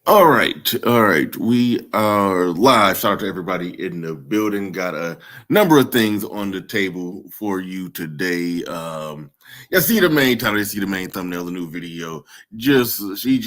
All right. We are live. Shout out to everybody in the building. Got a number of things on the table for you today. Yeah, see the main title, see the main thumbnail, the new video. Just she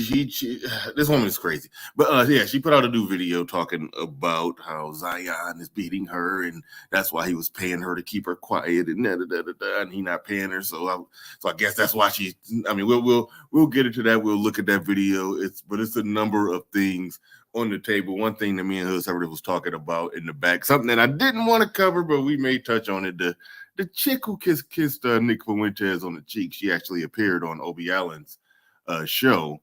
this woman is crazy. But yeah, she put out a new video talking about how Zion is beating her, and that's why he was paying her to keep her quiet, and and he not paying her. So I guess that's why she. I mean, we'll get into that. We'll look at that video. It's a number of things on the table. One thing that me and Hus was talking about in the back, something that I didn't want to cover, but we may touch on it. The chick who kissed Nick Fuentes on the cheek, she actually appeared on Obie Allen's show.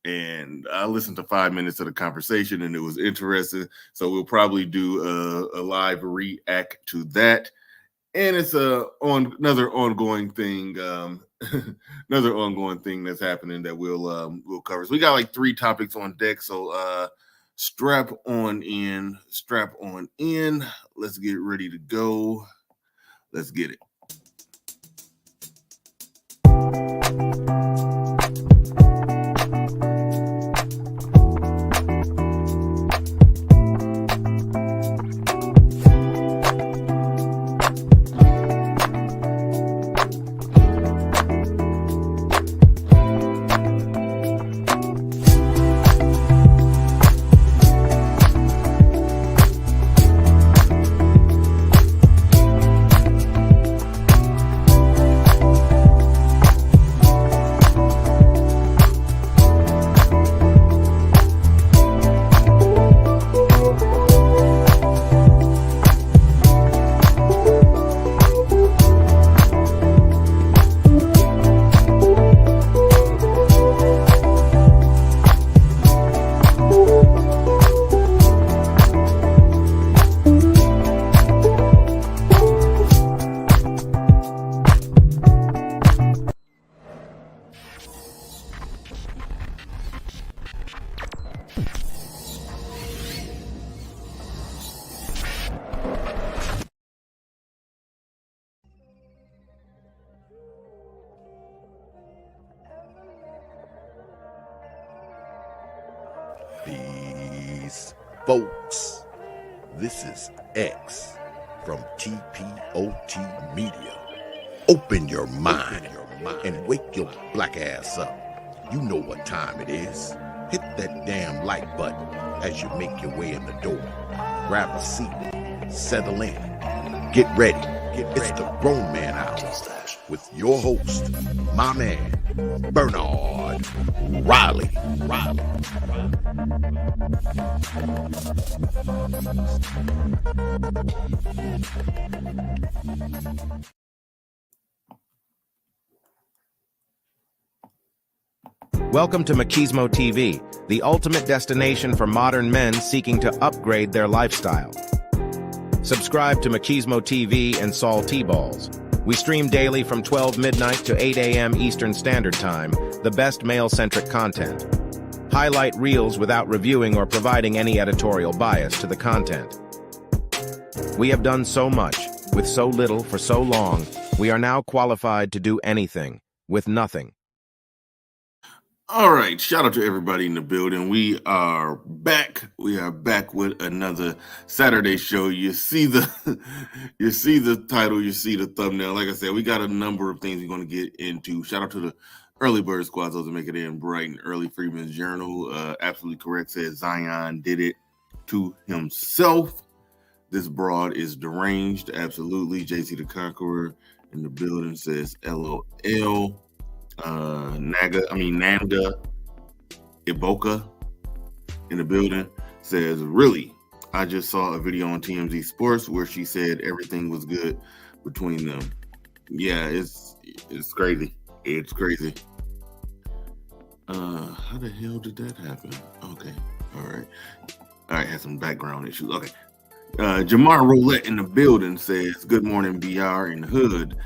And I listened to 5 minutes of the conversation, and it was interesting. So we'll probably do a live react to that. And it's another ongoing thing, another ongoing thing that's happening that we'll cover. So we got like 3 topics on deck. So strap on in. Let's get ready to go. Let's get it. Peace, folks. This is X from TPOT Media. Open your mind and wake your black ass up. You know what time it is. Hit that damn like button as you make your way in the door. Grab a seat, settle in, get ready. It's the Grown Man Hour with your host, my man, Bernard Riley. Welcome to Machismo TV, the ultimate destination for modern men seeking to upgrade their lifestyle. Subscribe to Machismo TV and Saul T-Balls. We stream daily from 12 midnight to 8 a.m. Eastern Standard Time, the best male-centric content. Highlight reels without reviewing or providing any editorial bias to the content. We have done so much, with so little for so long, we are now qualified to do anything, with nothing. All right, shout out to everybody in the building. We are back. We are back with another Saturday show. You see the title, you see the thumbnail. Like I said, we got a number of things we're going to get into. Shout out to the early bird squad, those that make it in bright and early. Freeman's Journal, absolutely correct, says Zion did it to himself. This broad is deranged, absolutely. JC the Conqueror in the building says LOL. Nanda Iboka in the building says, really, I just saw a video on TMZ Sports where she said everything was good between them. Yeah, it's crazy. It's crazy. How the hell did that happen? Okay, all right, had some background issues. Okay. Jamar Roulette in the building says, good morning, BR in the hood,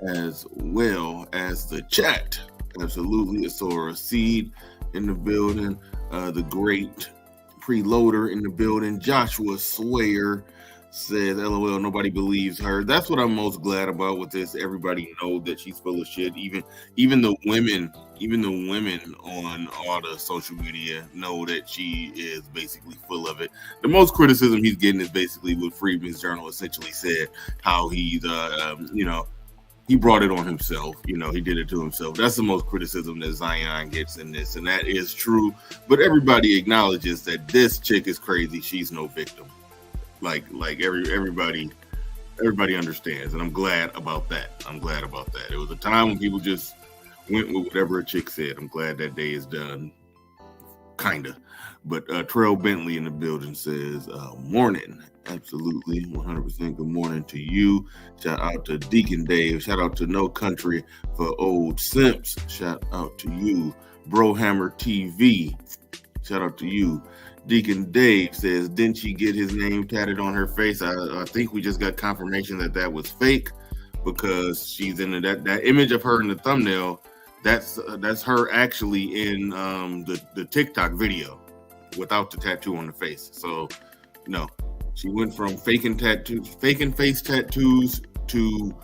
as well as the chat. Absolutely. Asora Seed in the building. The great preloader in the building. Joshua Swayer says, "LOL, nobody believes her." That's what I'm most glad about with this. Everybody knows that she's full of shit. Even the women, even the women on all the social media know that she is basically full of it. The most criticism he's getting is basically what Freedman's Journal essentially said, how he's, he brought it on himself. He did it to himself. That's the most criticism that Zion gets in this, and that is true. But everybody acknowledges that this chick is crazy. She's no victim. Everybody understands, and I'm glad about that. It was a time when people just went with whatever a chick said. I'm glad that day is done. Kinda. But Terrell Bentley in the building says, morning. Absolutely, 100% good morning to you. Shout out to Deacon Dave. Shout out to No Country for Old Simps. Shout out to you. Brohammer TV. Shout out to you. Deacon Dave says, didn't she get his name tatted on her face? I think we just got confirmation that was fake, because she's in that image of her in the thumbnail. That's her actually in the TikTok video without the tattoo on the face. So no, she went from faking face tattoos to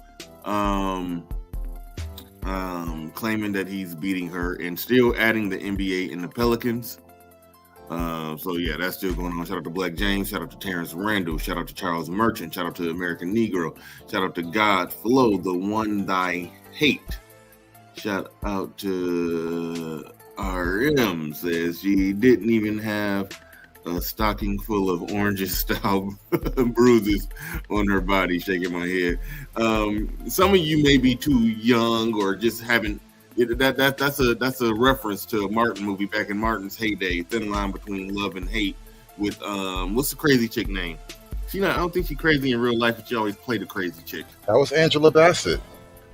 claiming that he's beating her, and still adding the NBA and the Pelicans. So yeah, that's still going on. Shout out to Black James. Shout out to Terrence Randall. Shout out to Charles Merchant. Shout out to American Negro. Shout out to God Flow, the one thy hate. Shout out to RM, says she didn't even have a stocking full of oranges style bruises on her body. Shaking my head. Some of you may be too young or just haven't. That's a reference to a Martin movie back in Martin's heyday. Thin line between love and hate. With what's the crazy chick name? I don't think she's crazy in real life, but she always played a crazy chick. That was Angela Bassett.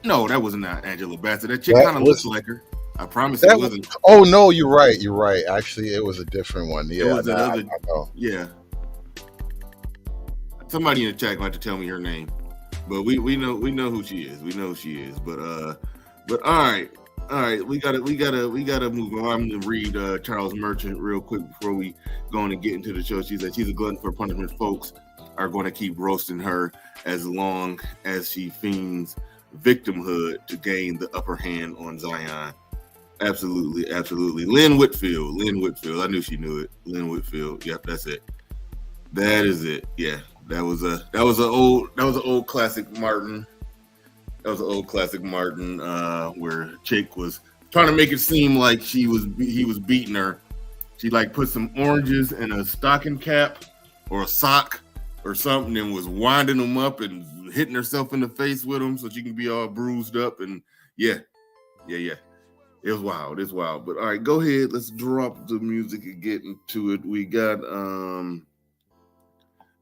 No, that was not Angela Bassett. That chick kind of looks like her. I promise it wasn't. Oh no, you're right. Actually, it was a different one. Yeah, it was another. I know. Yeah. Somebody in the chat going to tell me her name, but we know who she is. We know who she is. But all right, we gotta move on. I'm gonna read Charles Merchant real quick before we go on and get into the show. She said she's a glutton for punishment. Folks are going to keep roasting her as long as she fiends victimhood to gain the upper hand on Zion. Absolutely. Lynn Whitfield. I knew she knew it. Lynn Whitfield. Yep, that's it. That is it. Yeah, that was an old classic Martin. That was an old classic Martin, where chick was trying to make it seem like he was beating her. She put some oranges in a stocking cap or a sock or something, and was winding them up and hitting herself in the face with them so she can be all bruised up. And yeah. It was wild. It's wild. But all right, go ahead. Let's drop the music and get into it. We got Hood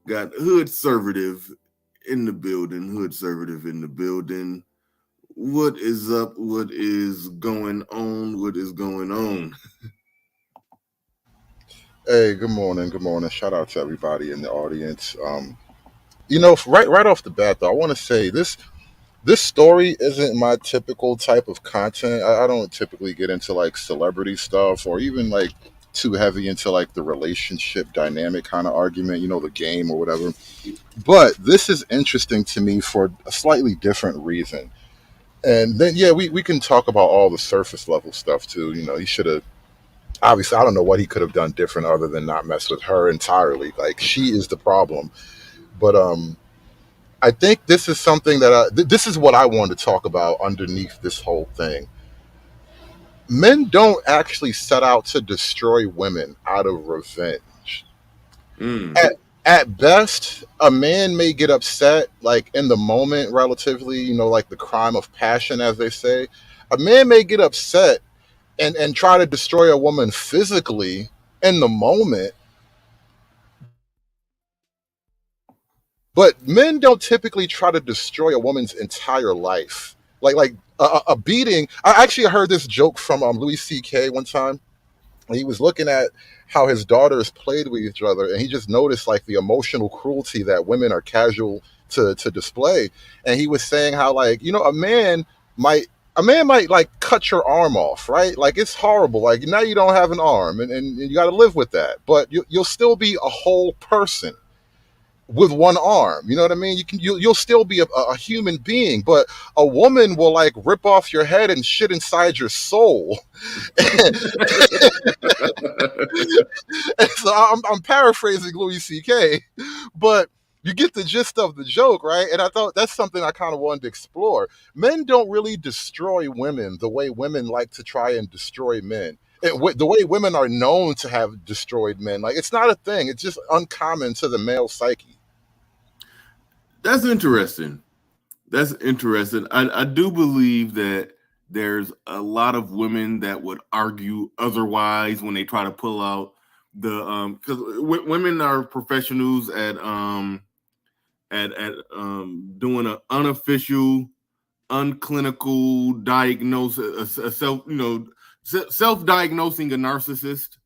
Servative in the building. What is up? What is going on? Hey, good morning. Shout out to everybody in the audience. Right off the bat, though, I want to say this story isn't my typical type of content. I don't typically get into celebrity stuff, or even too heavy into the relationship dynamic kind of argument, the game or whatever. But this is interesting to me for a slightly different reason. And then, yeah, we can talk about all the surface level stuff too. He should have, obviously, I don't know what he could have done different other than not mess with her entirely. She is the problem. But I think this is something that this is what I wanted to talk about underneath this whole thing. Men don't actually set out to destroy women out of revenge. At best, a man may get upset, in the moment, relatively, the crime of passion, as they say. A man may get upset and try to destroy a woman physically in the moment. But men don't typically try to destroy a woman's entire life. A beating. I actually heard this joke from Louis C.K. one time. He was looking at how his daughters played with each other, and he just noticed the emotional cruelty that women are casual to display. And he was saying how a man might cut your arm off, right? It's horrible. Now you don't have an arm, and you got to live with that. But you'll still be a whole person. with one arm. You know what I mean? You'll still be a human being, but a woman will like rip off your head and shit inside your soul. And so I'm paraphrasing Louis C.K., but you get the gist of the joke, right? And I thought that's something I kind of wanted to explore. Men don't really destroy women the way women like to try and destroy men. The way women are known to have destroyed men, like it's not a thing. It's just uncommon to the male psyche. That's interesting. That's interesting. I do believe that there's a lot of women that would argue otherwise when they try to pull out the because women are professionals at doing an unofficial, unclinical diagnosis, a self-diagnosing a narcissist.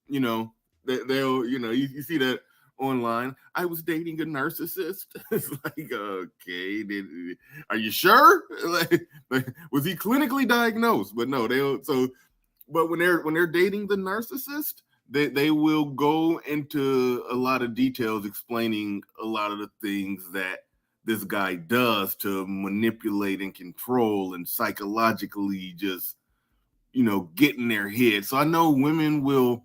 You know, they'll you see that online. I was dating a narcissist. It's like, okay, are you sure? Like, was he clinically diagnosed? But no, but when they're dating the narcissist, they will go into a lot of details explaining a lot of the things that this guy does to manipulate and control and psychologically just get in their head. So I know women will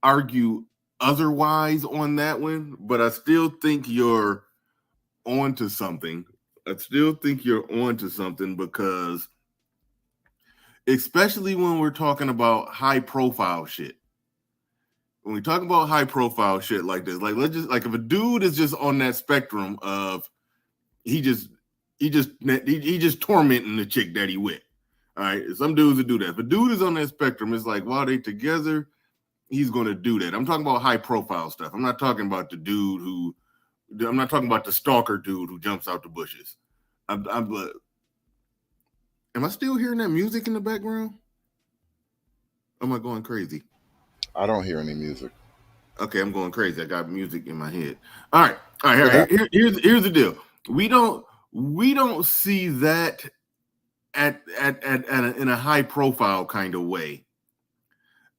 argue otherwise on that one, but I still think you're onto something. Because especially when we're talking about high profile shit. When we talk about high profile shit like this, like let's just like if a dude is just on that spectrum of he just tormenting the chick that he with. All right. Some dudes that do that. If a dude is on that spectrum, it's like while they together, he's going to do that. I'm talking about high profile stuff. I'm not talking about the stalker dude who jumps out the bushes. Am I still hearing that music in the background? Am I going crazy? I don't hear any music. Okay, I'm going crazy. I got music in my head. All right. Here's the deal. We don't see that in a high profile kind of way.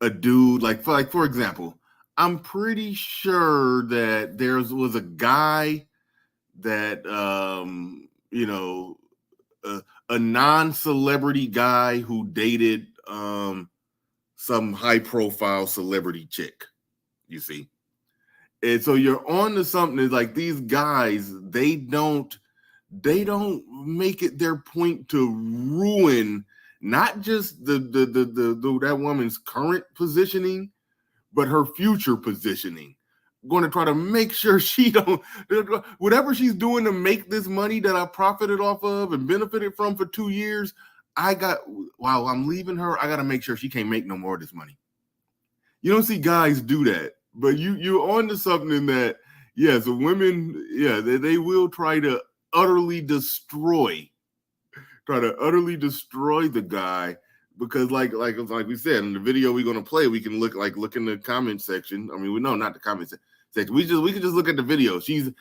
A dude like for example, I'm pretty sure that there was a guy that a non-celebrity guy who dated some high-profile celebrity chick. You see, and so you're on to something that's like these guys. They don't make it their point to ruin not just the that woman's current positioning, but her future positioning. Going to try to make sure she don't whatever she's doing to make this money that I profited off of and benefited from for 2 years. While I'm leaving her, I got to make sure she can't make no more of this money. You don't see guys do that, but you're on to something that so women, they will try to utterly destroy the guy because like we said in the video we're going to play, we can look in the comment section. I mean, we know not the comment section. We can just look at the video. She's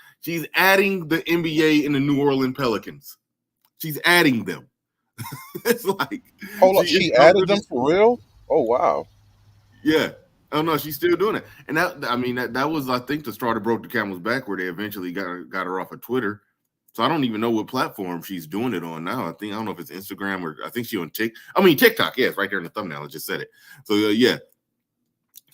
adding the NBA and the New Orleans Pelicans. She's adding them. It's like hold on, she added them for real? Oh wow. Yeah. Oh no, she's still doing it. And that was I think the straw that broke the camel's back where they eventually got her off of Twitter. So I don't even know what platform she's doing it on now. I don't know if it's Instagram or I think she's on TikTok. Yeah, it's right there in the thumbnail. I just said it. So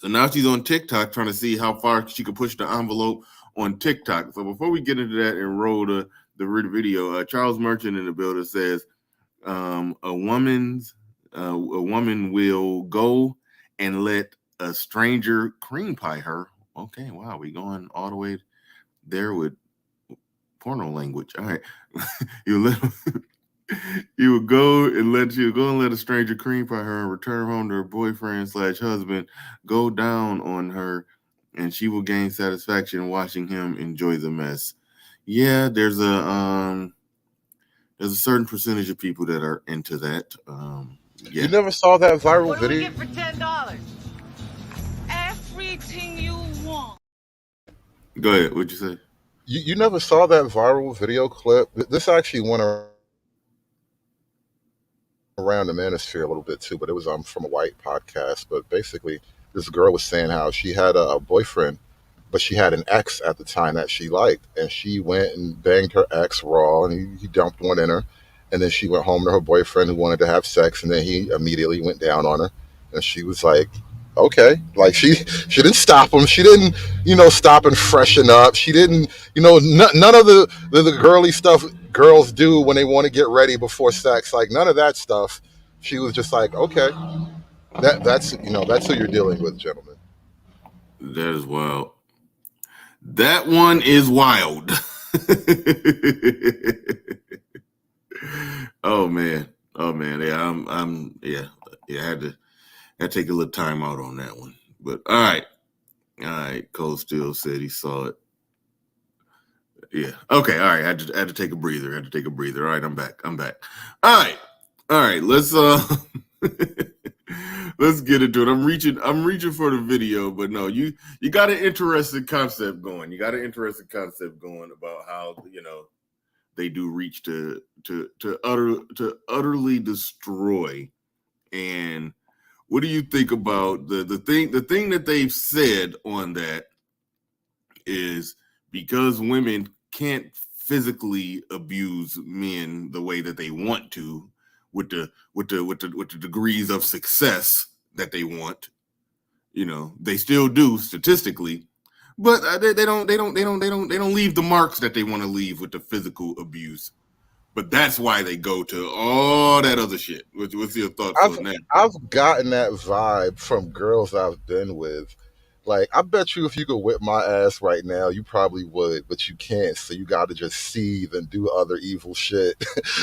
So now she's on TikTok trying to see how far she could push the envelope on TikTok. So before we get into that and roll the video, Charles Merchant in the building says a woman will go and let a stranger cream pie her. Okay, wow, we going all the way there with porno language. All right. She'll go and let a stranger cream pie her and return home to her boyfriend/husband, go down on her, and she will gain satisfaction watching him enjoy the mess. Yeah, there's a certain percentage of people that are into that. You never saw that viral video? What do we get for $10? Everything you want. Go ahead. What'd you say? You never saw that viral video clip? This actually went around the manosphere a little bit too, but it was from a white podcast. But basically, this girl was saying how she had a boyfriend but she had an ex at the time that she liked, and she went and banged her ex raw, and he dumped one in her, and then she went home to her boyfriend who wanted to have sex, and then he immediately went down on her, and she was like, okay, like she didn't stop him, she didn't stop and freshen up, she didn't none of the girly stuff girls do when they want to get ready before sex, like none of that stuff. She was just like, okay, that's who you're dealing with, gentlemen. That is wild. That one is wild. Oh man. Oh man. Yeah, yeah, I had to take a little time out on that one. But all right. All right. Cole still said he saw it. Yeah. Okay. All right. I had to take a breather. All right. I'm back. All right. All right. Let's let's get into it. I'm reaching for the video, but no, you got an interesting concept going. About how they do reach to utterly destroy. And what do you think about the thing that they've said on that is because women can't physically abuse men the way that they want to with the degrees of success that they want. They still do statistically, but they don't leave the marks that they want to leave with the physical abuse. But that's why they go to all that other shit. What's your thoughts on that? I've gotten that vibe from girls I've been with. Like, I bet you if you could whip my ass right now, you probably would, but you can't. So you got to just seethe and do other evil shit.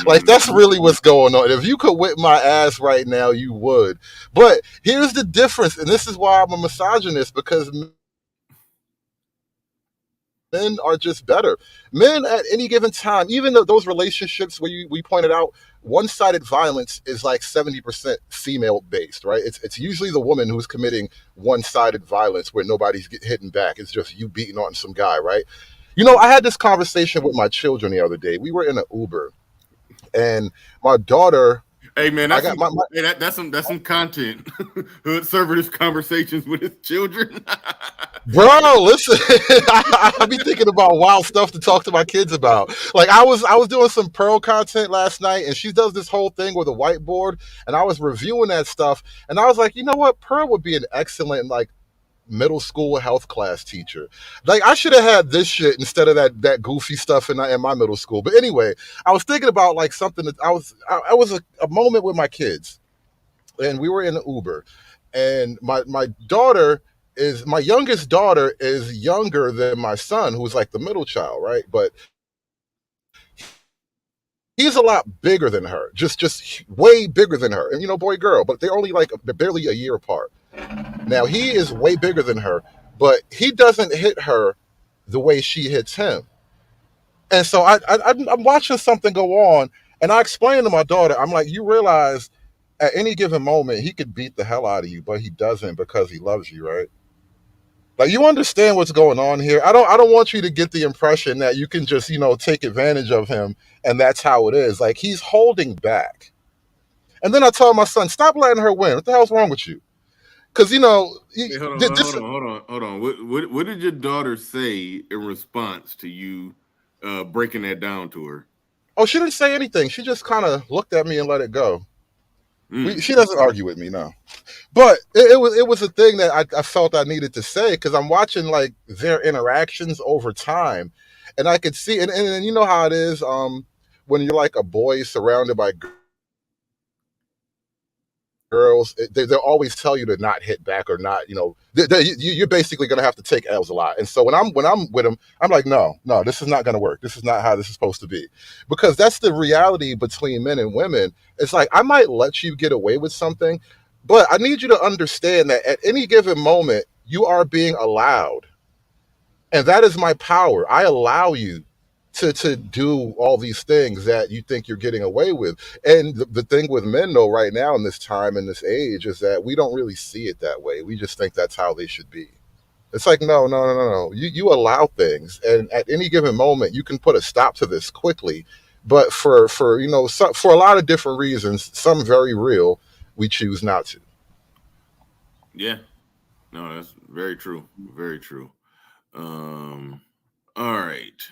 Like, that's really what's going on. If you could whip my ass right now, you would. But here's the difference, and this is why I'm a misogynist, because men are just better. Men at any given time, even though those relationships where we pointed out, one-sided violence is like 70% female based, right? It's usually the woman who's committing one-sided violence where nobody's hitting back. It's just you beating on some guy, right? I had this conversation with my children the other day. We were in an Uber, and my daughter. Hey man, that's some content. Conservative conversations with his children. Bro, listen, I be thinking about wild stuff to talk to my kids about. Like I was doing some Pearl content last night, and she does this whole thing with a whiteboard, and I was reviewing that stuff, and I was like, you know what, Pearl would be an excellent middle school health class teacher. Like I should have had this shit instead of that goofy stuff in my middle school. But anyway, I was thinking about like something that I was a moment with my kids, and we were in an Uber, and my youngest daughter is younger than my son, who's like the middle child, right? But he's a lot bigger than her, just way bigger than her. And boy, girl, but they're only like barely a year apart. Now he is way bigger than her, but he doesn't hit her the way she hits him. And so I'm watching something go on, and I explained to my daughter, I'm like, you realize at any given moment he could beat the hell out of you, but he doesn't because he loves you, right? Like, you understand what's going on here. I don't want you to get the impression that you can just, take advantage of him and that's how it is. Like, he's holding back. And then I told my son, stop letting her win. What the hell's wrong with you? Because, Hey, hold on. What did your daughter say in response to you breaking that down to her? Oh, she didn't say anything. She just kind of looked at me and let it go. She doesn't argue with me, no. But it was a thing that I felt I needed to say, because I'm watching like their interactions over time, and I could see, and you know how it is when you're like a boy surrounded by girls, they'll always tell you to not hit back or not, you're basically going to have to take L's a lot. And so when I'm with them, I'm like, no, this is not going to work. This is not how this is supposed to be, because that's the reality between men and women. It's like, I might let you get away with something, but I need you to understand that at any given moment, you are being allowed. And that is my power. I allow you to do all these things that you think you're getting away with. And the thing with men, though, right now in this time, in this age, is that we don't really see it that way. We just think that's how they should be. It's like, no. You allow things. And at any given moment, you can put a stop to this quickly. But for for a lot of different reasons, some very real, we choose not to. Yeah. No, that's very true. Very true. All right.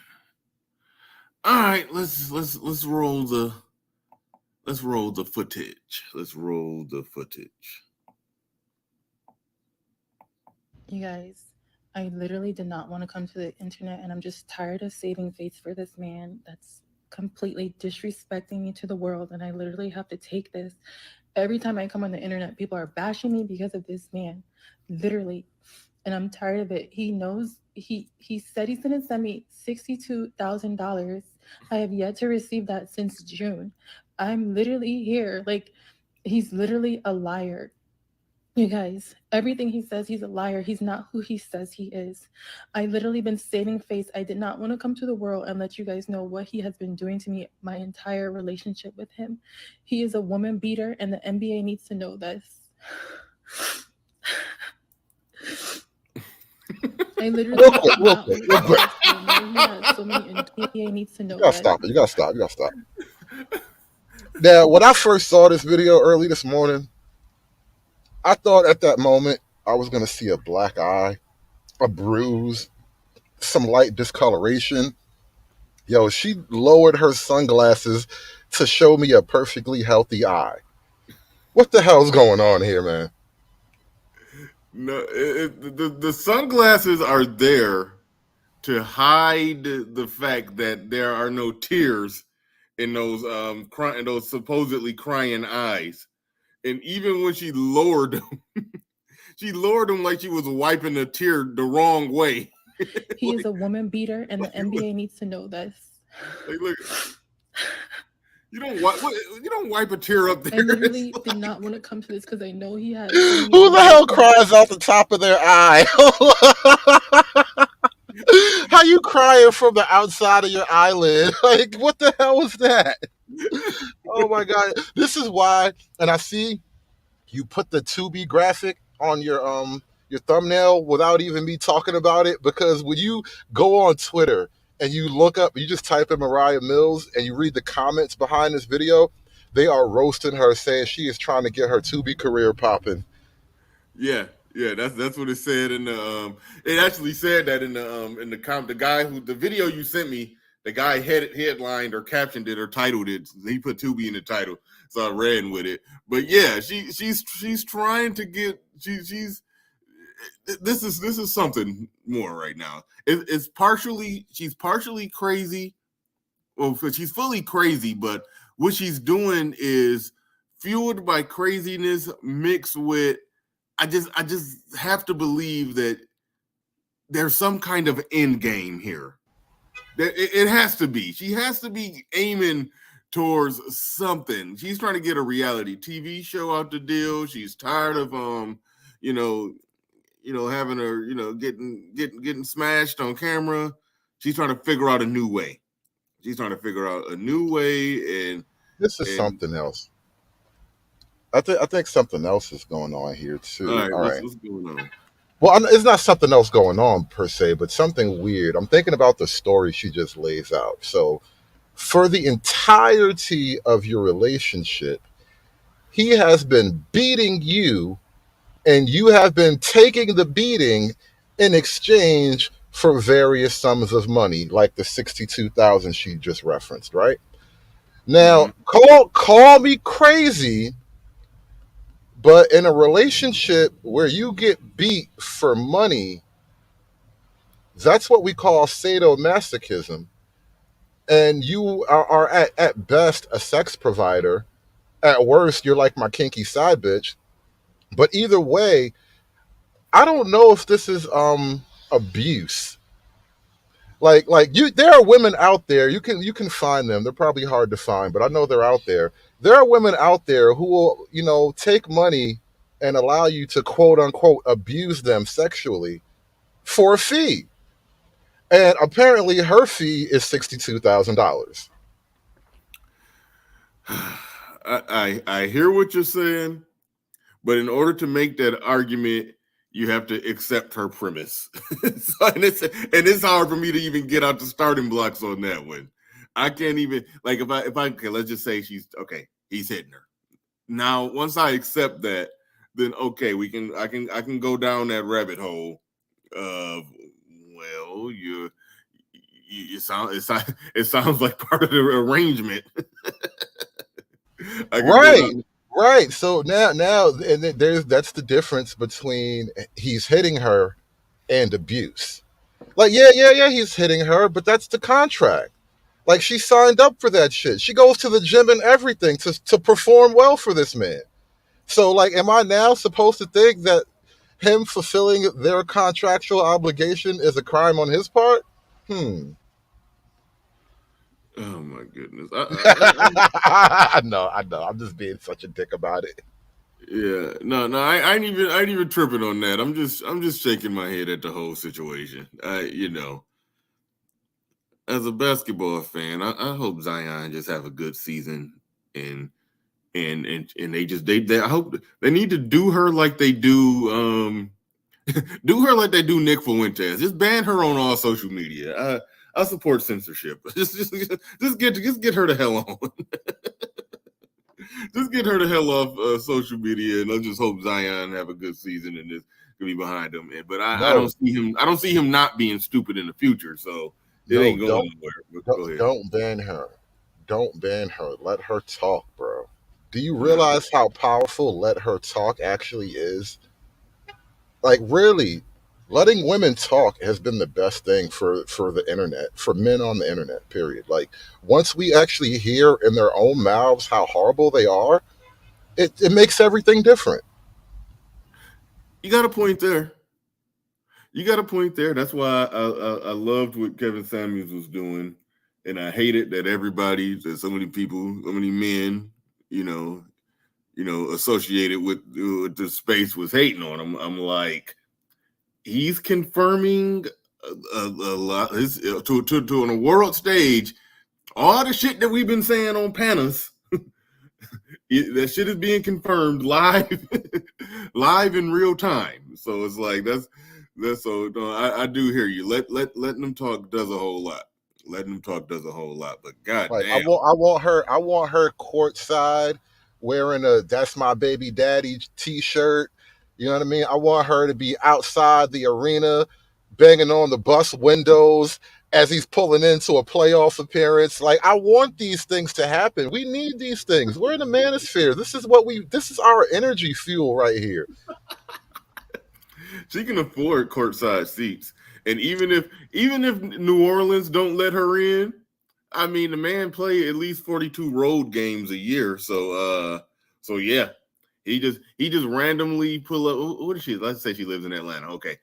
All right, let's roll the footage. Let's roll the footage. You guys, I literally did not want to come to the internet, and I'm just tired of saving face for this man that's completely disrespecting me to the world, and I literally have to take this. Every time I come on the internet, people are bashing me because of this man, literally, and I'm tired of it. He knows he said he's gonna send me $62,000. I have yet to receive that since June. I'm literally here, like, he's literally a liar. You guys, everything he says, he's a liar. He's not who he says he is. I literally been saving face. I did not want to come to the world and let you guys know what he has been doing to me my entire relationship with him. He is a woman beater, and the NBA needs to know this. I literally Real quick. so many NBA needs to know You gotta that. stop it. You gotta stop. Now, when I first saw this video early this morning, I thought at that moment I was gonna see a black eye, a bruise, some light discoloration. Yo, she lowered her sunglasses to show me a perfectly healthy eye. What the hell's going on here, man? No, the sunglasses are there to hide the fact that there are no tears in those in those supposedly crying eyes. And even when she lowered them, she lowered them like she was wiping a tear the wrong way. He is a woman beater, and the NBA needs to know this. Like, look, you don't wipe a tear up there. I literally did not want to come to this because I know he had. Who the hell cries out the top of their eye? How you crying from the outside of your eyelid? Like, what the hell was that? Oh my god! This is why, and I see you put the Tubi graphic on your thumbnail without even me talking about it, because when you go on Twitter and you look up, you just type in Moriah Mills and you read the comments behind this video, they are roasting her, saying she is trying to get her Tubi career popping. Yeah, that's what it said in the it actually said that in the guy who the video you sent me, the guy headlined or captioned it or titled it. He put Tubi in the title, so I ran with it. But yeah, she's trying to get she's this is something more right now. It's she's partially crazy. Well, she's fully crazy, but what she's doing is fueled by craziness mixed with I just have to believe that there's some kind of end game here. It has to be. She has to be aiming towards something. She's trying to get a reality TV show out the deal. She's tired of having her getting smashed on camera. She's trying to figure out a new way. And this is something else. I think something else is going on here too. All right. What's going on? Well, it's not something else going on per se, but something weird. I'm thinking about the story she just lays out. So, for the entirety of your relationship, he has been beating you, and you have been taking the beating in exchange for various sums of money, like the $62,000 she just referenced, right? Now, call me crazy, but in a relationship where you get beat for money, that's what we call sadomasochism. And you are at best a sex provider. At worst, you're like my kinky side bitch. But either way, I don't know if this is abuse. Like there are women out there, you can find them. They're probably hard to find, but I know they're out there. There are women out there who will, take money and allow you to quote unquote abuse them sexually for a fee. And apparently her fee is $62,000. I hear what you're saying, but in order to make that argument, you have to accept her premise. And it's hard for me to even get out the starting blocks on that one. I can't even, like, if I okay, let's just say he's hitting her. Now, once I accept that, then okay, I can go down that rabbit hole of, well, it sounds like part of the arrangement. I can go Right. down. Right. So now, and that's the difference between he's hitting her and abuse. Like, yeah, he's hitting her, but that's the contract. Like, she signed up for that shit. She goes to the gym and everything to perform well for this man. So, like, am I now supposed to think that him fulfilling their contractual obligation is a crime on his part? Oh my goodness. I know. I'm just being such a dick about it. Yeah, no, I ain't even tripping on that. I'm just shaking my head at the whole situation. As a basketball fan, I hope Zion just have a good season, and they I hope they need to do her like they do do her like they do Nick Fuentes. Just ban her on all social media. I support censorship. Just get her the hell on. Just get her the hell off social media, and let's just hope Zion have a good season and this gonna be behind him. But I don't see him. I don't see him not being stupid in the future. So it ain't going anywhere. But go ahead. Don't ban her. Don't ban her. Let her talk, bro. Do you realize how powerful let her talk actually is? Like, really, letting women talk has been the best thing for the internet, for men on the internet, period. Like, once we actually hear in their own mouths how horrible they are, it makes everything different. You got a point there. That's why I loved what Kevin Samuels was doing, and I hated that so many people, so many men, associated with the space was hating on him. I'm like, he's confirming a lot to on a world stage all the shit that we've been saying on Panas. That shit is being confirmed live, live in real time. So it's like that's so. No, I do hear you. Letting them talk does a whole lot. Letting them talk does a whole lot. But Like, goddamn, I want her courtside wearing a "That's My Baby Daddy" t-shirt. You know what I mean? I want her to be outside the arena, banging on the bus windows as he's pulling into a playoff appearance. Like, I want these things to happen. We need these things. We're in the manosphere. This is our energy fuel right here. she can afford courtside seats, and even if New Orleans don't let her in, I mean, the man play at least 42 road games a year. So yeah, he just randomly pull up. What is she? Let's say she lives in Atlanta. Okay,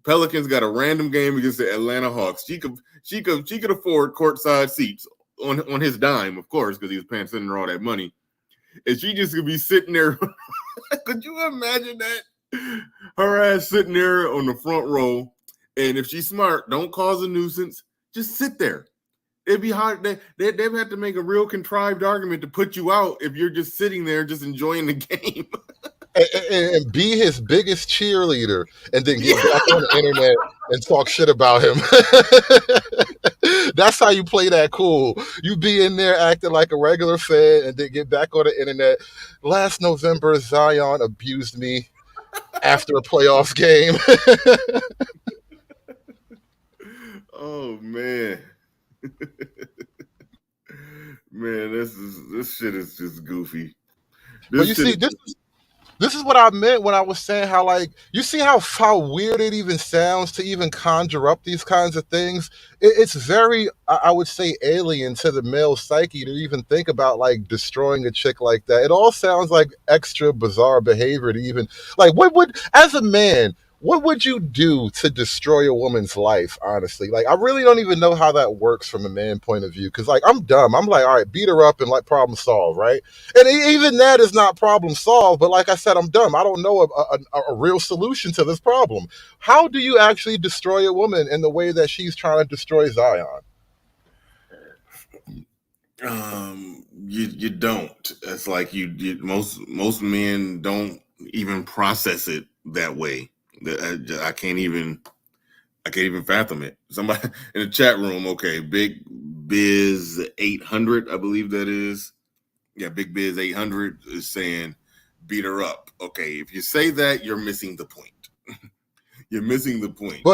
Pelicans got a random game against the Atlanta Hawks. She could afford courtside seats on his dime, of course, because he was paying sending her all that money. And she just could be sitting there. Could you imagine that? Her ass sitting there on the front row, and if she's smart, don't cause a nuisance. Just sit there. It'd be hard. They'd have to make a real contrived argument to put you out if you're just sitting there, just enjoying the game. And be his biggest cheerleader, and then get back on the internet and talk shit about him. That's how you play that cool. You be in there acting like a regular fan, and then get back on the internet. Last November, Zion abused me after a playoff game. Oh man. Man, this shit is just goofy. But you see, this is what I meant when I was saying how, like, you see how weird it even sounds to even conjure up these kinds of things. It's very, I would say, alien to the male psyche to even think about, like, destroying a chick like that. It all sounds like extra bizarre behavior to even, like, as a man, what would you do to destroy a woman's life, honestly? Like, I really don't even know how that works from a man point of view. Because, like, I'm dumb. I'm like, all right, beat her up and, like, problem solve, right? And even that is not problem solved. But like I said, I'm dumb. I don't know a real solution to this problem. How do you actually destroy a woman in the way that she's trying to destroy Zion? You don't. It's like most men don't even process it that way. I can't even fathom it. Somebody in the chat room, okay, Big Biz 800, I believe that is. Yeah, Big Biz 800 is saying beat her up. Okay, if you say that, you're missing the point. You're missing the point.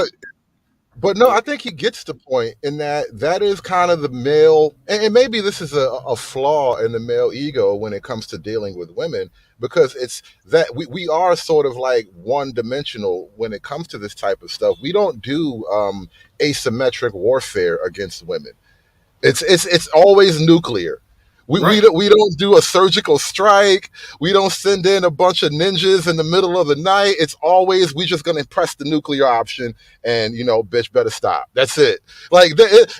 But no, I think he gets the point in that is kind of the male, and maybe this is a flaw in the male ego when it comes to dealing with women, because it's that we are sort of like one dimensional when it comes to this type of stuff. We don't do asymmetric warfare against women. It's always nuclear. Right. We don't do a surgical strike. We don't send in a bunch of ninjas in the middle of the night. It's always we just gonna press the nuclear option, and bitch better stop. That's it. Like,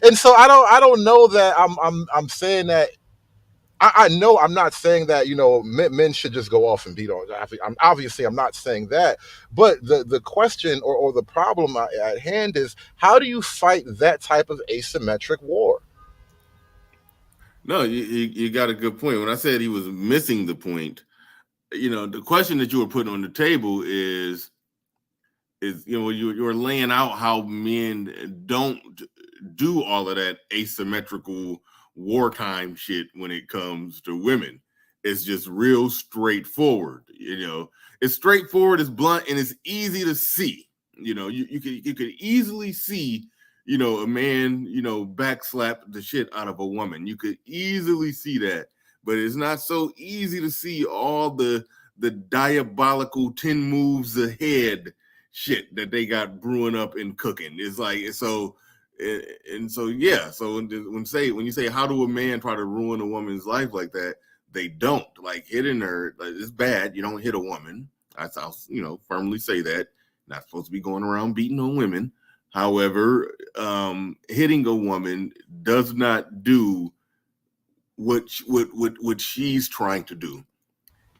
and so I don't know that I'm saying that. I know I'm not saying that men should just go off and beat on. I'm not saying that, but the question or the problem at hand is, how do you fight that type of asymmetric war? No, you got a good point. When I said he was missing the point, the question that you were putting on the table is you're laying out how men don't do all of that asymmetrical wartime shit when it comes to women. It's just real straightforward. It's straightforward, it's blunt, and it's easy to see. You could easily see a man backslap the shit out of a woman. You could easily see that, but it's not so easy to see all the diabolical 10 moves ahead shit that they got brewing up and cooking. It's like, so and so yeah. So when you say how do a man try to ruin a woman's life like that, they don't. Like, hitting her, like, it's bad. You don't hit a woman. I'll firmly say that. Not supposed to be going around beating on women. However, hitting a woman does not do what she's trying to do.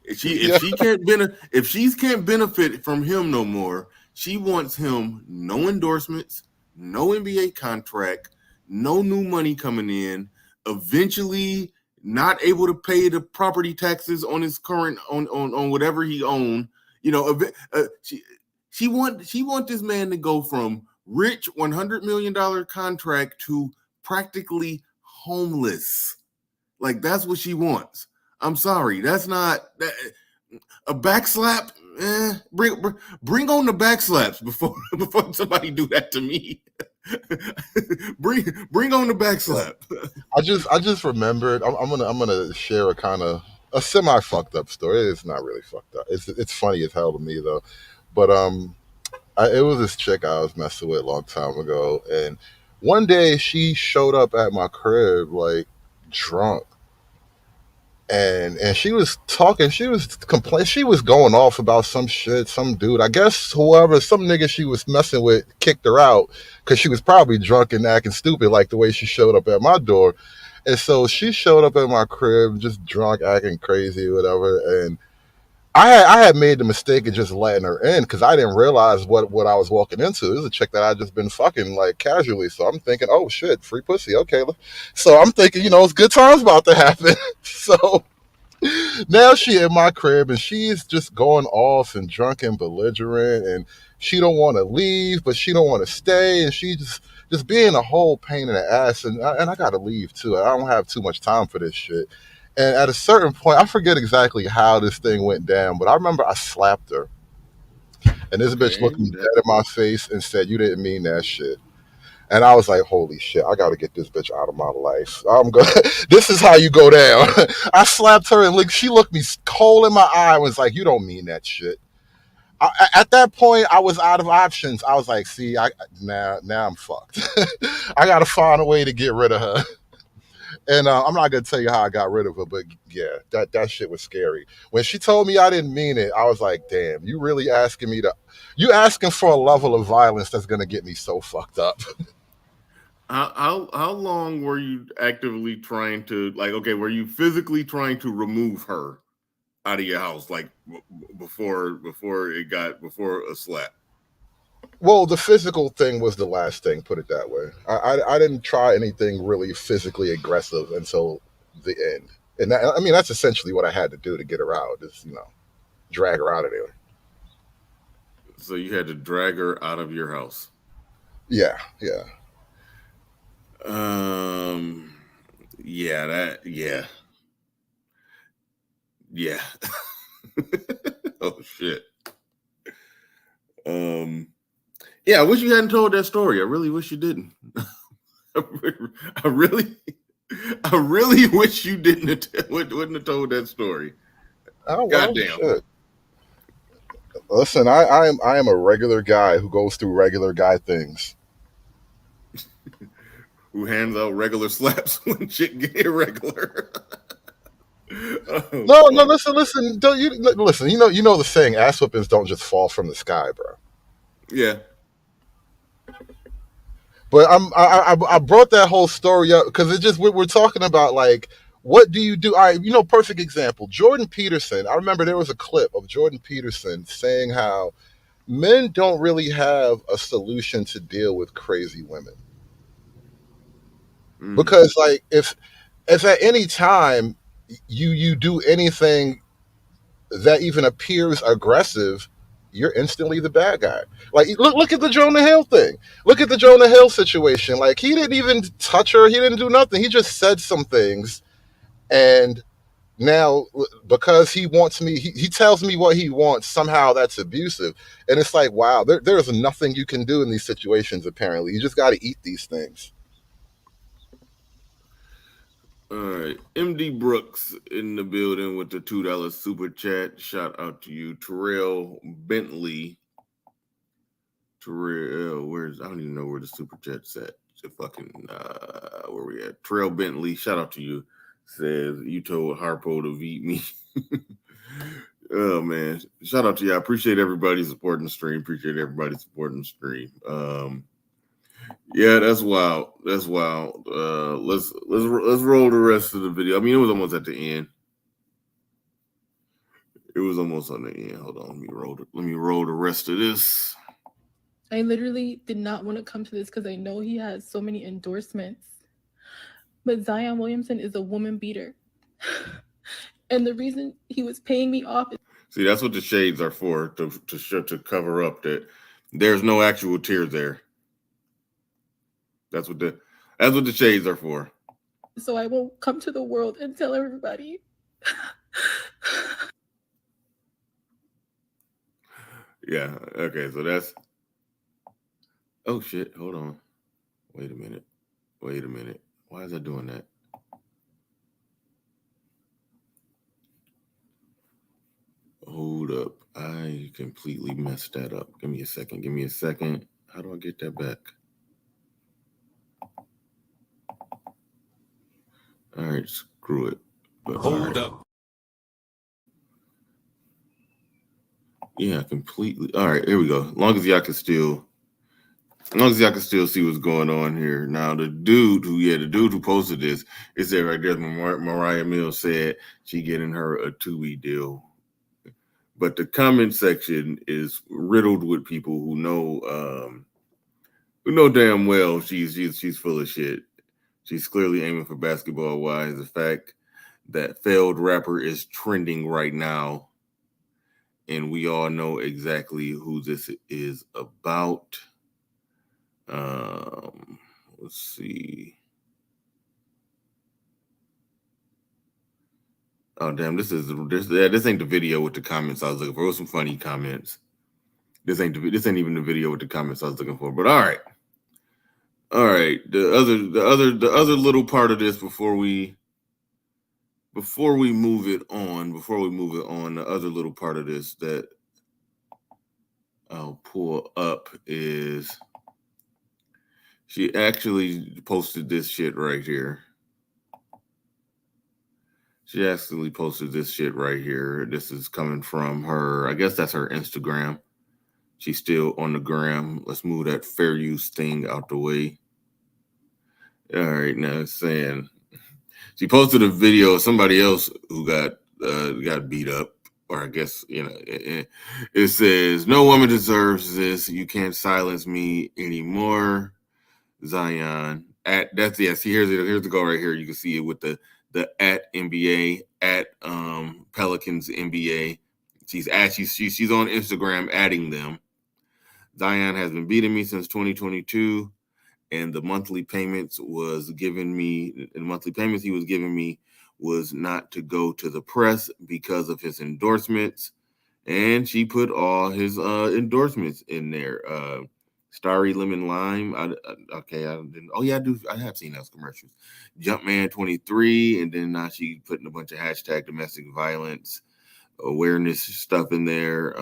If she can't benefit from him no more, she wants him no endorsements, no NBA contract, no new money coming in. Eventually, not able to pay the property taxes on his current on whatever he owned. She want this man to go from rich $100 million contract to practically homeless. Like, that's what she wants. I'm sorry, that's not that, a backslap. Bring on the backslaps before somebody do that to me. bring on the backslap. I just remembered. I'm gonna share a kind of a semi fucked up story. It's not really fucked up. It's funny as hell to me though. But it was this chick I was messing with a long time ago, and one day she showed up at my crib like drunk, and she was talking. She was complaining. She was going off about some shit. Some dude, I guess whoever, some nigga she was messing with, kicked her out because she was probably drunk and acting stupid, like the way she showed up at my door. And so she showed up at my crib just drunk, acting crazy, whatever. And I had made the mistake of just letting her in because I didn't realize what I was walking into. This is a chick that I just been fucking like casually. So I'm thinking, oh shit, free pussy. Okay. So I'm thinking, it's good times about to happen. So now she in my crib and she's just going off and drunk and belligerent, and she don't want to leave, but she don't want to stay, and she just being a whole pain in the ass. And I gotta leave too. I don't have too much time for this shit. And at a certain point, I forget exactly how this thing went down, but I remember I slapped her, and this bitch Okay. looked me dead in my face and said, "You didn't mean that shit." And I was like, holy shit, I gotta get this bitch out of my life. I'm going this is how you go down. I slapped her and she looked me cold in my eye and was like, you don't mean that shit. At that point, I was out of options. I was like, see, now I'm fucked. I gotta find a way to get rid of her. And I'm not gonna tell you how I got rid of her, but yeah, that shit was scary. When she told me I didn't mean it, I was like, damn, you asking for a level of violence that's gonna get me so fucked up. How long were you actively trying to, like, okay, were you physically trying to remove her out of your house, like before a slap? Well, the physical thing was the last thing. Put it that way. I didn't try anything really physically aggressive until the end, and I mean that's essentially what I had to do to get her out. Is drag her out of there. So you had to drag her out of your house. Yeah, yeah. Um, yeah, yeah. Oh shit. Um, Yeah, I wish you hadn't told that story. I really wish you didn't. I really wish you wouldn't have told that story. Oh well, Goddamn. shit. Listen, I am a regular guy who goes through regular guy things. Who hands out regular slaps when shit get irregular. Oh, No, no, fuck. listen. Don't you listen? You know the saying, ass whippings don't just fall from the sky, bro. Yeah. But I brought that whole story up because it just we're talking about like what do you do? Perfect example. Jordan Peterson. I remember there was a clip of Jordan Peterson saying how men don't really have a solution to deal with crazy women because like if at any time you do anything that even appears aggressive, you're instantly the bad guy. Like look at the Jonah Hill thing. Look at the Jonah Hill situation. Like he didn't even touch her. He didn't do nothing. He just said some things, and now because he wants me, he tells me what he wants. Somehow that's abusive, and it's like wow, there's nothing you can do in these situations. Apparently, you just got to eat these things. All right. MD Brooks in the building with the $2 super chat. Shout out to you. Terrell Bentley. Terrell, I don't even know where the super chat's at. Where we at? Terrell Bentley, shout out to you. Says, you told Harpo to beat me. Oh, man. Shout out to you. I appreciate everybody supporting the stream. Yeah, that's wild. Let's roll the rest of the video. I mean, it was almost at the end. It was almost on the end. Hold on, let me roll the rest of this. I literally did not want to come to this because I know he has so many endorsements. But Zion Williamson is a woman beater. And the reason he was paying me off is... See, that's what the shades are for, to cover up that there's no actual tears there. That's what the shades are for. So I won't come to the world and tell everybody. Yeah, okay, so that's... Oh, shit, hold on. Wait a minute. Why is that doing that? Hold up. I completely messed that up. Give me a second. How do I get that back? All right, screw it. Hold up. Yeah, completely. All right, here we go. As long as y'all can still see what's going on here. Now, the dude who posted this, it said right there, Moriah Mills said she getting her a Tubi deal. But the comment section is riddled with people who know damn well she's full of shit. She's clearly aiming for basketball wise. The fact that failed rapper is trending right now, and we all know exactly who this is about. Let's see. Oh damn! This ain't the video with the comments I was looking for. It was some funny comments. This ain't even the video with the comments I was looking for. But all right. The other little part of this before we move it on. The other little part of this that I'll pull up is she actually posted this shit right here. This is coming from her. I guess that's her Instagram. She's still on the gram. Let's move that fair use thing out the way. All right, now it's saying she posted a video of somebody else who got beat up, or I guess it says no woman deserves this. You can't silence me anymore, Zion. See, here's the goal right here. You can see it with the at NBA at Pelicans NBA. She's on Instagram adding them. Zion has been beating me since 2022, and the monthly payments he was giving me was not to go to the press because of his endorsements, and she put all his endorsements in there. Starry Lemon Lime. Okay, I didn't. Oh yeah, I do. I have seen those commercials. Jumpman 23, and then now she putting a bunch of hashtag domestic violence awareness stuff in there.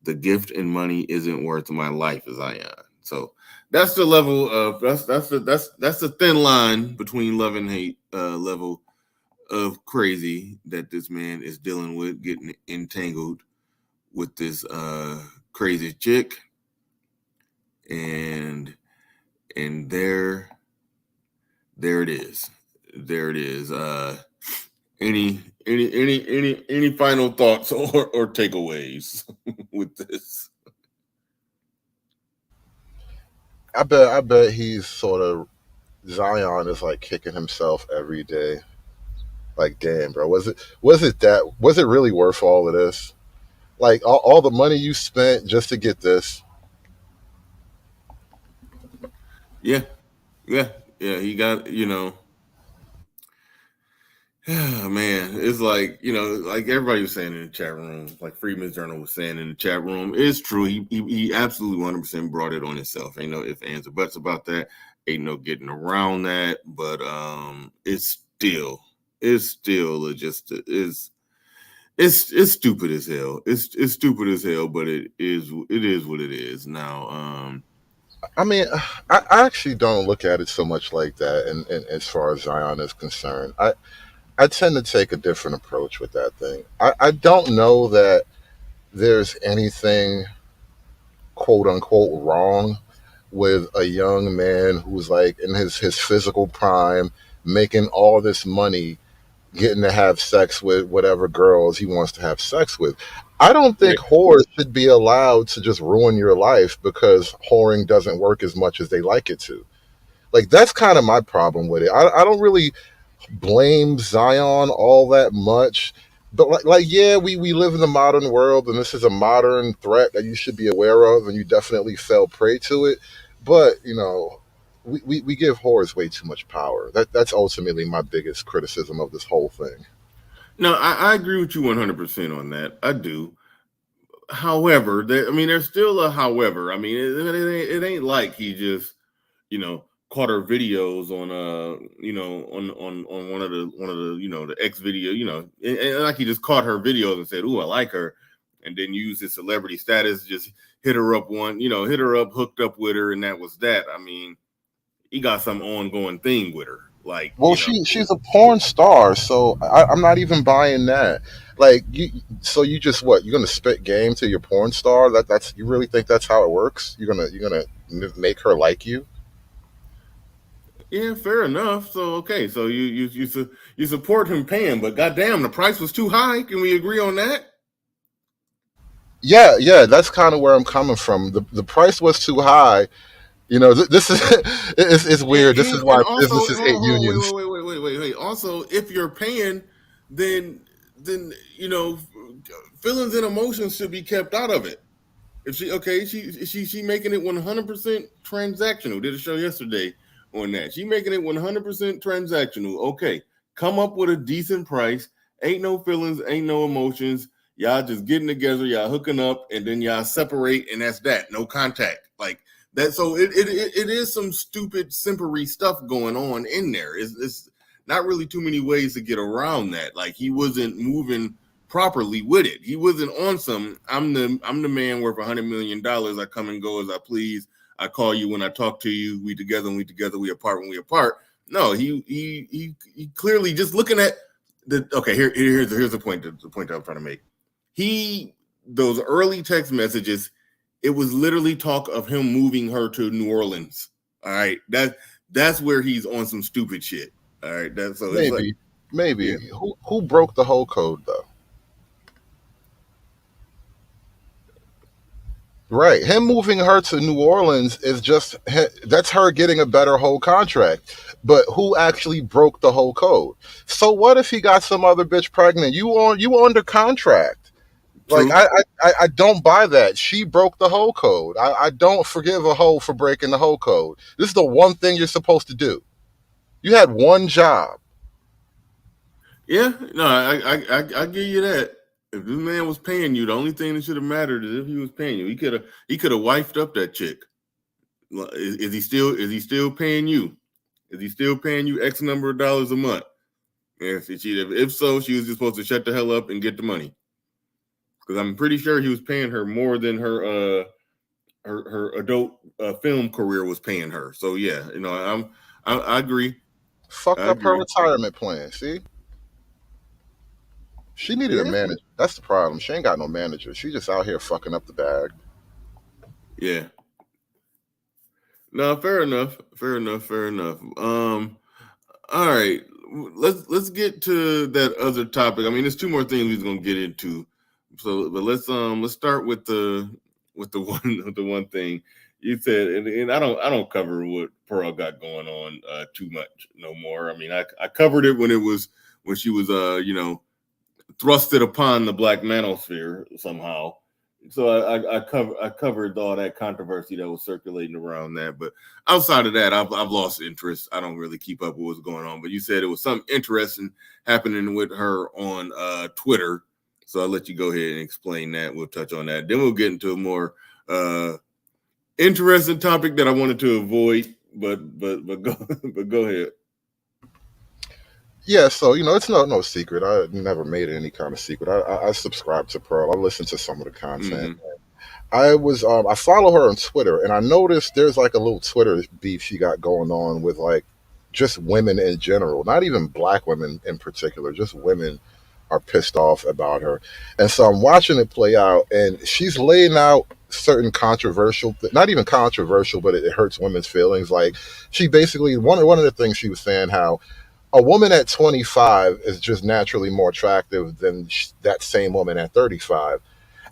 The gift and money isn't worth my life, Zion. So that's the level of that's the thin line between love and hate level of crazy that this man is dealing with, getting entangled with this crazy chick, and there it is. There it is. Any final thoughts or takeaways with this? I bet he's sort of Zion is like kicking himself every day. Like, damn, bro, was it really worth all of this? Like all the money you spent just to get this. Yeah, yeah, yeah. He got man, it's like like everybody was saying in the chat room, like Freeman's Journal was saying in the chat room, it's true. He absolutely 100% brought it on himself. Ain't no ifs, ands, or buts about that. Ain't no getting around that. But it's still just it's stupid as hell. It's stupid as hell, but it is what it is now. I mean, I actually don't look at it so much like that. And as far as Zion is concerned, I tend to take a different approach with that thing. I don't know that there's anything quote unquote wrong with a young man who's like in his physical prime, making all this money, getting to have sex with whatever girls he wants to have sex with. I don't Yeah. think whores should be allowed to just ruin your life because whoring doesn't work as much as they like it to. Like, that's kind of my problem with it. I don't really blame Zion all that much. But yeah, we live in the modern world, and this is a modern threat that you should be aware of, and you definitely fell prey to it. But we give whores way too much power. That's ultimately my biggest criticism of this whole thing. No, I agree with you 100% on that. I do. However, there's still a however. It ain't like he just caught her videos on on one of the the X video, and like he just caught her videos and said, "Ooh, I like her," and then used his celebrity status, just hit her up hit her up, hooked up with her, and that was that. He got some ongoing thing with her, like Well, she's a porn star, so I'm not even buying that. Like so you just what? You're gonna spit game to your porn star? That's you really think that's how it works? You're gonna make her like you? Yeah, fair enough. So okay, so you support him paying, but goddamn, the price was too high. Can we agree on that? Yeah, yeah. That's kind of where I'm coming from. The price was too high. This is it's And weird. This is and why also, businesses hate hold on, unions. wait. Also, if you're paying, then feelings and emotions should be kept out of it. If she making it 100% transactional. Did a show yesterday on that. She making it 100% transactional. Okay, come up with a decent price. Ain't no feelings, ain't no emotions. Y'all just getting together, y'all hooking up, and then y'all separate, and that's that. No contact. Like that. So it is some stupid simpery stuff going on in there. It's not really too many ways to get around that. Like he wasn't moving properly with it. He wasn't on some I'm the man worth $100 million. I come and go as I please. I call you when I talk to you. We together when we together. We apart when we apart. No, he clearly just looking at the okay. Here's the point. The point that I'm trying to make. Those early text messages. It was literally talk of him moving her to New Orleans. All right, that's where he's on some stupid shit. All right, that's so it's like Maybe yeah. who broke the whole code though? Right. Him moving her to New Orleans is just that's her getting a better whole contract. But who actually broke the whole code? So what if he got some other bitch pregnant? You under contract. Like True. I don't buy that. She broke the whole code. I don't forgive a hoe for breaking the whole code. This is the one thing you're supposed to do. You had one job. Yeah, no, I give you that. If this man was paying you, the only thing that should have mattered is if he was paying you. He could have wifed up that chick. Is he still paying you? Is he still paying you X number of dollars a month? And if so, she was just supposed to shut the hell up and get the money. Because I'm pretty sure he was paying her more than her adult film career was paying her. So yeah, I agree. Fucked I up her agree. retirement plan. See, she needed a Yeah, manager. That's the problem. She ain't got no manager. She just out here fucking up the bag. yeah. No, fair enough. Fair enough. Fair enough. All right. Let's get to that other topic. I mean, there's two more things we're gonna get into. So, but let's start with the one with the one thing you said, and I don't cover what Pearl got going on too much no more. I mean, I covered it when she was thrusted upon the black manosphere somehow. So I covered all that controversy that was circulating around that. But outside of that, I've lost interest. I don't really keep up with what's going on. But you said it was something interesting happening with her on Twitter. So I'll let you go ahead and explain that. We'll touch on that. Then we'll get into a more interesting topic that I wanted to avoid. But go but go ahead. Yeah, so it's no secret. I never made it any kind of secret. I subscribe to Pearl. I listen to some of the content. Mm-hmm. I follow her on Twitter, and I noticed there's like a little Twitter beef she got going on with like just women in general, not even black women in particular. Just women are pissed off about her, and so I'm watching it play out, and she's laying out certain controversial, not even controversial, but it hurts women's feelings. Like she basically one of the things she was saying how a woman at 25 is just naturally more attractive than that same woman at 35.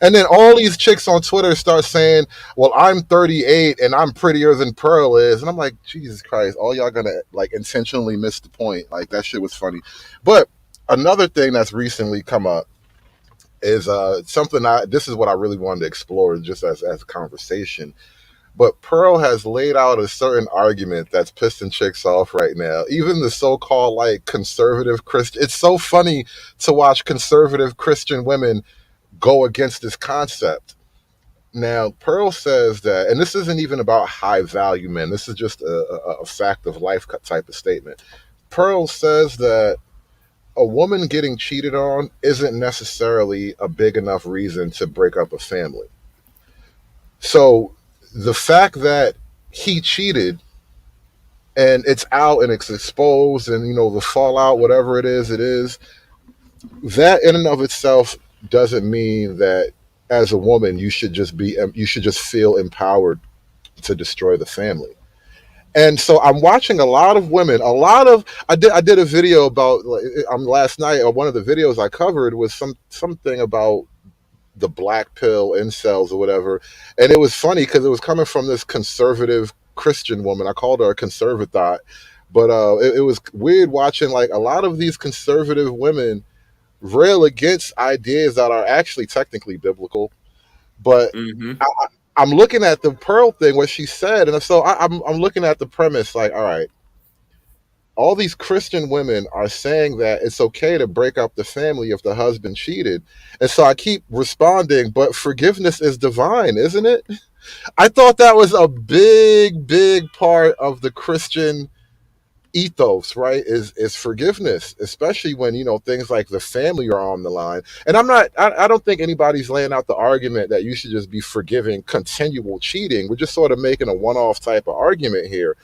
And then all these chicks on Twitter start saying, well, I'm 38 and I'm prettier than Pearl is. And I'm like, Jesus Christ, all y'all gonna like intentionally miss the point. Like that shit was funny. But another thing that's recently come up is something this is what I really wanted to explore just as a conversation. But Pearl has laid out a certain argument that's pissing chicks off right now. Even the so-called like conservative Christian. It's so funny to watch conservative Christian women go against this concept. Now, Pearl says that, and this isn't even about high value men. This is just a fact of life type of statement. Pearl says that a woman getting cheated on isn't necessarily a big enough reason to break up a family. So the fact that he cheated and it's out and it's exposed and the fallout, whatever it is, that in and of itself doesn't mean that as a woman you should just feel empowered to destroy the family. And so I'm watching a lot of women, I did a video about last night, or one of the videos I covered was something about the black pill incels or whatever. And it was funny because it was coming from this conservative Christian woman. I called her a conservathot. But it was weird watching like a lot of these conservative women rail against ideas that are actually technically biblical. But Mm-hmm. I'm looking at the Pearl thing, what she said, and so I'm looking at the premise like, all right, all these Christian women are saying that it's okay to break up the family if the husband cheated. And so I keep responding, but forgiveness is divine, isn't it? I thought that was a big part of the Christian ethos, right? Is forgiveness, especially when things like the family are on the line. And I don't think anybody's laying out the argument that you should just be forgiving continual cheating. We're just sort of making a one-off type of argument here.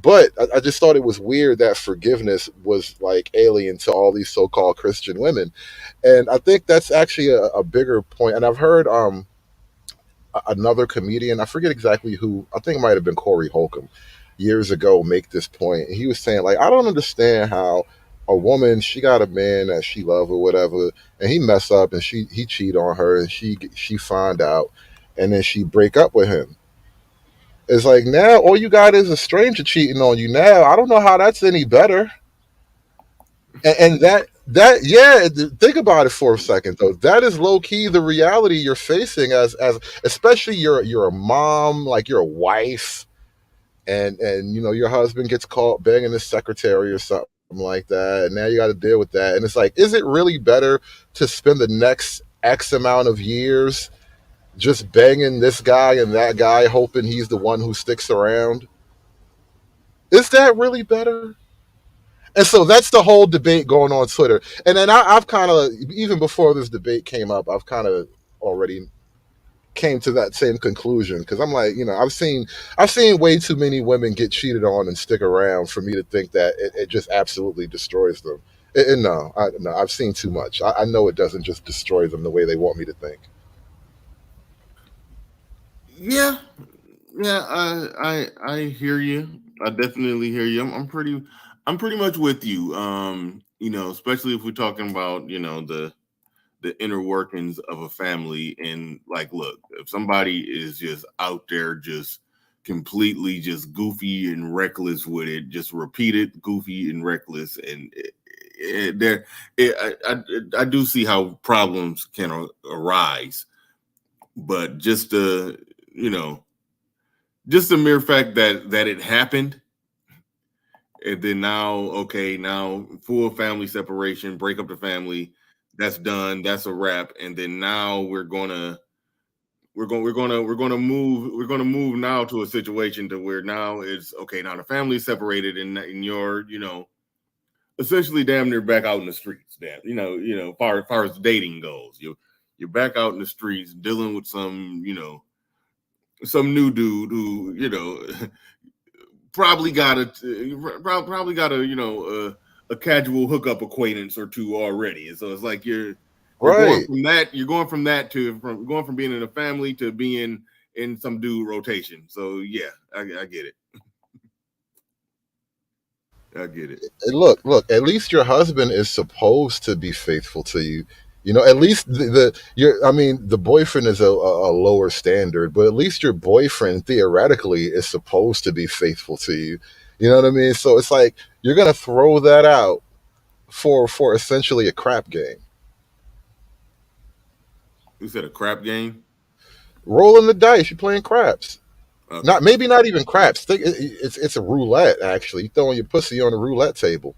But I just thought it was weird that forgiveness was like alien to all these so-called Christian women. And I think that's actually a bigger point. And I've heard another comedian, I forget exactly who, I think it might have been Corey Holcomb, years ago, make this point. He was saying, like, I don't understand how a woman, she got a man that she love or whatever, and he mess up and he cheat on her and she find out and then she break up with him. It's like now all you got is a stranger cheating on you now. I don't know how that's any better. And yeah, think about it for a second though. That is low key the reality you're facing as especially you're a mom, like you're a wife, and your husband gets caught banging his secretary or something like that, and now you got to deal with that. And it's like, is it really better to spend the next X amount of years just banging this guy and that guy, hoping he's the one who sticks around. Is that really better? And so that's the whole debate going on Twitter. And then I've kind of, even before this debate came up, I've kind of already came to that same conclusion, because I'm like, I've seen way too many women get cheated on and stick around for me to think that it just absolutely destroys them. And no, I've seen too much. I know it doesn't just destroy them the way they want me to think. Yeah, yeah, I hear you. I definitely hear you. I'm pretty much with you. Especially if we're talking about, the inner workings of a family. And like, look, if somebody is just out there just completely just goofy and reckless with it, just repeated goofy and reckless, and there, I do see how problems can arise. But you know just the mere fact that it happened, and then now, okay, now full family separation, break up the family, that's done, that's a wrap. And then now we're gonna move now to a situation to where now it's okay, now the family's separated, and you're, essentially damn near back out in the streets. Damn, far as dating goes, you're back out in the streets dealing with some new dude who, probably got a a casual hookup acquaintance or two already. And so it's like you're going Right. from going from being in a family to being in some dude rotation. So yeah, I get it. I get it. And look. At least your husband is supposed to be faithful to you. At least the boyfriend is a lower standard, but at least your boyfriend theoretically is supposed to be faithful to you. You know what I mean? So it's like you're gonna throw that out for essentially a crap game. You said a crap game? Rolling the dice, you're playing craps. Okay. Not even craps. It's a roulette actually. You're throwing your pussy on a roulette table,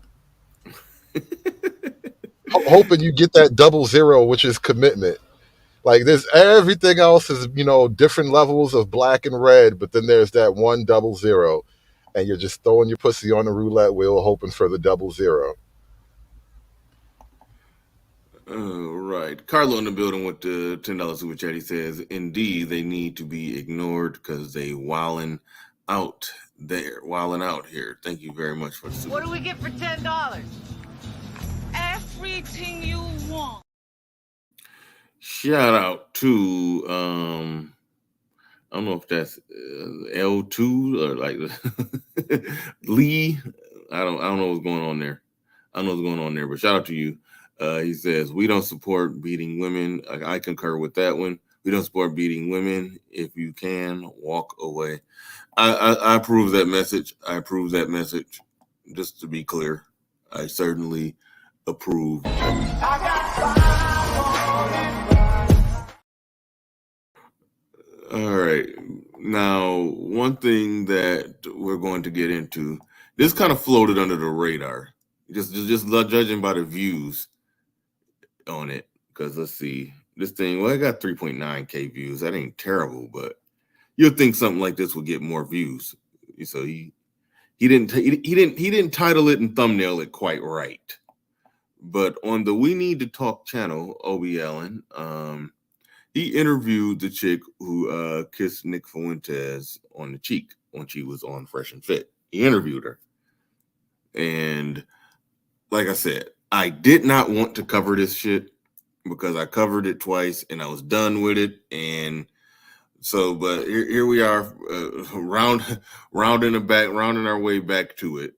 hoping you get that double zero, which is commitment. Like there's everything else is, different levels of black and red, but then there's that one double zero, and you're just throwing your pussy on the roulette wheel, hoping for the double zero. All right. Carlo in the building with the $10 super chat. He says, indeed, they need to be ignored because they wilding out there, wilding out here. Thank you very much for the super. What do we get for $10? Everything you want. Shout out to I don't know if that's L2 or like Lee. I don't know what's going on there. I don't know what's going on there, but shout out to you. He says, we don't support beating women. I concur with that one. We don't support beating women. If you can, walk away. I approve that message. I approve that message. Just to be clear, I certainly approve. All right. Now, one thing that we're going to get into, this kind of floated under the radar, just judging by the views on it. Because let's see, this thing, well, it got 3.9K views. That ain't terrible, but you'll think something like this would get more views. So he didn't title it and thumbnail it quite right. But on the We Need to Talk channel, Obi Allen, he interviewed the chick who kissed Nick Fuentes on the cheek when she was on Fresh and Fit. He interviewed her. And like I said, I did not want to cover this shit because I covered it twice and I was done with it. And so, but here we are, rounding our way back to it.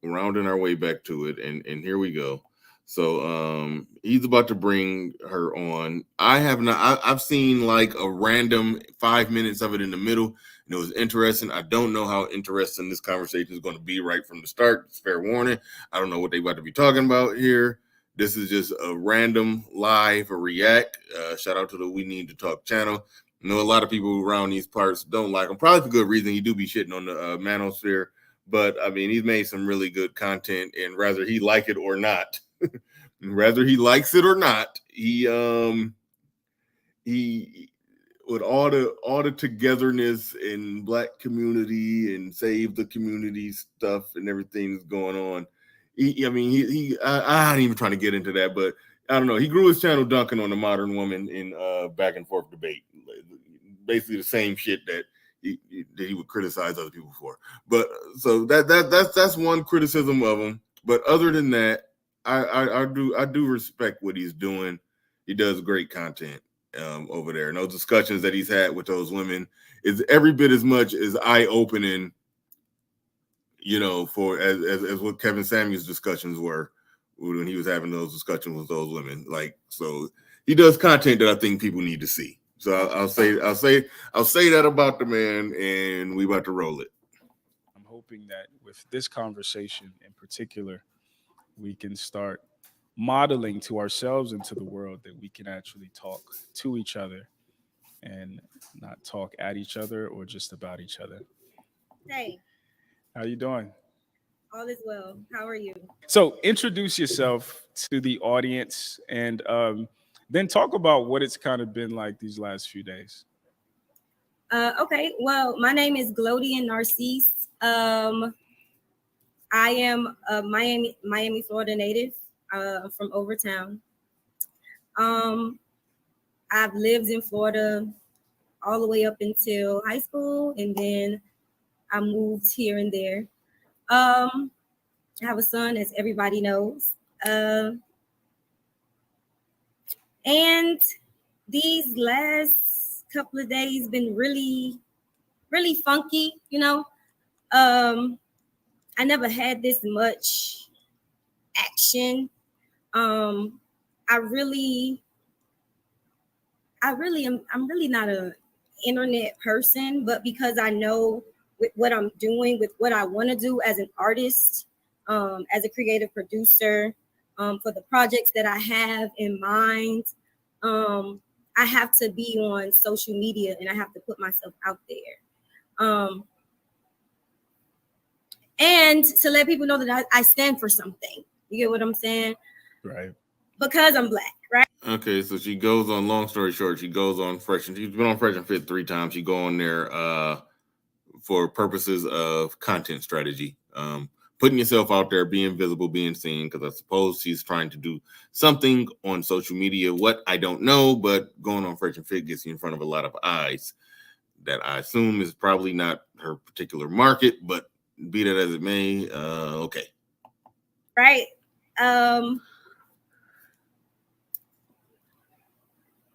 And here we go. So he's about to bring her on. I've seen like a random 5 minutes of it in the middle, and it was interesting. I don't know how interesting this conversation is going to be right from the start. It's fair warning. I don't know what they about to be talking about here. This is just a random live react. Shout out to the We Need to Talk channel. I know a lot of people around these parts don't like him, probably for good reason. He do be shitting on the manosphere, but I mean, he's made some really good content, and whether he like it or not, whether he likes it or not, he he with all the togetherness in Black community and save the community stuff and everything that's going on. I ain't even trying to get into that, but I don't know. He grew his channel dunking on the modern woman in back and forth debate, basically the same shit that he would criticize other people for. But so that's one criticism of him. But other than that, I do respect what he's doing. He does great content over there, and those discussions that he's had with those women is every bit as much as eye-opening, for as what Kevin Samuels' discussions were when he was having those discussions with those women. Like, so he does content that I think people need to see. So I'll say that about the man, and we about to roll it. I'm hoping that with this conversation in particular, we can start modeling to ourselves and to the world that we can actually talk to each other and not talk at each other or just about each other. Hey, How you doing? all is well. How are you? So introduce yourself to the audience and then talk about what it's kind of been like these last few days. Okay, well, my name is Glodian Narcisse. I am a Miami, Florida native from Overtown. I've lived in Florida all the way up until high school, and then I moved here and there. I have a son, as everybody knows. And these last couple of days been really, really funky, I never had this much action. I'm really not an internet person, but because I know with what I'm doing, with what I want to do as an artist, as a creative producer, for the projects that I have in mind, I have to be on social media and I have to put myself out there. And to let people know that I stand for something. You get what I'm saying? Right. Because I'm Black, right? Okay, so she goes on. Long story short, she goes on Fresh, and she's been on Fresh and Fit 3 times. She go on there for purposes of content strategy, putting yourself out there, being visible, being seen. Because I suppose she's trying to do something on social media. What, I don't know, but going on Fresh and Fit gets you in front of a lot of eyes. That I assume is probably not her particular market, but be that as it may, okay. Right.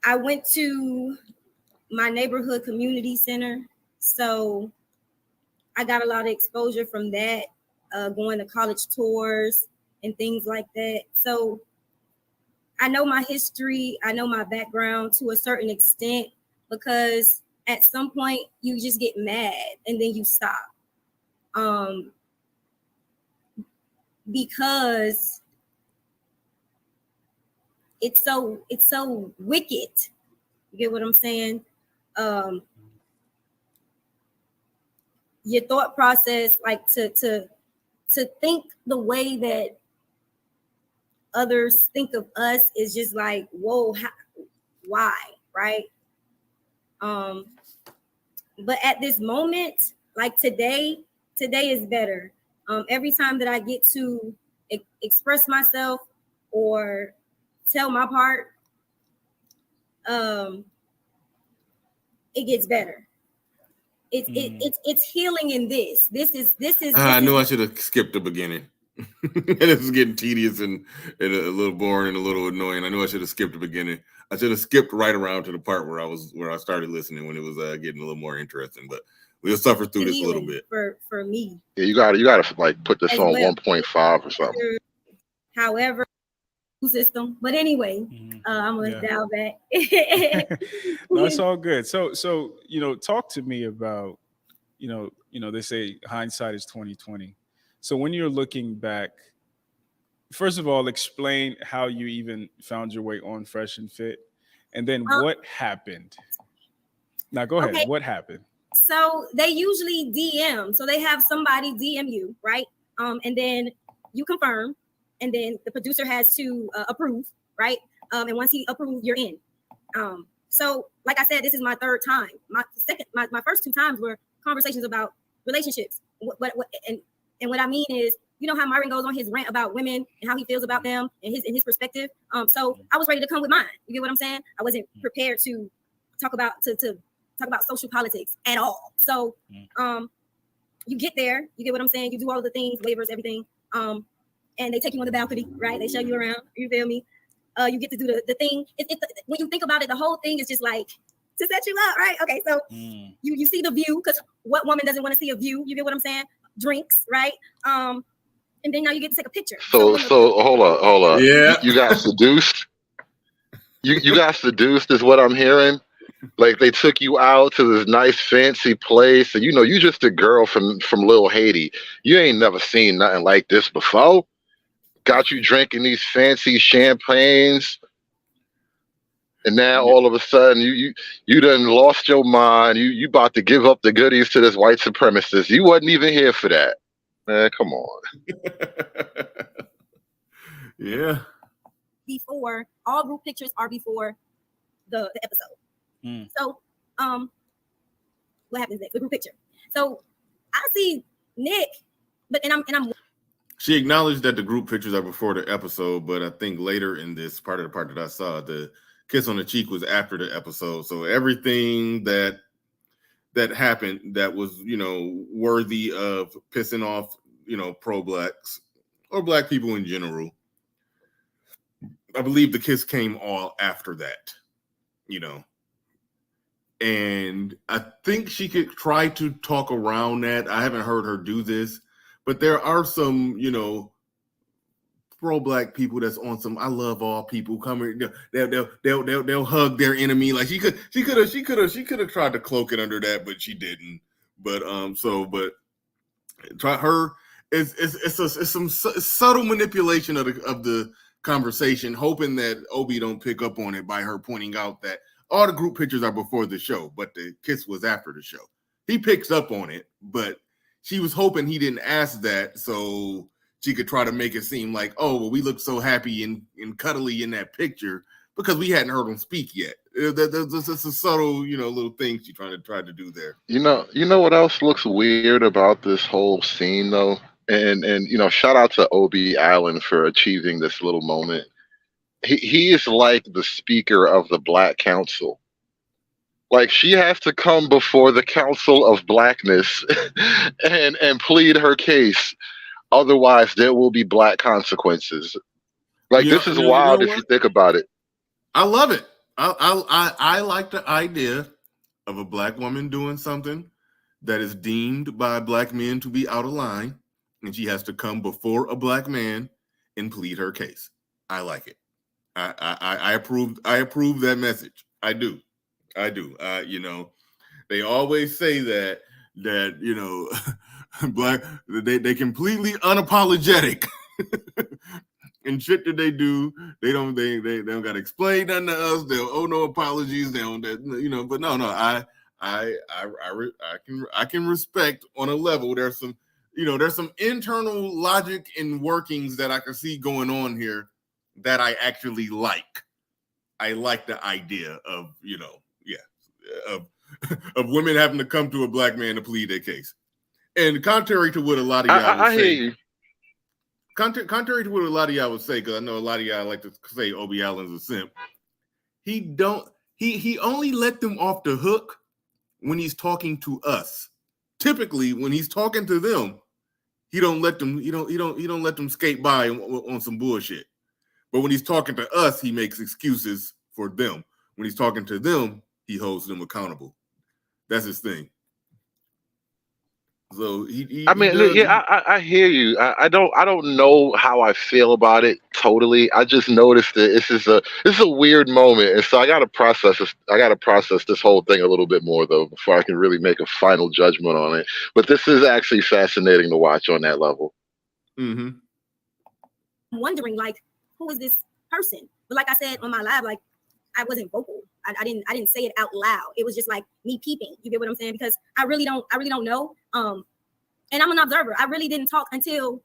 I went to my neighborhood community center, so I got a lot of exposure from that, going to college tours and things like that. So I know my history, I know my background to a certain extent, because at some point you just get mad and then you stop. Because it's so wicked. You get what I'm saying? Your thought process, like to think the way that others think of us, is just like, whoa, why, right? But at this moment, like today is better. Every time that I get to express myself or tell my part, it gets better. It's healing in this. This is. I knew I should have skipped the beginning. And this is getting tedious and a little boring and a little annoying. I knew I should have skipped the beginning. I should have skipped right around to the part where I started listening, when it was getting a little more interesting. But we'll suffer through this a little bit. For me. Yeah, you gotta like put this on 1.5 or something. However, system. But anyway, I'm gonna dial back. No, it's all good. So talk to me about, they say hindsight is 20/20. So when you're looking back, first of all, explain how you even found your way on Fresh and Fit, and then what happened. Now go ahead. Okay. What happened? So they usually DM. So they have somebody DM you, right? And then you confirm, and then the producer has to approve, right? And once he approves, you're in. So, like I said, this is my third time. My first two times were conversations about relationships. And what I mean is, you know how Myron goes on his rant about women and how he feels about them and his perspective. So I was ready to come with mine. You get what I'm saying? I wasn't prepared to talk about social politics at all. So you get there, you get what I'm saying? You do all of the things, waivers, everything. And they take you on the balcony, right? They show you around. You feel me? You get to do the thing. When you think about it, the whole thing is just like to set you up, right? Okay, so you see the view, because what woman doesn't want to see a view? You get what I'm saying? Drinks, right? And then now you get to take a picture. So hold on. Yeah. You got seduced. You got seduced is what I'm hearing. Like they took you out to this nice fancy place, and you just a girl from Little Haiti. You ain't never seen nothing like this before. Got you drinking these fancy champagnes, and now all of a sudden you done lost your mind. You about to give up the goodies to this white supremacist. You wasn't even here for that, man. Come on. Yeah. Before all group pictures are before the episode. So what happens next? The group picture. So I see Nick, and I'm She acknowledged that the group pictures are before the episode, but I think later in this part that I saw, the kiss on the cheek was after the episode. So everything that happened that was, worthy of pissing off, pro-blacks or black people in general, I believe the kiss came all after that, and I think she could try to talk around that. I haven't heard her do this, but there are some, pro-black people that's on some I love all people coming. They'll hug their enemy. Like she could have tried to cloak it under that, but she didn't. But try her. It's some subtle manipulation of the conversation, hoping that Obi don't pick up on it by her pointing out that all the group pictures are before the show, but the kiss was after the show. He picks up on it, but she was hoping he didn't ask that so she could try to make it seem like, oh, well, we look so happy and cuddly in that picture because we hadn't heard him speak yet. That's a subtle, little thing she tried to do there. You know what else looks weird about this whole scene though? And shout out to Obi Allen for achieving this little moment. He is like the speaker of the Black Council. Like she has to come before the Council of Blackness and plead her case. Otherwise, there will be black consequences. Like this is wild if you think about it. I love it. I like the idea of a black woman doing something that is deemed by black men to be out of line, and she has to come before a black man and plead her case. I like it. I approve that message. I do. They always say that black they completely unapologetic and shit that they do. They don't got to explain nothing to us. They don't owe no apologies. They don't but no. I can respect on a level. There's some internal logic and workings that I can see going on here that I actually like. I like the idea of, of women having to come to a black man to plead their case. And contrary to what a lot of y'all would say, contrary to what a lot of y'all would say, because I know a lot of y'all like to say Obi Allen's a simp. He only let them off the hook when he's talking to us. Typically, when he's talking to them, he don't let them let them skate by on some bullshit. But when he's talking to us, he makes excuses for them. When he's talking to them, he holds them accountable. That's his thing. So I hear you. I don't know how I feel about it totally. I just noticed that this is a weird moment, and so I gotta process this. I gotta process this whole thing a little bit more though before I can really make a final judgment on it. But this is actually fascinating to watch on that level. Mm-hmm. I'm wondering, like, who is this person? But like I said on my live, like, I wasn't vocal. I didn't say it out loud. It was just like me peeping. You get what I'm saying? Because I really don't know. And I'm an observer. I really didn't talk until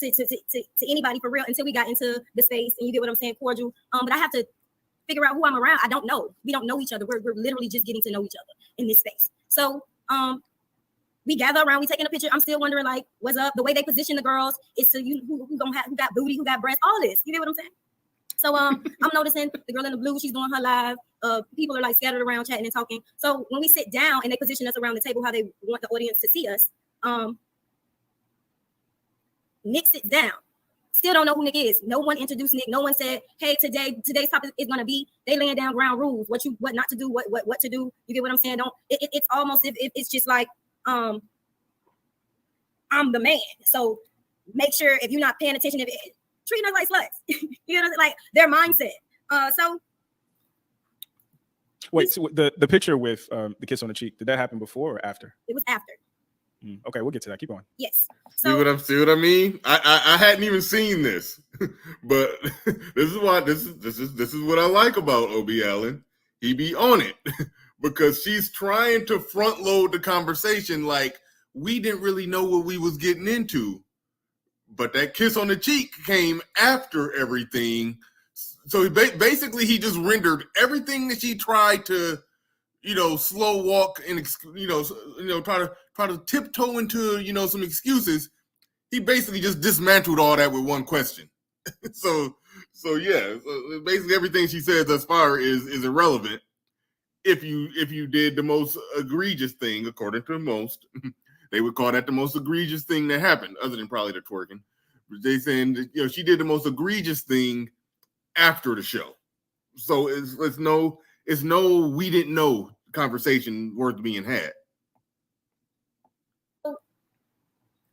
to anybody for real until we got into the space, and you get what I'm saying, cordial. But I have to figure out who I'm around. I don't know. We don't know each other. We're literally just getting to know each other in this space. So we gather around, we taking a picture. I'm still wondering, like, what's up? The way they position the girls is to you who got booty, who got breasts, all this. You get what I'm saying? So I'm noticing the girl in the blue, she's doing her live. People are like scattered around chatting and talking. So when we sit down and they position us around the table how they want the audience to see us, Nick sits down. Still don't know who Nick is. No one introduced Nick. No one said, hey, today's topic is gonna be, they laying down ground rules, what not to do, what to do. You get what I'm saying? It's almost if it's just like I'm the man. So make sure if you're not paying attention, treating us like sluts. You know, like their mindset. So wait, so the picture with the kiss on the cheek, did that happen before or after? It was after. Okay, we'll get to that. Keep going. Yes. See what I mean? I hadn't even seen this, but this is why this is what I like about O.B. Allen. He be on it because she's trying to front load the conversation like we didn't really know what we was getting into, but that kiss on the cheek came after everything. So basically, he just rendered everything that she tried to, slow walk and try to tiptoe into, some excuses. He basically just dismantled all that with one question. So basically everything she said thus far is irrelevant. If you did the most egregious thing, according to most, they would call that the most egregious thing that happened, other than probably the twerking. They saying that, she did the most egregious thing after the show. So it's no we didn't know conversation worth being had.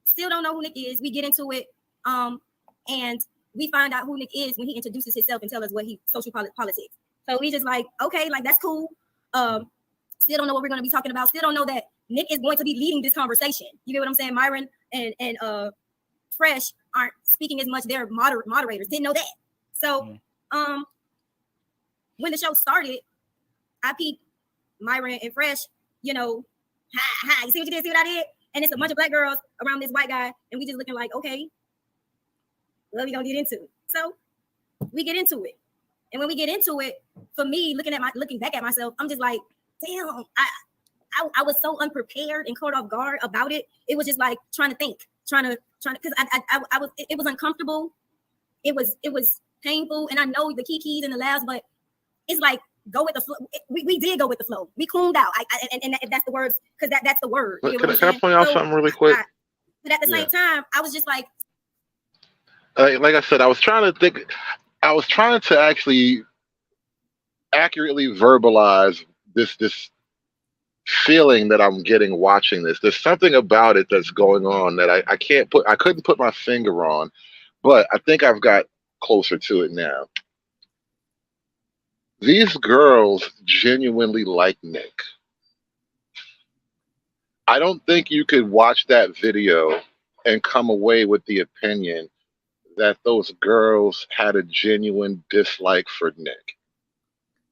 Still don't know who Nick is. We get into it, and we find out who Nick is when he introduces himself and tell us what he social politics. So we just like, okay, like that's cool. Still don't know what we're going to be talking about. Still don't know that Nick is going to be leading this conversation. You get what I'm saying? Myron and Fresh aren't speaking as much. They're moderators. Didn't know that. So when the show started, I peeped Myron and Fresh, hi, you see what you did? See what I did? And it's a bunch of black girls around this white guy, and we just looking like, okay, what are we gonna get into? So we get into it. And when we get into it, for me, looking back at myself, I'm just like, damn, I was so unprepared and caught off guard about it. It was just like trying to think, because it was uncomfortable. It was painful, and I know the key and the laughs, but it's like go with the flow. We did go with the flow. We cooled out. And if that's the words, because that's the word. Can I point out something really quick? But at the same time, I was just like I said, I was trying to think. I was trying to actually accurately verbalize this feeling that I'm getting watching this. There's something about it that's going on that I couldn't put my finger on, but I think I've got closer to it now. These girls genuinely like Nick. I don't think you could watch that video and come away with the opinion that those girls had a genuine dislike for Nick.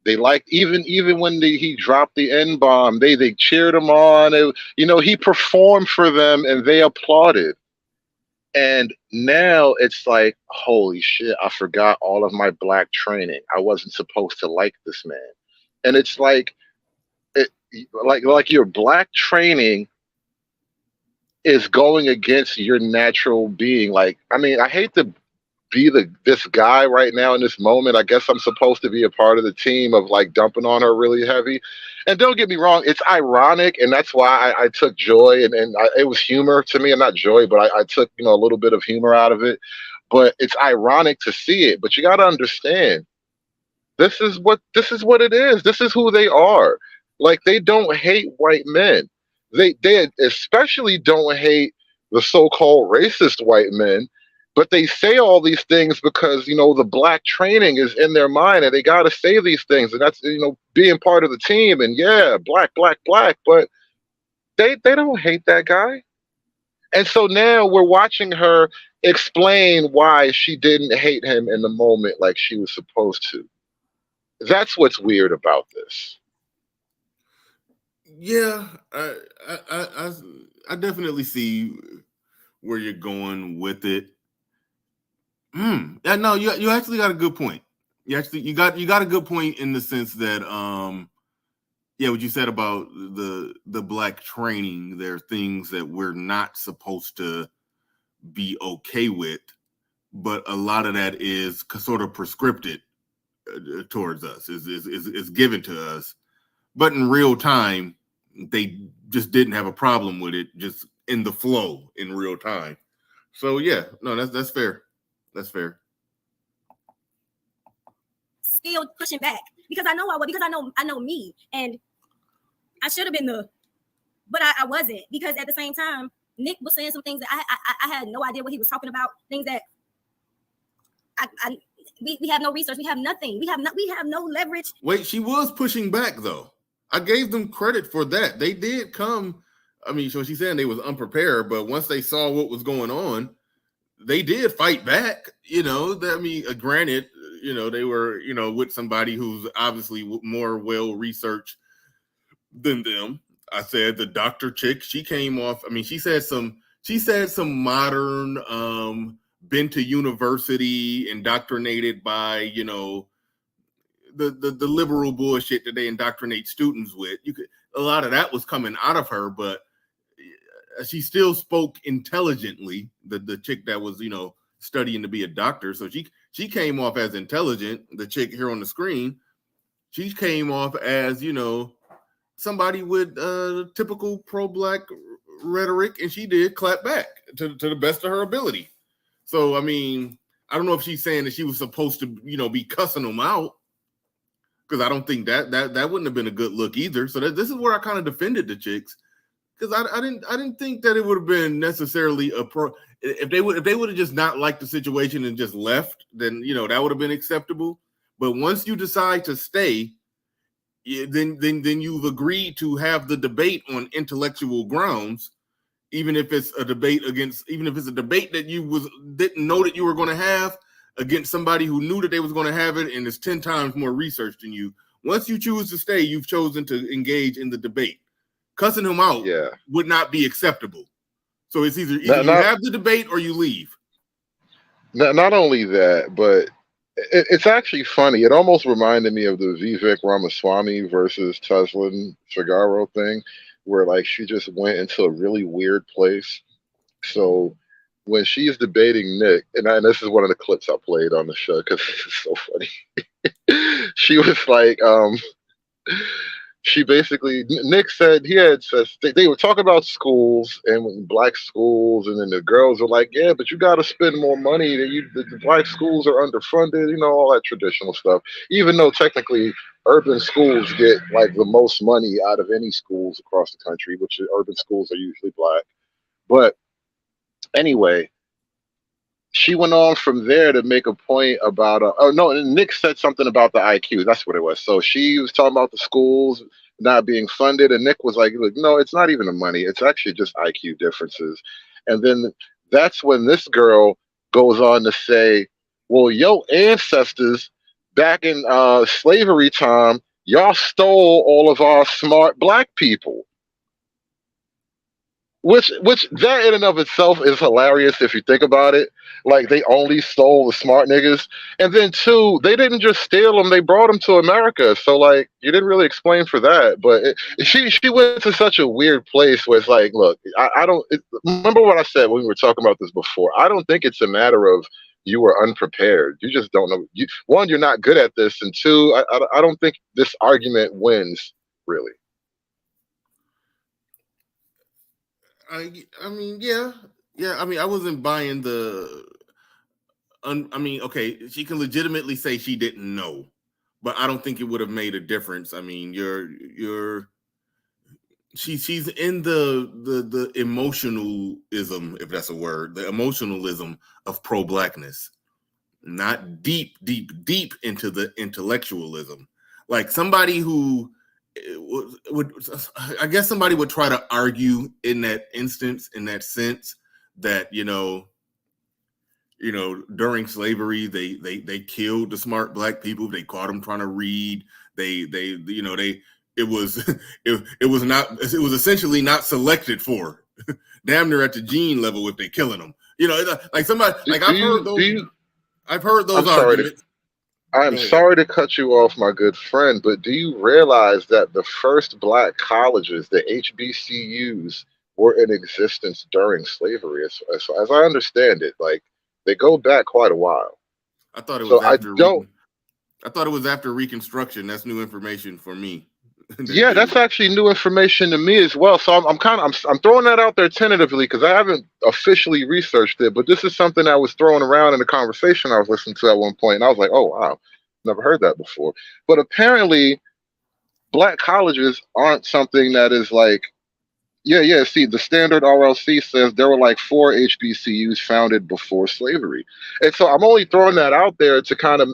They liked even when he dropped the N-bomb, they cheered him on. He performed for them and they applauded. And now it's like, holy shit, I forgot all of my black training. I wasn't supposed to like this man. And it's like your black training is going against your natural being. Like, I mean, I hate to be this guy right now in this moment. I guess I'm supposed to be a part of the team of like dumping on her really heavy. And don't get me wrong, it's ironic, and that's why I took joy and it was humor to me, and not joy, but I took a little bit of humor out of it. But it's ironic to see it. But you got to understand, this is what it is. This is who they are. Like, they don't hate white men. They especially don't hate the so-called racist white men. But they say all these things because, the black training is in their mind and they got to say these things. And that's, being part of the team and black. But they don't hate that guy. And so now we're watching her explain why she didn't hate him in the moment like she was supposed to. That's what's weird about this. Yeah, I definitely see where you're going with it. Yeah, no, you actually got a good point. you got a good point in the sense that yeah, what you said about the black training, there are things that we're not supposed to be okay with, but a lot of that is sort of prescripted towards us, is given to us. But in real time, they just didn't have a problem with it, just in the flow in real time. So yeah, no, that's fair. That's fair. Still pushing back because I know me, and I should have been but I wasn't, because at the same time, Nick was saying some things that I had no idea what he was talking about. Things that we have no research, we have nothing, we have no leverage. Wait, she was pushing back though. I gave them credit for that. They did come. I mean, so she's saying they was unprepared, but once they saw what was going on, they did fight back. Granted, they were, with somebody who's obviously more well researched than them. I said the doctor chick, she came off. I mean, she said some modern, been to university, indoctrinated by, the liberal bullshit that they indoctrinate students with. A lot of that was coming out of her, but she still spoke intelligently. The chick that was, studying to be a doctor. So she came off as intelligent. The chick here on the screen, she came off as, somebody with typical pro-black rhetoric, and she did clap back to the best of her ability. So, I mean, I don't know if she's saying that she was supposed to, be cussing them out, because I don't think that wouldn't have been a good look either. So this is where I kind of defended the chicks, because I didn't think that it would have been necessarily if they would have just not liked the situation and just left, then that would have been acceptable. But once you decide to stay, then you've agreed to have the debate on intellectual grounds, even if it's a debate that you didn't know that you were going to have, against somebody who knew that they was going to have it and is 10 times more researched than you. Once you choose to stay, you've chosen to engage in the debate. Cussing him out would not be acceptable. So it's either you have the debate or you leave. Not only that, but it's actually funny. It almost reminded me of the Vivek Ramaswamy versus Teslin Figaro thing, where like she just went into a really weird place. So when she's debating Nick, and this is one of the clips I played on the show because this is so funny. She was like, she basically, Nick said they were talking about schools and black schools, and then the girls were like, yeah, but you got to spend more money. The black schools are underfunded, all that traditional stuff, even though technically urban schools get like the most money out of any schools across the country, which urban schools are usually black. But anyway, she went on from there to make a point about Nick said something about the IQ. That's what it was. So she was talking about the schools not being funded, and Nick was like, look, no, it's not even the money, it's actually just IQ differences. And then that's when this girl goes on to say, well, your ancestors back in slavery time, y'all stole all of our smart black people. Which that in and of itself is hilarious if you think about it. Like, they only stole the smart niggas. And then two, they didn't just steal them, they brought them to America. So like, you didn't really explain for that. But she went to such a weird place where it's like, look, remember what I said when we were talking about this before. I don't think it's a matter of you were unprepared. You just don't know. One, you're not good at this. And two, I don't think this argument wins, really. I mean, yeah. I mean, I wasn't buying okay, she can legitimately say she didn't know, but I don't think it would have made a difference. I mean, she's in the emotionalism, if that's a word, the emotionalism of pro-blackness, not deep into the intellectualism. Like somebody who I guess somebody would try to argue in that instance, in that sense, that during slavery they killed the smart black people. They caught them trying to read. It was essentially not selected for. Damn near at the gene level if they're killing them. Like somebody like I've heard those arguments. I'm Go ahead. sorry to cut you off, my good friend, but do you realize that the first black colleges, the HBCUs, were in existence during slavery? As I understand it, like they go back quite a while. I thought it was So I after don't. I thought it was after Reconstruction. That's new information for me. that Yeah, they that's were. actually new information to me as well. So I'm kind of I'm throwing that out there tentatively because I haven't officially researched it, but this is something that was thrown around in a conversation I was listening to at one point, and I was like, oh wow, never heard that before. But apparently, black colleges aren't something that is like, yeah, yeah. See, the standard RLC says there were like 4 HBCUs founded before slavery, and so I'm only throwing that out there to kind of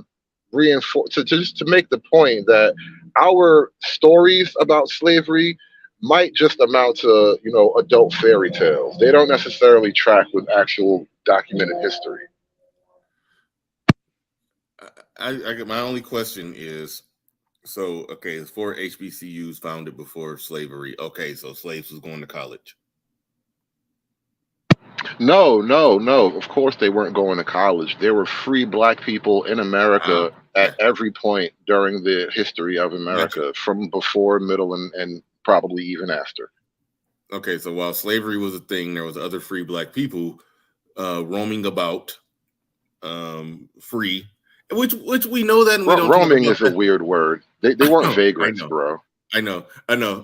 reinforce, to just to make the point that our stories about slavery might just amount to, adult fairy tales. They don't necessarily track with actual documented history. My only question is, so okay, it's 4 HBCUs founded before slavery. Okay, so slaves was going to college. No, no, no. Of course, they weren't going to college. There were free black people in Ah, America at okay, every point during the history of got you. America, from before, middle, and probably even after. Okay, so while slavery was a thing, there was other free black people roaming about, free, which we know that, and we don't talk Roaming about is a that. weird word. They I weren't know, I vagrants, know, bro. I know. No,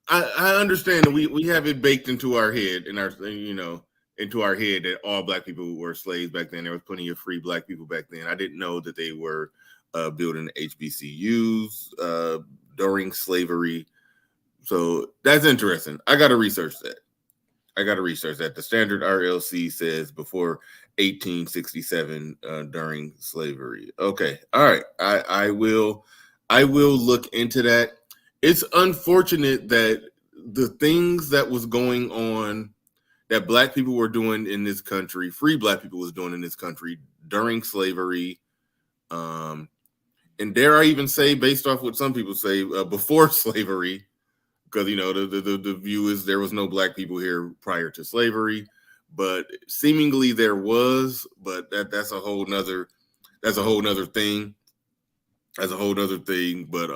I understand that we have it baked into our head, into our head that all black people were slaves back then. There was plenty of free black people back then. I didn't know that they were building HBCUs during slavery. So that's interesting. I got to research that. The standard RLC says before 1867 during slavery. Okay. All right. I will look into that. It's unfortunate that the things that was going on that black people were doing in this country, free black people was doing in this country during slavery, um, and dare I even say, based off what some people say, before slavery, because the view is there was no black people here prior to slavery, but seemingly there was. But that's a whole nother thing. That's a whole nother thing. But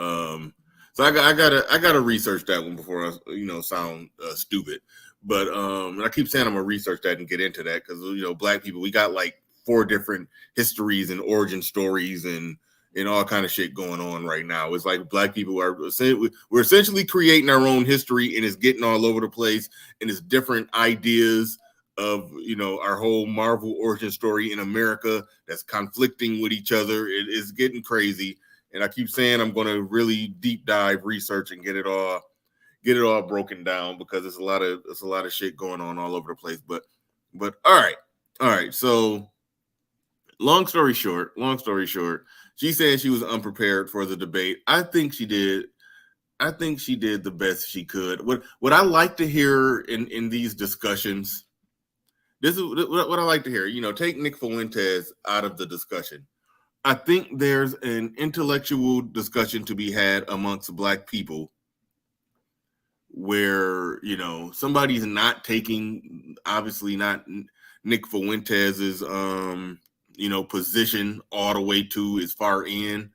so I gotta research that one before I sound stupid. But and I keep saying I'm gonna research that and get into that because black people, we got like 4 different histories and origin stories and all kind of shit going on right now. It's like black people we're essentially creating our own history, and it's getting all over the place, and it's different ideas of our whole Marvel origin story in America that's conflicting with each other. It is getting crazy, and I keep saying I'm going to really deep dive research and get it all broken down because it's a lot of shit going on all over the place. But all right. So long story short, she said she was unprepared for the debate. I think she did. I think she did the best she could. What I like to hear in these discussions, this is what I like to hear. Take Nick Fuentes out of the discussion. I think there's an intellectual discussion to be had amongst black people where somebody's not taking, obviously not Nick Fuentes's position all the way to as far in,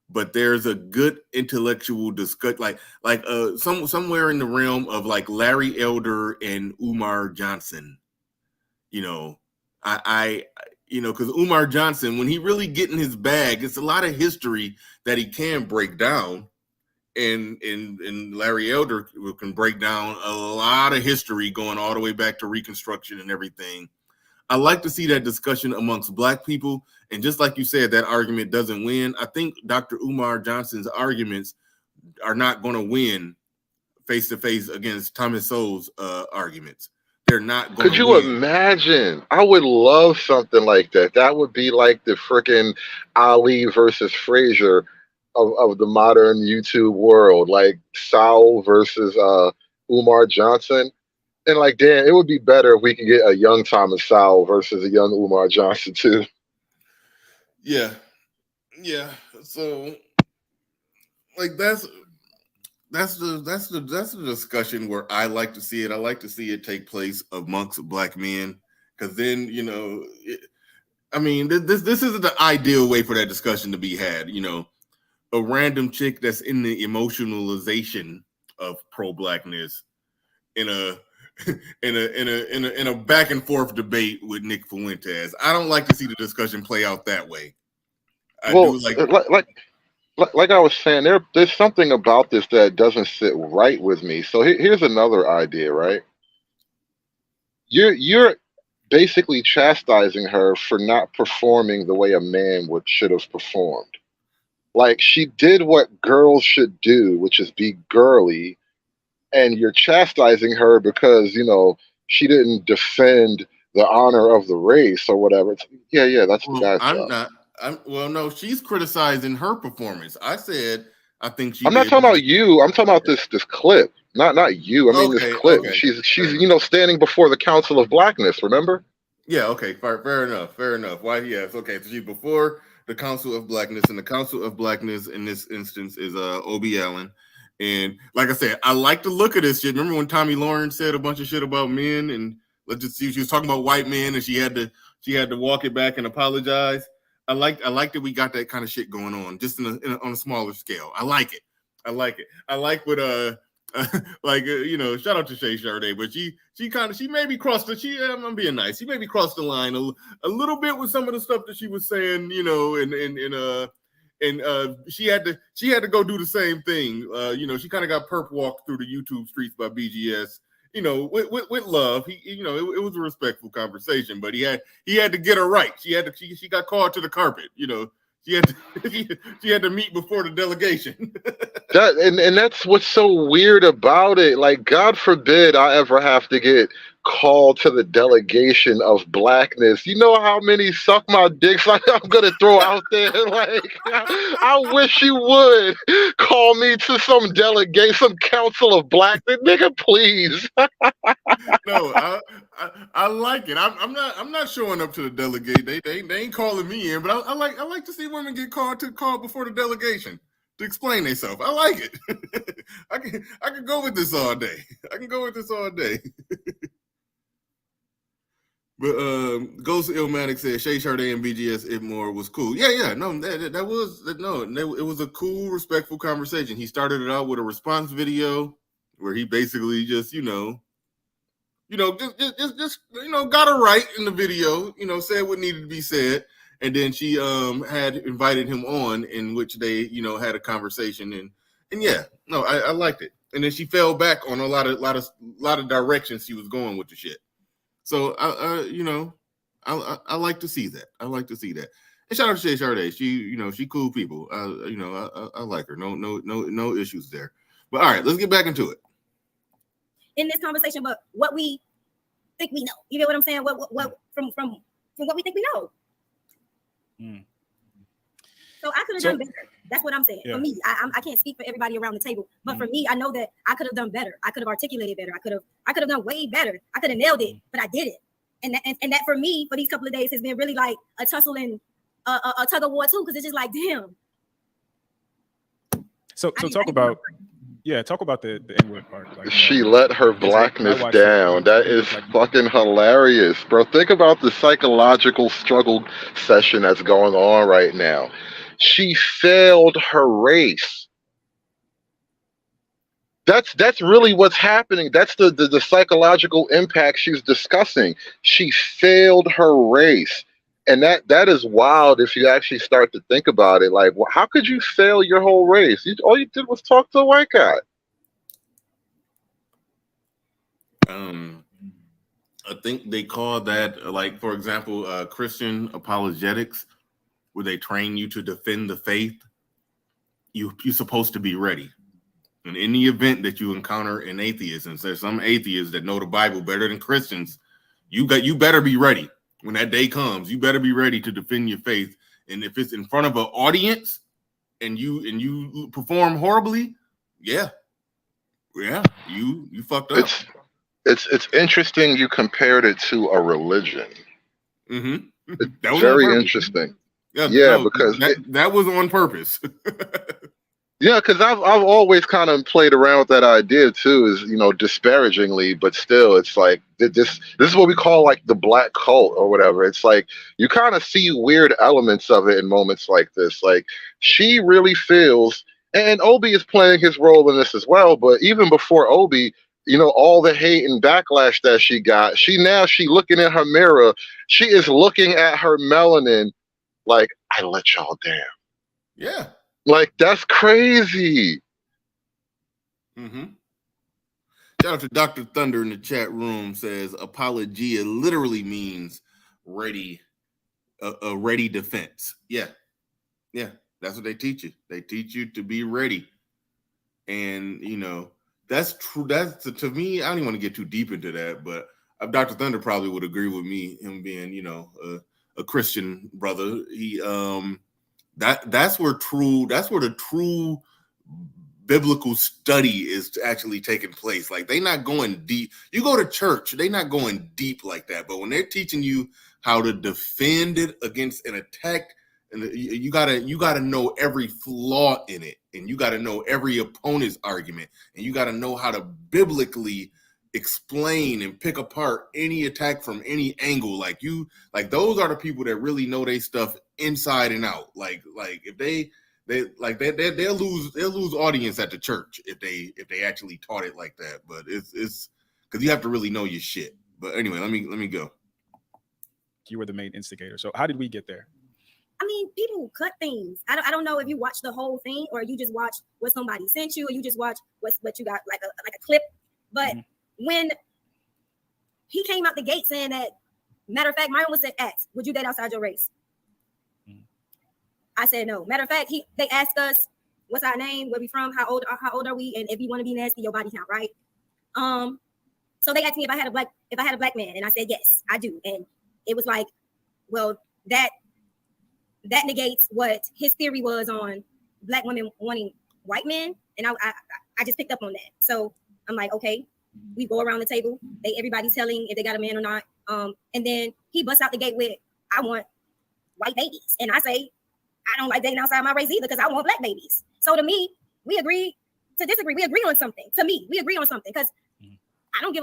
but there's a good intellectual discussion, like somewhere in the realm of like Larry Elder and Umar Johnson. you know I because Umar Johnson, when he really get in his bag, it's a lot of history that he can break down, and Larry Elder can break down a lot of history going all the way back to Reconstruction and everything. I like to see that discussion amongst black people, and just like you said, that argument doesn't win. I think Dr. Umar Johnson's arguments are not going to win face to face against Thomas Sowell's arguments. They're not going Could to you win. imagine? I would love something like that. That would be like the freaking Ali versus Frazier of the modern YouTube world, like Sowell versus Umar Johnson. And like, damn, it would be better if we could get a young Thomas Sowell versus a young Umar Johnson too. Yeah, yeah. So like that's the discussion where I like to see it. I like to see it take place amongst black men, because then I mean, this isn't the ideal way for that discussion to be had. You know, a random chick that's in the emotionalization of pro-blackness in a in a back and forth debate with Nick Fuentes. I don't like to see the discussion play out that way. I Well, do like. like I was saying, there's something about this that doesn't sit right with me. So here's another idea, right? You're basically chastising her for not performing the way a man should have performed. Like she did what girls should do, which is be girly, and you're chastising her because she didn't defend the honor of the race or whatever. Yeah, that's the Well, bad I'm stuff. not. No, she's criticizing her performance. I said I think she I'm not did. talking about you. I'm talking about this clip. Not you. I mean this clip. Okay. She's standing before the Council of Blackness. Remember? Yeah. Okay. Fair enough. Fair enough. Why? Yes. Okay. So she's before the Council of Blackness, and the Council of Blackness in this instance is Obie Allen. And like I said, I like to look at this shit. Remember when Tommy Lawrence said a bunch of shit about men, and let's just see, she was talking about white men, and she had to walk it back and apologize. I like that we got that kind of shit going on, just on a smaller scale. I like it. I like what shout out to Shay Sade, but she maybe crossed the I'm being nice. She maybe crossed the line a little bit with some of the stuff that she was saying, and she had to go do the same thing. She kind of got perp walked through the YouTube streets by BGS. With love. It was a respectful conversation, but he had to get her right. She got called to the carpet. She had to meet before the delegation. And that's what's so weird about it. Like, God forbid I ever have to get called to the delegation of blackness. You know how many suck my dicks I'm gonna throw out there? Like, I wish you would call me to some delegate, some council of blackness, nigga, please. No, I like it. I'm not showing up to the delegate. They ain't calling me in, but I like to see women get called before the delegation to explain themselves. I like it. I can go with this all day. But Ghost Illmatic said Shay Sade and BGS Itmore was cool. Yeah. No, it was a cool, respectful conversation. He started it out with a response video where he basically just got her right in the video, said what needed to be said. And then she had invited him on, in which they, had a conversation, and yeah, no, I liked it. And then she fell back on a lot of directions she was going with the shit. So I like to see that. And shout out to Shay Sade. She cool people. I like her. No issues there. But all right, let's get back into it. In this conversation, but what we think we know. You get what I'm saying? What from what we think we know. So I could have done better. That's what I'm saying. Yeah. For me, I can't speak for everybody around the table, but for me, I know that I could have done better. I could have articulated better. I could have done way better. I could have nailed it, but I didn't. And that for me, for these couple of days, has been really like a tussle and a tug of war too, because it's just like, damn. So talk about the N-word part. Like, she let her blackness down. That is fucking hilarious, bro. Think about the psychological struggle session that's going on right now. She failed her race. That's really what's happening. That's the psychological impact she's discussing. She failed her race. And that is wild if you actually start to think about it. Like, how could you fail your whole race? All you did was talk to a white guy. I think they call that, like, for example, Christian apologetics, where they train you to defend the faith. You're supposed to be ready. And in the event that you encounter an atheist, and there's some atheists that know the Bible better than Christians, you better be ready. When that day comes, you better be ready to defend your faith. And if it's in front of an audience and you perform horribly, you fucked up. It's interesting you compared it to a religion. Mm-hmm. It's very interesting. Yeah, because that was on purpose. Yeah, because I've always kind of played around with that idea too, is disparagingly, but still, it's like this is what we call like the black cult or whatever. It's like you kind of see weird elements of it in moments like this. Like she really feels, and Obi is playing his role in this as well. But even before Obi, all the hate and backlash that she got, she looking in her mirror, she is looking at her melanin like, I let y'all down. Yeah. Like, that's crazy. Mm-hmm. Shout out to Dr. Thunder in the chat room, says apologia literally means ready, a ready defense. Yeah. That's what they teach you. They teach you to be ready. And, that's true. That's to me, I don't even want to get too deep into that, but Dr. Thunder probably would agree with me, him being, a Christian brother. He, that's where the true biblical study is actually taking place. Like, they not going deep. You go to church, they not going deep like that. But when they're teaching you how to defend it against an attack, and you gotta know every flaw in it, and you gotta know every opponent's argument, and you gotta know how to biblically explain and pick apart any attack from any angle. Like those are the people that really know their stuff inside and out. Like if they'll lose audience at the church if they actually taught it like that. But it's because you have to really know your shit. But anyway, let me go. You were the main instigator. So how did we get there? I mean, people cut things. I don't know if you watch the whole thing or you just watch what somebody sent you, or you just watch what you got like a clip. But when he came out the gate saying that, matter of fact, mine was asked, would you date outside your race? I said no. Matter of fact, they asked us, what's our name, where we from, how old are we, and if you want to be nasty, your body count, right? So they asked me if I had a black man, and I said yes, I do. And it was like, well, that negates what his theory was on black women wanting white men, and I just picked up on that. So I'm like, okay, we go around the table, everybody's telling if they got a man or not, and then he busts out the gate with, I want white babies, and I say, I don't like dating outside my race either because I want black babies. So to me, we agree to disagree. We agree on something. To me, we agree on something because I don't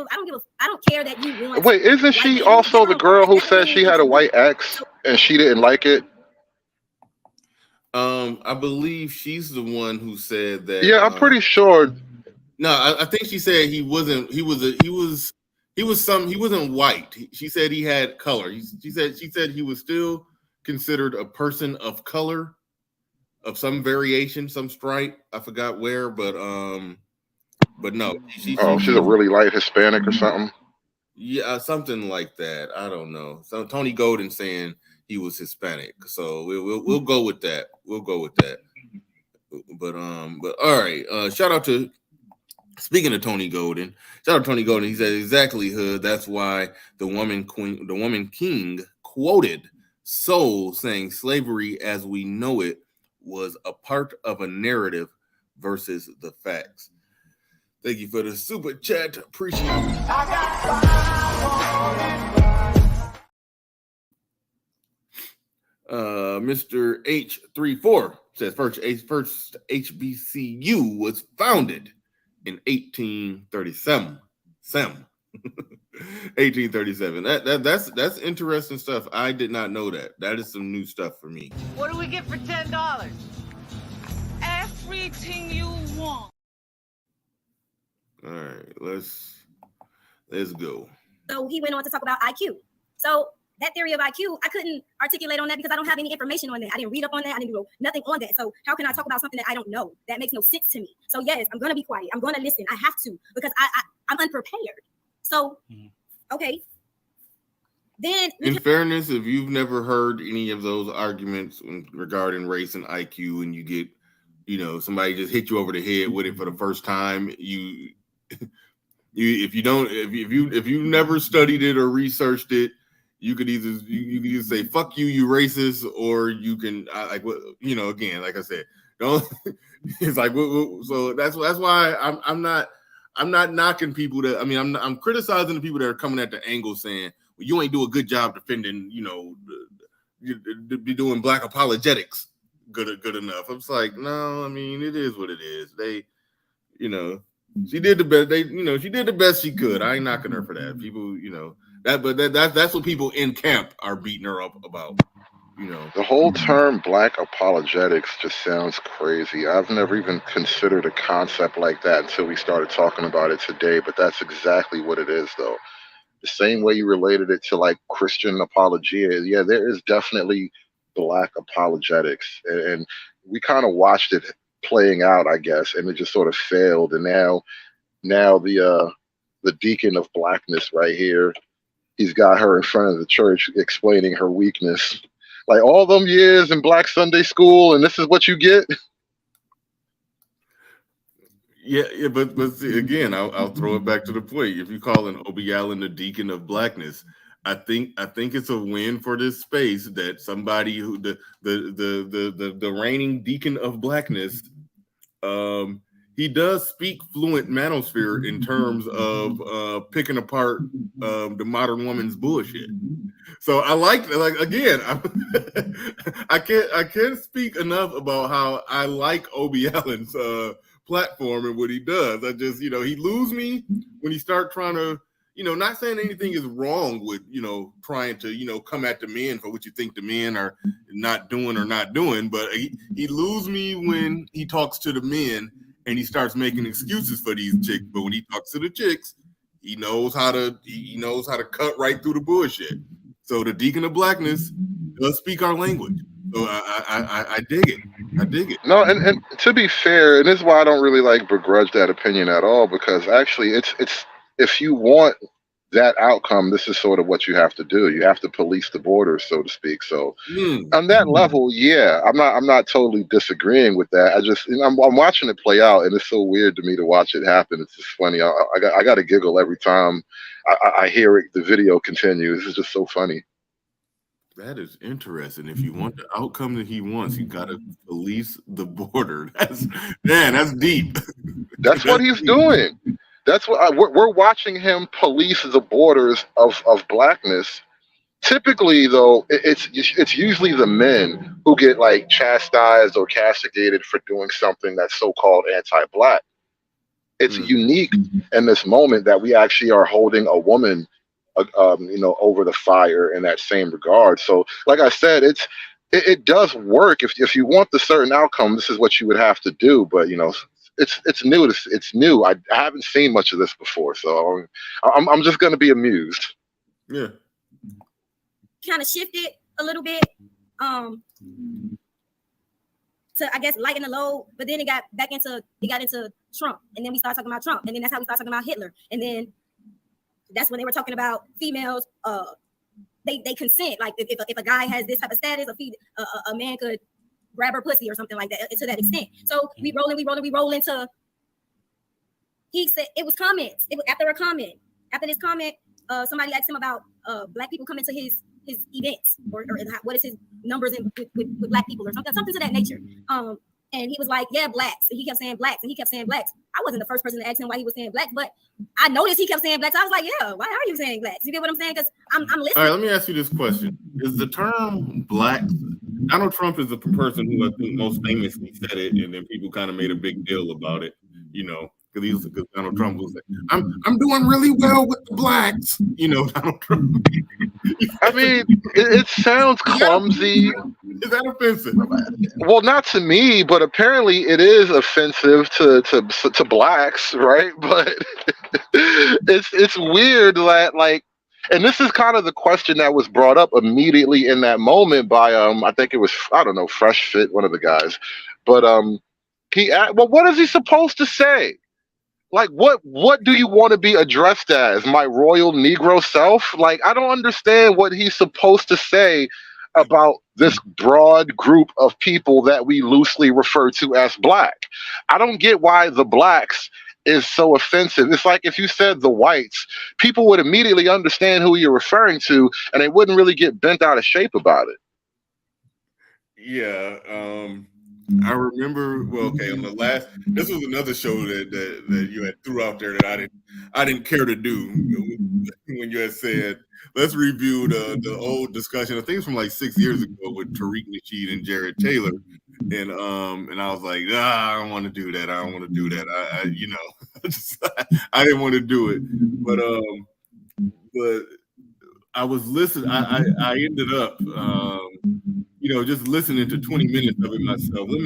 care that you want. Wait, isn't she also the girl who said she had a white ex and she didn't like it? I believe she's the one who said that. Yeah, I'm pretty sure. No, I think she said he wasn't white. She said he had color. She said he was still considered a person of color, of some variation, some stripe. I forgot where, but no. She's a really light Hispanic or something. Yeah, something like that. I don't know. So Tony Golden saying he was Hispanic, so we'll go with that. We'll go with that. But all right. Shout out to. Speaking of Tony Golden, shout out to Tony Golden. He said exactly, Hood. That's why the woman king quoted Soul saying slavery as we know it was a part of a narrative versus the facts. Thank you for the super chat. Appreciate it. Mr. H34 says first HBCU was founded in 1837. 1837. That's interesting stuff. I did not know that. That is some new stuff for me. What do we get for $10? Everything you want. All right, let's go. So he went on to talk about IQ. So that theory of IQ, I couldn't articulate on that because I don't have any information on that. I didn't read up on that. I didn't do nothing on that. So how can I talk about something that I don't know? That makes no sense to me. So yes, I'm going to be quiet. I'm going to listen. I have to because I'm unprepared. So, okay. Then in fairness, if you've never heard any of those arguments regarding race and IQ and you get, somebody just hit you over the head with it for the first time, if you've never studied it or researched it, you could either say "fuck you, you racist," or you can again, like I said, don't. It's like so that's why I'm not knocking people that I'm criticizing the people that are coming at the angle saying, well, you ain't do a good job defending, be doing black apologetics. good enough. I'm just like, no, I mean, it is what it is. They, you know, she did the best. She did the best she could. I ain't knocking her for that. People, that's what people in camp are beating her up about. The whole term black apologetics just sounds crazy. I've never even considered a concept like that until we started talking about it today, but that's exactly what it is, though. The same way you related it to like Christian apologia. Yeah, there is definitely black apologetics. And we kind of watched it playing out, I guess, and it just sort of failed. And now the deacon of blackness right here, he's got her in front of the church explaining her weakness. Like all them years in black Sunday school, and this is what you get. Yeah, but see, again, I'll throw it back to the point. If you call an Obie Allen the deacon of blackness, I think it's a win for this space that somebody who the reigning deacon of blackness, he does speak fluent manosphere in terms of picking apart the modern woman's bullshit. So I like again, I can't speak enough about how I like Obie Allen's platform and what he does. I just, he lose me when he start trying to, not saying anything is wrong with, trying to, come at the men for what you think the men are not doing, but he lose me when he talks to the men and he starts making excuses for these chicks. But when he talks to the chicks, he knows how to cut right through the bullshit. So the deacon of blackness does speak our language. So I dig it. I dig it. No, and to be fair, and this is why I don't really like begrudge that opinion at all, because actually it's if you want that outcome, this is sort of what you have to do. You have to police the borders, so to speak. So on that level, yeah, I'm not totally disagreeing with that. I just I'm watching it play out, and it's so weird to me to watch it happen. It's just funny. I got to giggle every time I hear it. The video continues. It's just so funny. That is interesting. If you want the outcome that he wants, you got to police the border. That's deep. That's what he's doing. That's what we're watching him police the borders of blackness. Typically, though, it's usually the men who get like chastised or castigated for doing something that's so-called anti-black. It's unique in this moment that we actually are holding a woman, over the fire in that same regard. So, like I said, it does work. If you want the certain outcome, this is what you would have to do. But it's new. It's new. I haven't seen much of this before, so I'm just going to be amused. Yeah. Kind of shifted a little bit to, I guess, lighten the load, but then it got into Trump, and then we started talking about Trump, and then that's how we started talking about Hitler, and then that's when they were talking about females. They consent. Like if a guy has this type of status, a man could grab her pussy or something like that to that extent. So we roll into. He said it was comments. It was after a comment. After this comment, somebody asked him about black people coming to his events or what is his numbers with black people or something to that nature. And he was like, yeah, blacks. And he kept saying blacks, and he kept saying blacks. I wasn't the first person to ask him why he was saying blacks, but I noticed he kept saying blacks. I was like, yeah, why are you saying blacks? You get what I'm saying? Because I'm listening. All right, let me ask you this question. Is the term black, Donald Trump is the person who I think most famously said it, and then people kind of made a big deal about it, because Donald Trump was like, I'm doing really well with the blacks, Donald Trump. I mean, it sounds clumsy. Is that offensive? Well, not to me, but apparently it is offensive to blacks, right? But it's weird that, like, and this is kind of the question that was brought up immediately in that moment by I think it was, I don't know, Fresh Fit, one of the guys, but well, what is he supposed to say? Like, what do you want to be addressed as? My royal Negro self? Like, I don't understand what he's supposed to say about this broad group of people that we loosely refer to as black. I don't get why the blacks is so offensive. It's like if you said the whites, people would immediately understand who you're referring to, and they wouldn't really get bent out of shape about it. Yeah. I remember, on the last, this was another show that you had threw out there that I didn't care to do when you had said, let's review the old discussion. I think it's from like 6 years ago with Tariq Nasheed and Jared Taylor. and I was like, I don't want to do that. I don't want to do that. I didn't want to do it, but I was listening. I ended up, just listening to 20 minutes of it myself. Let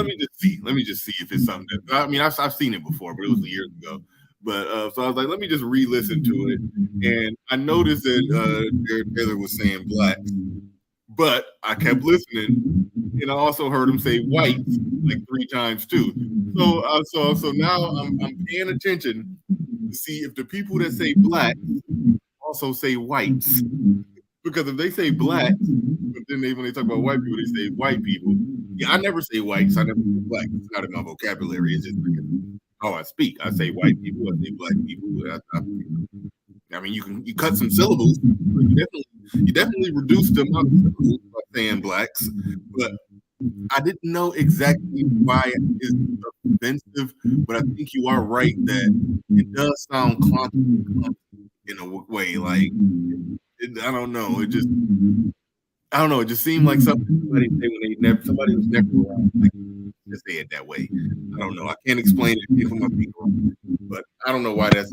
me just see if it's something that, I mean, I've seen it before, but it was years ago. But so I was like, let me just re-listen to it, and I noticed that Jared Taylor was saying blacks, but I kept listening, and I also heard him say whites like 3 times too. So now I'm paying attention to see if the people that say black also say whites, because if they say black, but then when they talk about white people, they say white people. Yeah, I never say whites. I never say black. It's not in my vocabulary. It's just how I speak. I say white people. I say black people. I mean, you cut some syllables. You definitely reduce the amount of syllables by saying blacks, but I didn't know exactly why it's offensive. But I think you are right that it does sound clunky in a way. Like I don't know. I don't know. It just seemed like something somebody say when somebody was never around. Like, to say it that way. I don't know. I can't explain it if I'm wrong, but I don't know why that's.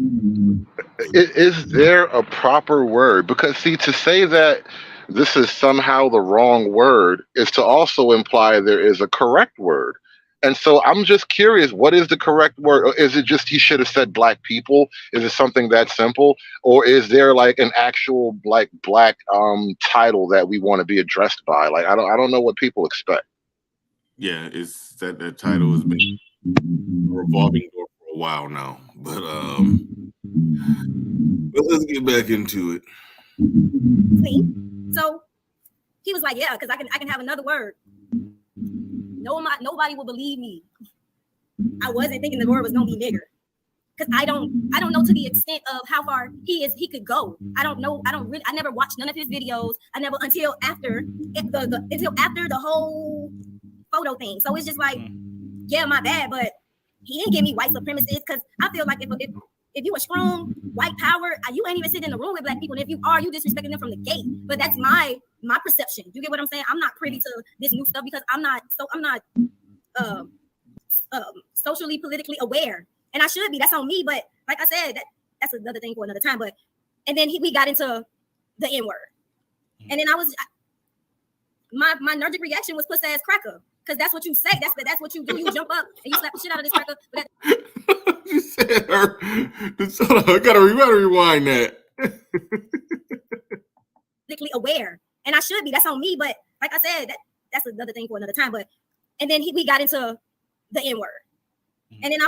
Is there a proper word? Because see, to say that this is somehow the wrong word is to also imply there is a correct word. And so I'm just curious, what is the correct word? Or is it just he should have said black people? Is it something that simple? Or is there like an actual like black title that we want to be addressed by? Like I don't know what people expect. Yeah, it's that title has been a revolving door for a while now. But let's get back into it. So he was like, yeah, because I can have another word. Nobody will believe me. I wasn't thinking the word was gonna be nigger. Because I don't know to the extent of how far he could go. I don't know. I never watched none of his videos. Until after the whole photo thing. So it's just like, yeah, my bad, but he didn't give me white supremacists, because I feel like if you a strong white power, you ain't even sitting in the room with black people. And if you are, you disrespecting them from the gate. But that's my perception. You get what I'm saying? I'm not privy to this new stuff because I'm not socially politically aware. And I should be. That's on me. But like I said, that's another thing for another time. But and then we got into the N word, and then my allergic reaction was pussy ass cracker, because that's what you say. That's what you do. You jump up and you slap the shit out of this cracker. But You said her. I gotta rewind that. politically aware, and I should be. That's on me. But like I said, that's another thing for another time. But and then we got into the N word, and then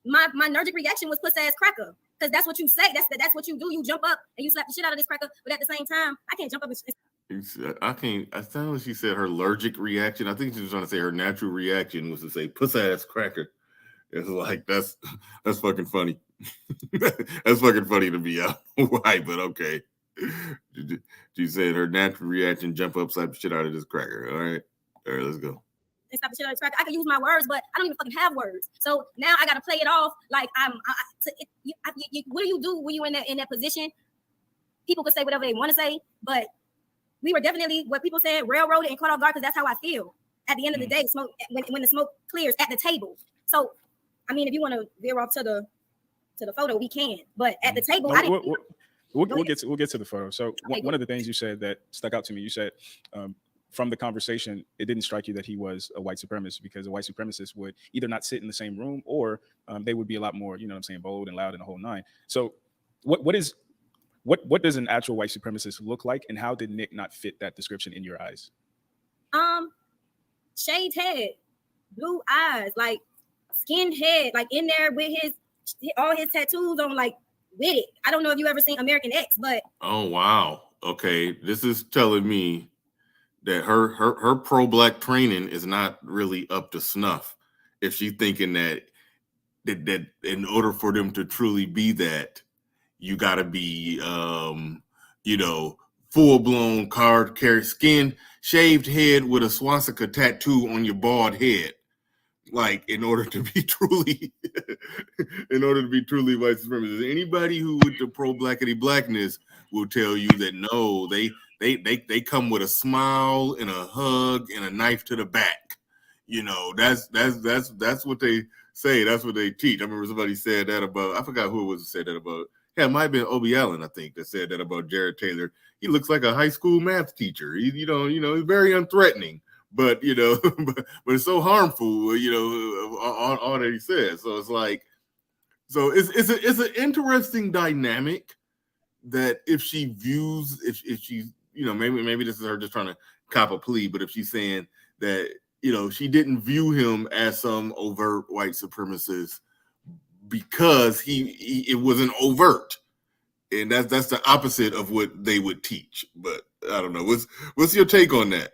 my allergic reaction was pussy ass cracker, because that's what you say. That's what you do. You jump up and you slap the shit out of this cracker. But at the same time, I can't jump up and I can't. I thought when she said her allergic reaction, I think she was trying to say her natural reaction was to say pussy ass cracker. It's like that's fucking funny. That's fucking funny to me. Why? But okay. She said her natural reaction: jump up, slap the shit out of this cracker. All right, let's go. and stop the shit out of this cracker. I can use my words, but I don't even fucking have words. So now I got to play it off like what do you do when you're in that position? People could say whatever they want to say, but we were definitely, what people said, railroaded and caught off guard, because that's how I feel. At the end of the day, smoke when the smoke clears at the table. So, I mean, if you want to veer off to the photo, we can. But at the table, I didn't. We'll get to the photo. So one of the things you said that stuck out to me, you said from the conversation, it didn't strike you that he was a white supremacist, because a white supremacist would either not sit in the same room, or they would be a lot more, you know what I'm saying, bold and loud and the whole nine. So what does an actual white supremacist look like, and how did Nick not fit that description in your eyes? Shaved head, blue eyes, like skinned head, like in there with all his tattoos on, like with it. I don't know if you ever seen American X, but oh wow, okay, this is telling me that her pro-black training is not really up to snuff. If she's thinking that in order for them to truly be that, you got to be full-blown card carry skin, shaved head with a swastika tattoo on your bald head, like in order to be truly white supremacist. Anybody who with the pro-blackity blackness will tell you that no, they they come with a smile and a hug and a knife to the back. You know, that's what they say. That's what they teach. I remember somebody said that about, I forgot who it was that said that about. Yeah, it might have been Obie Allen, I think, that said that about Jared Taylor. He looks like a high school math teacher. He, you know, he's very unthreatening, but you know, but it's so harmful. You know, all that he says. So it's like, so it's an interesting dynamic that if she views, if she's, you know, maybe this is her just trying to cop a plea, but if she's saying that, you know, she didn't view him as some overt white supremacist because it wasn't overt, and that's the opposite of what they would teach. But I don't know. What's your take on that?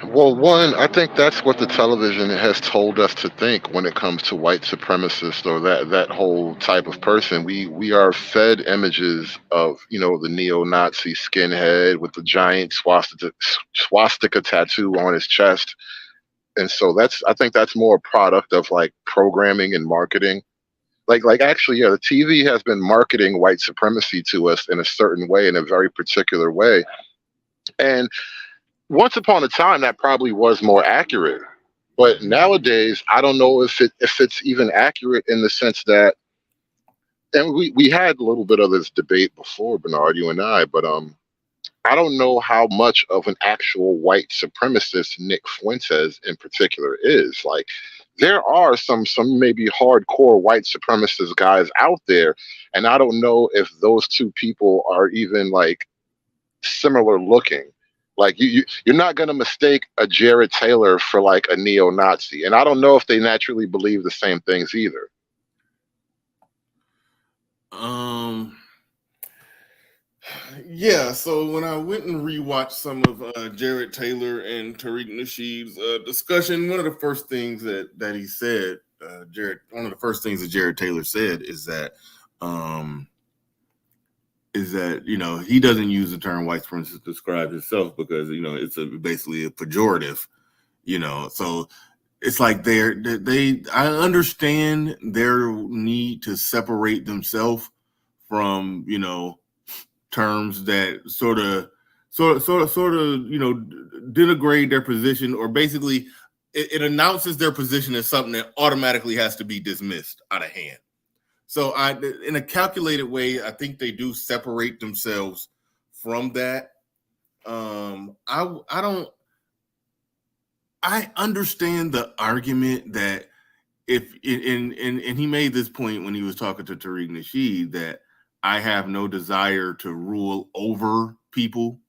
Well, one, I think that's what the television has told us to think when it comes to white supremacists or that whole type of person. We are fed images of, you know, the neo-Nazi skinhead with the giant swastika tattoo on his chest. And so I think that's more a product of like programming and marketing. Like actually, yeah, the TV has been marketing white supremacy to us in a certain way, in a very particular way. And once upon a time, that probably was more accurate. But nowadays, I don't know if it's even accurate in the sense that, and we had a little bit of this debate before, Bernard, you and I, but I don't know how much of an actual white supremacist Nick Fuentes in particular is. Like, there are some maybe hardcore white supremacist guys out there, and I don't know if those two people are even like similar looking. Like you're not going to mistake a Jared Taylor for like a neo-Nazi, and I don't know if they naturally believe the same things either. Yeah, so when I went and rewatched some of Jared Taylor and Tariq Nasheed's discussion, one of the first things that he said, one of the first things that Jared Taylor said is that, you know, he doesn't use the term white supremacist to describe himself because, you know, it's basically a pejorative, you know. So it's like I understand their need to separate themselves from, you know, terms that sort of, you know, denigrate their position, or basically it announces their position as something that automatically has to be dismissed out of hand. So in a calculated way, I think they do separate themselves from that. I understand the argument that and he made this point when he was talking to Tariq Nasheed, that I have no desire to rule over people.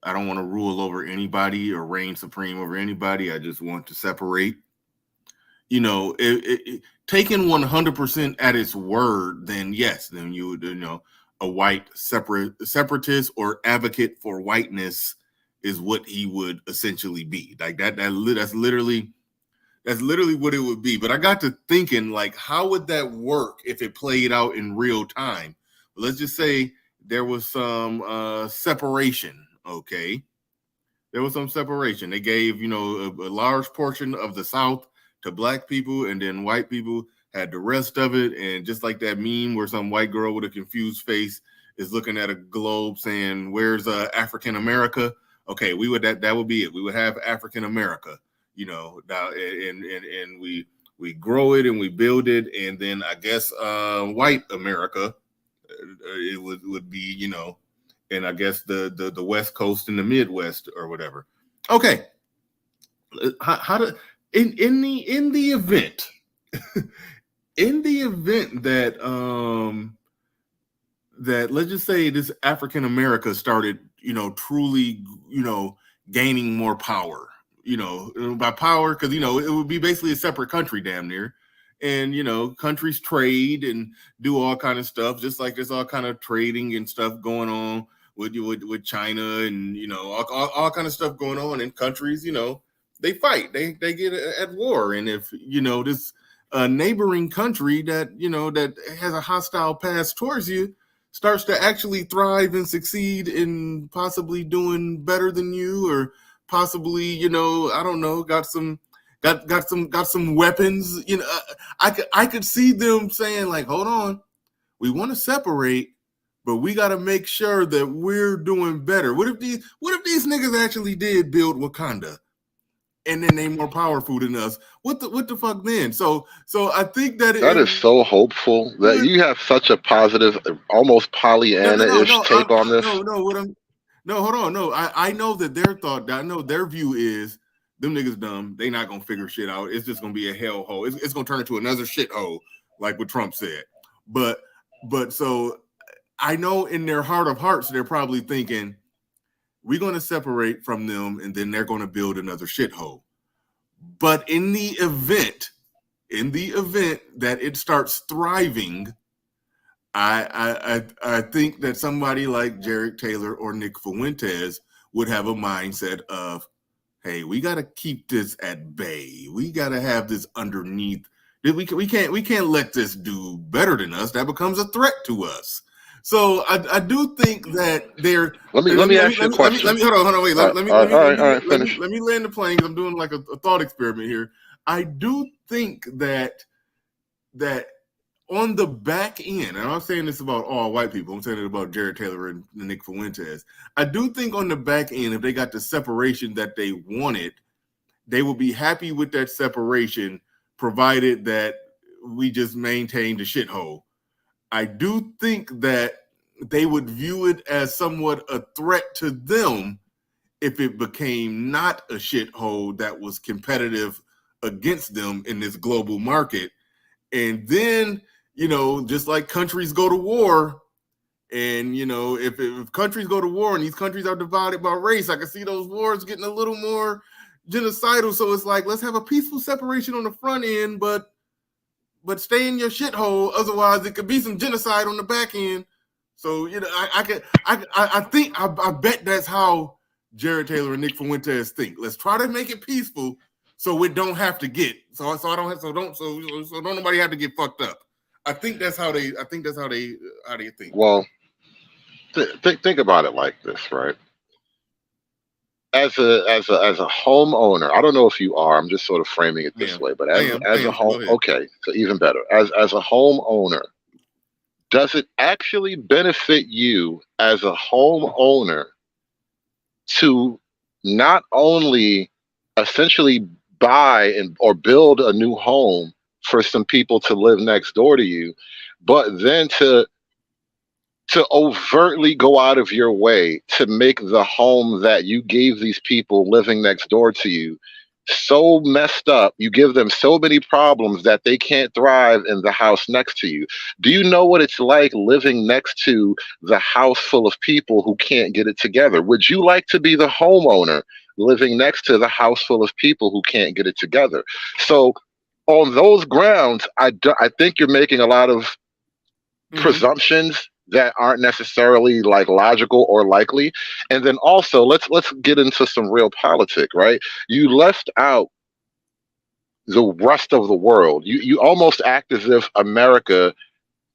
I don't want to rule over anybody or reign supreme over anybody. I just want to separate. You know, taken 100% at its word, then yes, then you would, you know, a white separatist or advocate for whiteness is what he would essentially be. Like that's literally what it would be. But I got to thinking, like, how would that work if it played out in real time? Let's just say there was some separation, okay? There was some separation. They gave, you know, a large portion of the South to black people, and then white people had the rest of it. And just like that meme where some white girl with a confused face is looking at a globe saying, "Where's African America?" Okay, that would be it. We would have African America, you know, and we grow it and we build it, and then I guess white America. It would be, you know, and I guess the West Coast and the Midwest or whatever. Okay, how to in the event that that let's just say this African America started, you know, truly, you know, gaining more power, you know, by power, because, you know, it would be basically a separate country damn near. And, you know, countries trade and do all kind of stuff, just like there's all kind of trading and stuff going on with China, and, you know, all kind of stuff going on. And countries, you know, they fight, they get at war. And if, you know, this neighboring country that, you know, that has a hostile past towards you starts to actually thrive and succeed in possibly doing better than you, or possibly, you know, I don't know, got some weapons, you know, I could see them saying, like, hold on, we want to separate, but we got to make sure that we're doing better. What if these niggas actually did build Wakanda, and then they more powerful than us? What the fuck then? So I think that That is so hopeful that you have such a positive, almost Pollyanna-ish take on this. Hold on. No, I know that their thought, I know their view is them niggas dumb. They not gonna figure shit out. It's just gonna be a hellhole. It's gonna turn into another shithole, like what Trump said. But so I know in their heart of hearts, they're probably thinking, we're gonna separate from them and then they're gonna build another shithole. But in the event that it starts thriving, I think that somebody like Jared Taylor or Nick Fuentes would have a mindset of, hey, we got to keep this at bay. We got to have this underneath. We can't let this do better than us. That becomes a threat to us. So I do think that they're. Let me ask you a question. Hold on. Wait. Let me land the plane. I'm doing like a thought experiment here. I do think that on the back end, and I'm not saying this about all white people, I'm saying it about Jared Taylor and Nick Fuentes. I do think on the back end, if they got the separation that they wanted, they will be happy with that separation, provided that we just maintain the shithole. I do think that they would view it as somewhat a threat to them if it became not a shithole that was competitive against them in this global market. And then, just like countries go to war, and, if countries go to war and these countries are divided by race, I can see those wars getting a little more genocidal. So it's like, let's have a peaceful separation on the front end, but stay in your shithole. Otherwise, it could be some genocide on the back end. So, I bet that's how Jared Taylor and Nick Fuentes think. Let's try to make it peaceful, so it don't have to get so don't nobody have to get fucked up. I think that's how they think. Well, think about it like this, right? As a homeowner, I don't know if you are. I'm just sort of framing it this way, but as a home, okay, so even better. As a homeowner, does it actually benefit you as a homeowner to not only essentially buy or build a new home for some people to live next door to you, but then to overtly go out of your way to make the home that you gave these people living next door to you so messed up, you give them so many problems that they can't thrive in the house next to you? Do you know what it's like living next to the house full of people who can't get it together? Would you like to be the homeowner living next to the house full of people who can't get it together? So on those grounds, I think you're making a lot of presumptions that aren't necessarily like logical or likely. And then also let's get into some real politics, right? You left out the rest of the world. You almost act as if America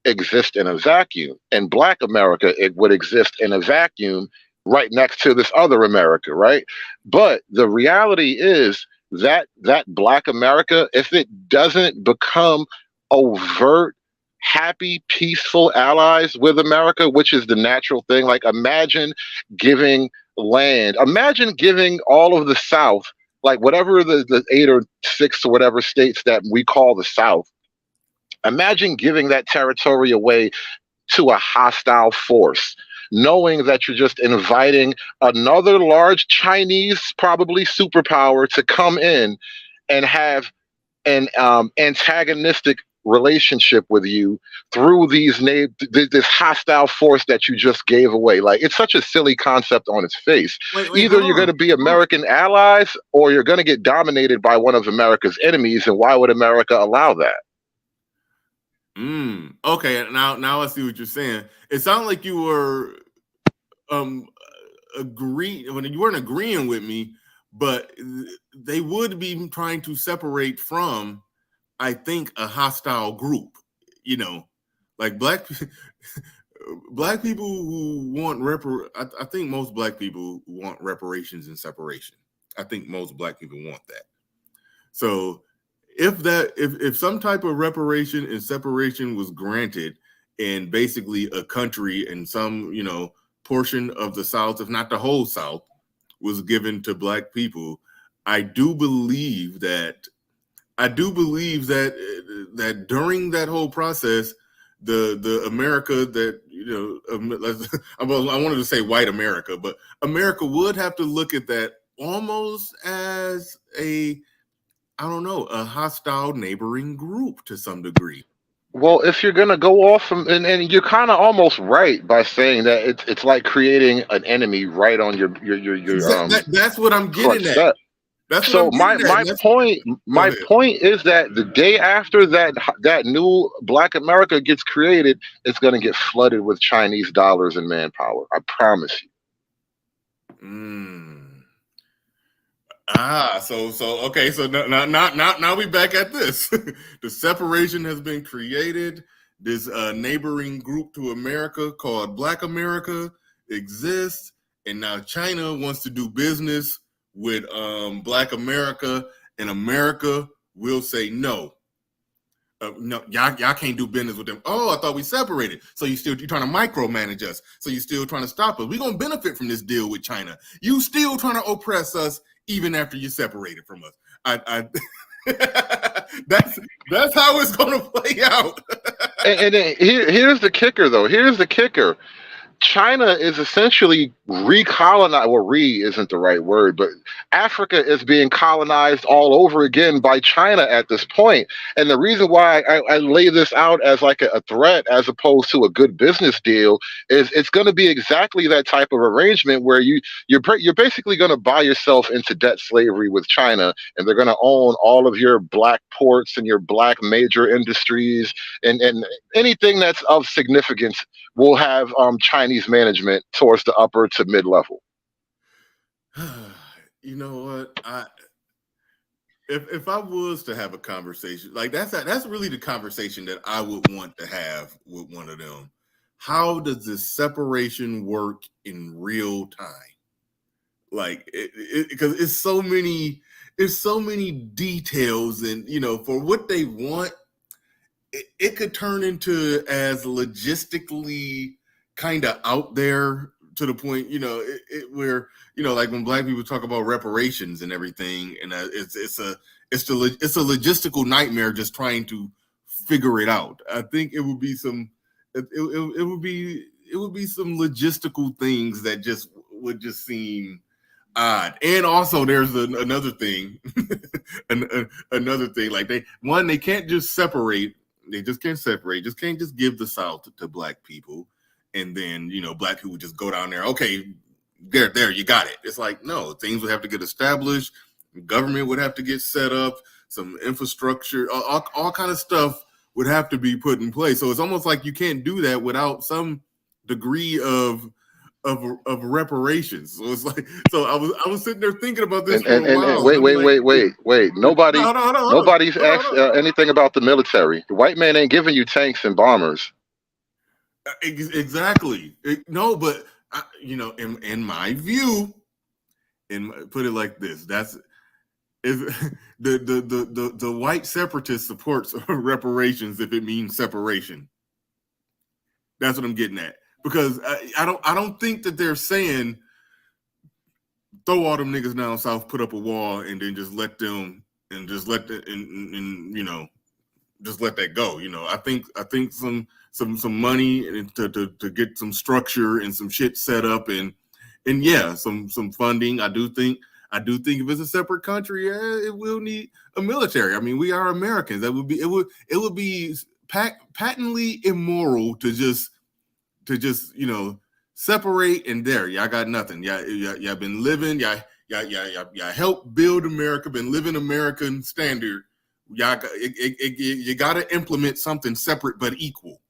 exists in a vacuum, and Black America, it would exist in a vacuum right next to this other America, right? But the reality is that Black America, if it doesn't become overt, happy, peaceful allies with America, which is the natural thing. Like, imagine giving land, imagine giving all of the South, like whatever the 8 or 6 or whatever states that we call the South, imagine giving that territory away to a hostile force, knowing that you're just inviting another large Chinese, probably superpower, to come in and have an antagonistic relationship with you through this hostile force that you just gave away. Like, it's such a silly concept on its face. Either you're going to be American allies or you're going to get dominated by one of America's enemies. And why would America allow that? Okay, now I see what you're saying. It sounded like you were agreeing when you weren't agreeing with me, but they would be trying to separate from, I think, a hostile group, like black people who want I think most Black people want reparations and separation. I think most Black people want that. So if some type of reparation and separation was granted, and basically a country and some, portion of the South, if not the whole South, was given to Black people. I do believe that that during that whole process, the America that I wanted to say white America, but America would have to look at that almost as a hostile neighboring group to some degree. Well, if you're gonna go off from, and you're kind of almost right by saying that it's like creating an enemy right on your That's what I'm front getting at. step. That's So what I'm getting at. my point is that the day after that new Black America gets created, it's gonna get flooded with Chinese dollars and manpower. I promise you. Okay. So now we back at this. The separation has been created. This neighboring group to America called Black America exists, and now China wants to do business with Black America, and America will say no. No, y'all can't do business with them. Oh, I thought we separated. So you're trying to micromanage us. So you're still trying to stop us. We're gonna benefit from this deal with China. You still trying to oppress us even after you're separated from us. That's how it's gonna play out. and then here's the kicker, though. Here's the kicker. China is essentially recolonized. Well, isn't the right word, but Africa is being colonized all over again by China at this point. And the reason why I lay this out as like a threat as opposed to a good business deal is it's going to be exactly that type of arrangement where you're basically going to buy yourself into debt slavery with China, and they're going to own all of your Black ports and your Black major industries, and anything that's of significance will have Chinese management towards the upper to mid level. You know what? If I was to have a conversation like that's really the conversation that I would want to have with one of them. How does this separation work in real time? Like, because it's so many details, and for what they want. It could turn into as logistically kind of out there to the point, where, like when Black people talk about reparations and everything, and it's a logistical nightmare just trying to figure it out. I think it would be some some logistical things that would just seem odd. And also there's another thing, another thing, like they can't just separate. They just can't separate. Just can't just give the South to Black people, and then Black people just go down there. Okay, there, you got it. It's like, no, things would have to get established. Government would have to get set up. Some infrastructure, all kind of stuff would have to be put in place. So it's almost like you can't do that without some degree of reparations. So it's like, so I was sitting there thinking about this for a while. Wait. Nobody's asked anything about the military. The white man ain't giving you tanks and bombers. Exactly. No, but in my view, put it like this: the white separatist supports reparations if it means separation. That's what I'm getting at. Because I don't think that they're saying throw all them niggas down south, put up a wall, and then just let them and just let that go. I think some money to get some structure and some shit set up and yeah, some funding. I do think if it's a separate country, it will need a military. I mean, we are Americans. It would be patently immoral to just separate and there. Y'all got nothing. Y'all been living. Y'all helped build America. Been living American standard. You got to implement something separate but equal.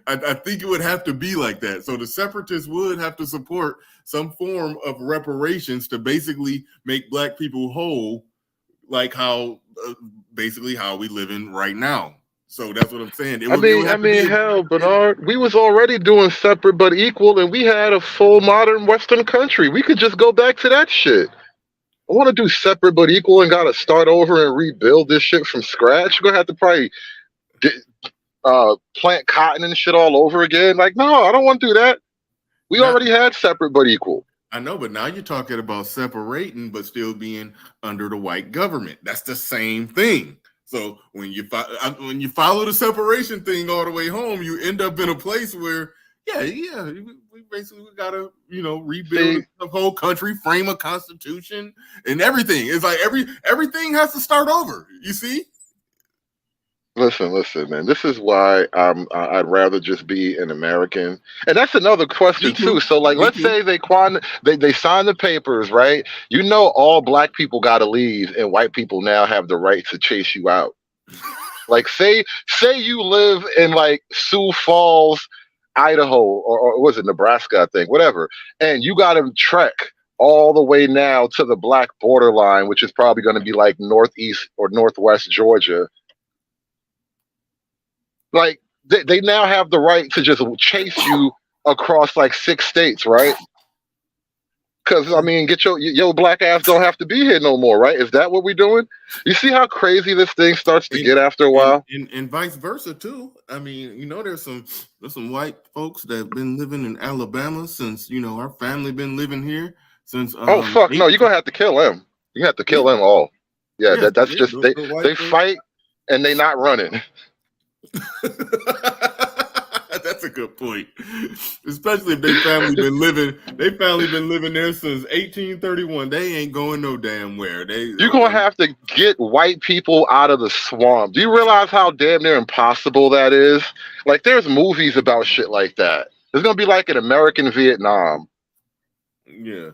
I think it would have to be like that. So the separatists would have to support some form of reparations to basically make Black people whole, like basically how we live in right now. So that's what I'm saying. Hell, Bernard, we was already doing separate but equal, and we had a full modern Western country. We could just go back to that shit. I want to do separate but equal and got to start over and rebuild this shit from scratch. You're going to have to probably plant cotton and shit all over again. Like, no, I don't want to do that. We Now, already had separate but equal. I know, but now you're talking about separating, but still being under the white government. That's the same thing. So when you follow the separation thing all the way home, you end up in a place where, we basically gotta rebuild the whole country, frame a constitution, and everything. It's like everything has to start over. You see? Listen, man. This is why I'd rather just be an American. And that's another question too. So, like, let's say they sign the papers, right? You know, all black people got to leave, and white people now have the right to chase you out. Like, say you live in like Sioux Falls, Idaho, or was it Nebraska? I think, whatever, and you got to trek all the way now to the black borderline, which is probably going to be like northeast or northwest Georgia. Like they now have the right to just chase you across like 6 states, right? Because I mean, get your black ass don't have to be here no more, right? Is that what we're doing? You see how crazy this thing starts to get after a while, and vice versa too. I mean, there's some white folks that have been living in Alabama since our family been living here since. Oh fuck no! You're gonna have to kill them. You have to kill them all. Yeah, that's just they fight and they not running. That's a good point. Especially if they family been living there since 1831. They ain't going no damn where. You're gonna have to get white people out of the swamp. Do you realize how damn near impossible that is? Like, there's movies about shit like that. It's gonna be like an American Vietnam. Yeah.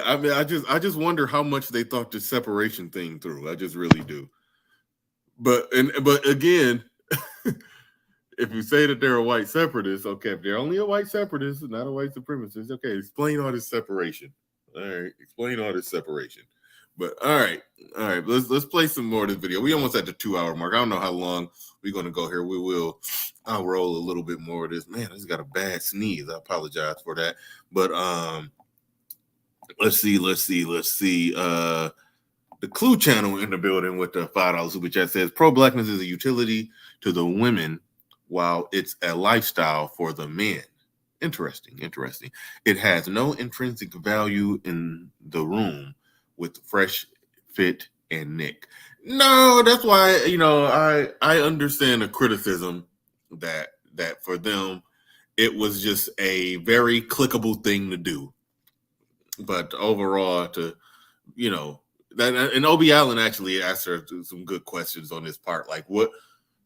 I mean, I just wonder how much they thought the separation thing through. I just really do. But again, if you say that they're a white separatist, okay, if they're only a white separatist, not a white supremacist, okay, explain all this separation. All right, explain all this separation. But all right, let's play some more of this video. We almost at the 2-hour mark. I don't know how long we're gonna go here. I'll roll a little bit more of this. Man, I just got a bad sneeze. I apologize for that. But let's see. The Clue channel in the building with the $5 super chat says pro-blackness is a utility to the women while it's a lifestyle for the men. Interesting. It has no intrinsic value in the room with Fresh, Fit, and Nick. No, that's why, I understand the criticism that for them, it was just a very clickable thing to do. But overall, and Obie Allen actually asked her some good questions on this part. Like, what?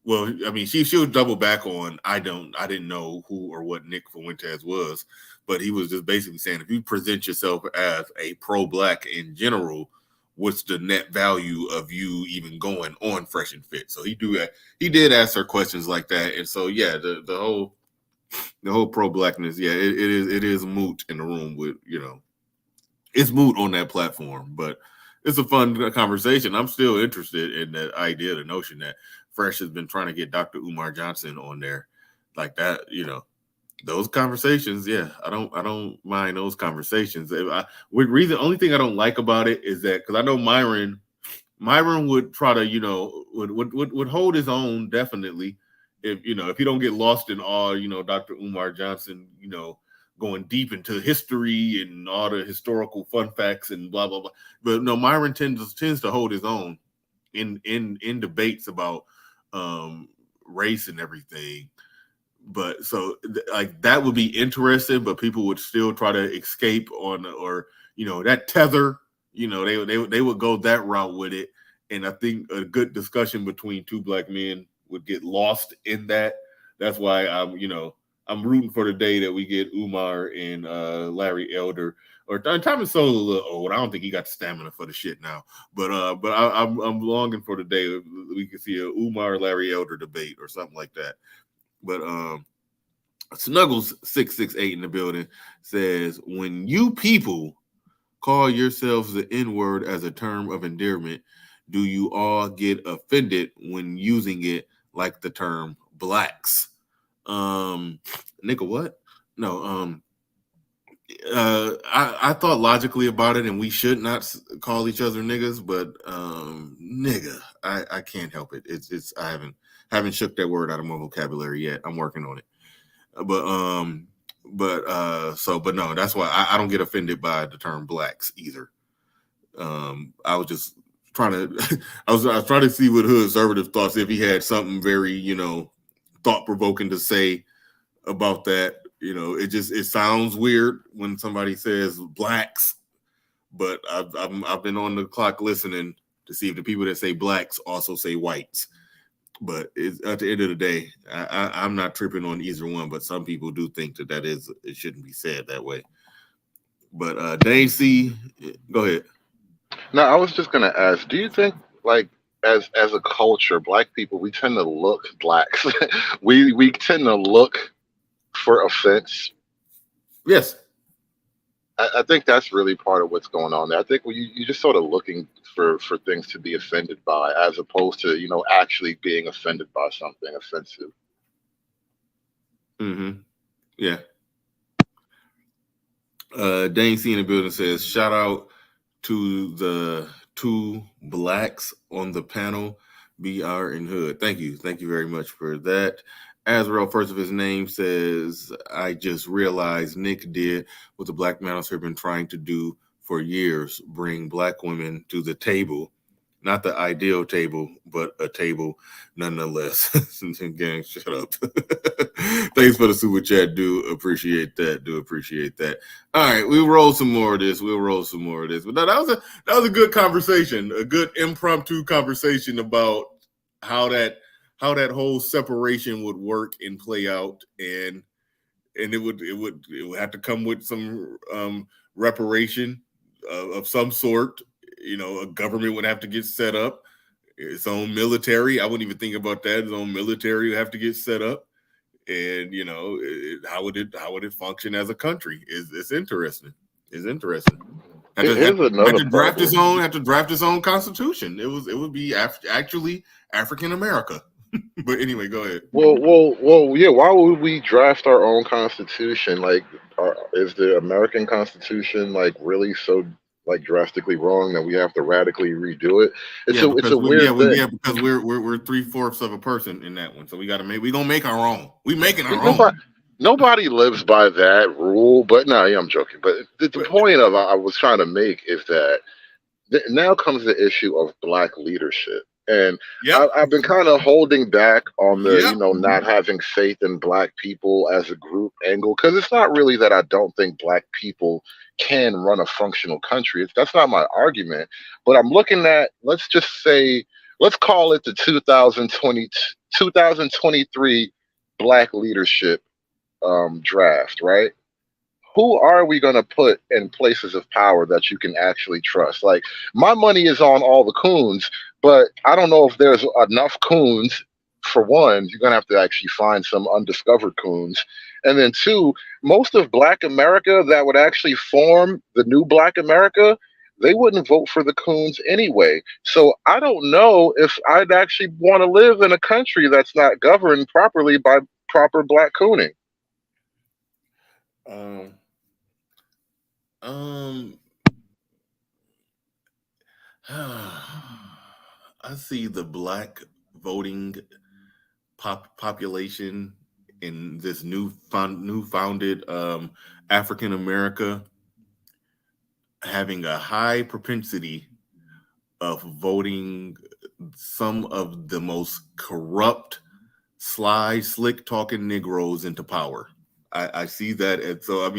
Well, I mean, she'll double back on. I didn't know who or what Nick Fuentes was, but he was just basically saying, if you present yourself as a pro-black in general, what's the net value of you even going on Fresh and Fit? So he did ask her questions like that, and so the whole pro-blackness, it is moot in the room with it's moot on that platform, but it's a fun conversation. I'm still interested in that idea, the notion that Fresh has been trying to get Dr. Umar Johnson on there like that. Those conversations. Yeah, I don't mind those conversations. Only thing I don't like about it is that, because I know Myron would try to, would hold his own definitely if he don't get lost in all, Dr. Umar Johnson, going deep into history and all the historical fun facts and blah blah blah. But no, Myron tends to hold his own in debates about race and everything. But so like that would be interesting, but people would still try to escape on that tether. They would go that route with it, and I think a good discussion between two black men would get lost in that. That's why I'm rooting for the day that we get Umar and Larry Elder. Or Thomas Sowell's a little old. I don't think he got the stamina for the shit now. But I'm longing for the day we can see a Umar Larry Elder debate or something like that. But Snuggles 668 in the building says, when you people call yourselves the N-word as a term of endearment, do you all get offended when using it like the term blacks? Nigga, what? No, I thought logically about it, and we should not call each other niggas, but nigga, I can't help it. It's I Haven't shook that word out of my vocabulary yet. I'm working on it. But no, that's why I don't get offended by the term blacks either. I was just trying to I was trying to see what Hood Conservative thoughts, if he had something very, thought provoking to say about that. It sounds weird when somebody says blacks, but I've been on the clock listening to see if the people that say blacks also say whites. But at the end of the day, I'm not tripping on either one. But some people do think it shouldn't be said that way. But Dane C, go ahead. No, I was just gonna ask, do you think, like, as a culture, black people, we tend to look blacks. we tend to look for offense. Yes. I think that's really part of what's going on there. I think you're just sort of looking for things to be offended by, as opposed to, actually being offended by something offensive. Mm-hmm. Yeah. Dane C in the building says, shout out to the two blacks on the panel, BR and Hood. Thank you very much for that. Azrael, first of his name, says, I just realized Nick did what the Black Mounters have been trying to do for years, bring black women to the table. Not the ideal table, but a table nonetheless. Gang, shut up. Thanks for the super chat. Do appreciate that. All right, we'll roll some more of this. But no, that was a good conversation, a good impromptu conversation about how that whole separation would work and play out, and it would have to come with some reparation of some sort. A government would have to get set up, its own military. I wouldn't even think about that. Its own military would have to get set up, and how would it function as a country? It's interesting. Have to draft its own constitution. It would be actually African America. But anyway, go ahead. Well, yeah. Why would we draft our own constitution? Like, is the American Constitution really so drastically wrong that we have to radically redo it? It's a weird thing. Yeah, because we're 3/4 of a person in that one, so we gonna make our own. We making our own. Nobody lives by that rule, but no, yeah, I'm joking. But the point of I was trying to make is that now comes the issue of black leadership. And I've been kind of holding back on the, not having faith in black people as a group angle, because it's not really that I don't think black people can run a functional country. That's not my argument. But I'm looking at, let's call it the 2023 black leadership draft, right? Who are we going to put in places of power that you can actually trust? Like, my money is on all the coons, but I don't know if there's enough coons. For one, you're going to have to actually find some undiscovered coons. And then two, most of black America that would actually form the new black America, they wouldn't vote for the coons anyway. So I don't know if I'd actually want to live in a country that's not governed properly by proper black cooning. I see the black voting population in this newfounded African America having a high propensity of voting some of the most corrupt, sly, slick talking Negroes into power. I see that, and so I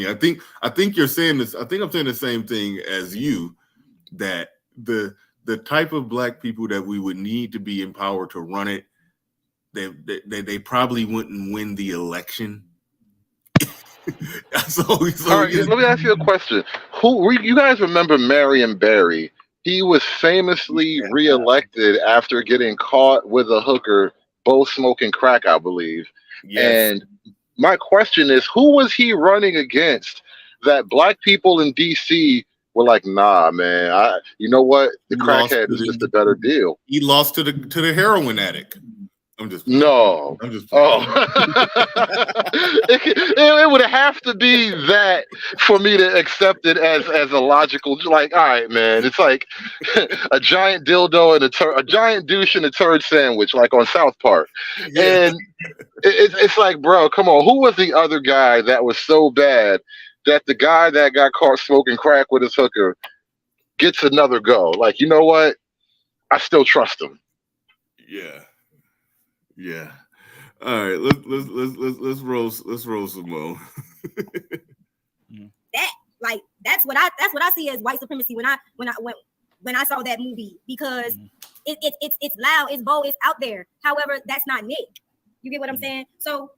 think you're saying this. I think I'm saying the same thing as you, that the type of black people that we would need to be in power to run it, they probably wouldn't win the election. All right, let me ask you a question. You guys remember Marion Barry? He was famously reelected after getting caught with a hooker, both smoking crack, I believe. Yes. And my question is, who was he running against that black people in DC were like, nah, man, you know what? The crackhead is just a better deal. He lost to the heroin addict. I'm just No. I'm just Oh, it would have to be that for me to accept it as a logical. Like, all right, man, it's like a giant dildo and a giant douche and a turd sandwich, like on South Park. yeah. And it's like, bro, come on, who was the other guy that was so bad that the guy that got caught smoking crack with his hooker gets another go? Like, you know what? I still trust him. Yeah. Yeah. All right, let's roll some more. That's what I see as white supremacy when I saw that movie, because it's loud, it's bold, it's out there. However, that's not Nick. You get what I'm saying? So,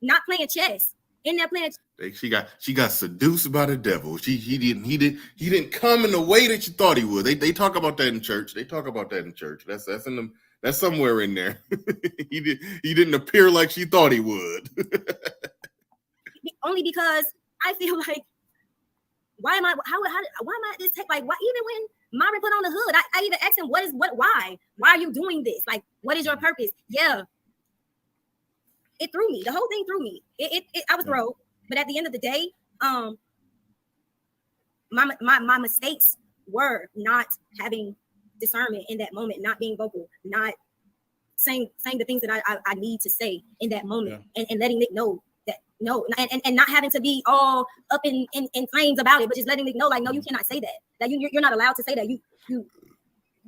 not playing chess. In there playing. She got seduced by the devil. He didn't come in the way that you thought he would. They talk about that in church. That's somewhere in there. He didn't appear like she thought he would. Only because I feel like, why am I this tech? Like, why, even when Myron put on the hood, I even asked him, why are you doing this? Like, what is your purpose? Yeah. It threw me. The whole thing threw me. I was thrown. But at the end of the day, my mistakes were not having discernment in that moment, not being vocal, not saying the things that I need to say in that moment, and letting Nick know that no, and not having to be all up in flames about it, but just letting Nick know, like, no, you cannot say that. That you're not allowed to say that.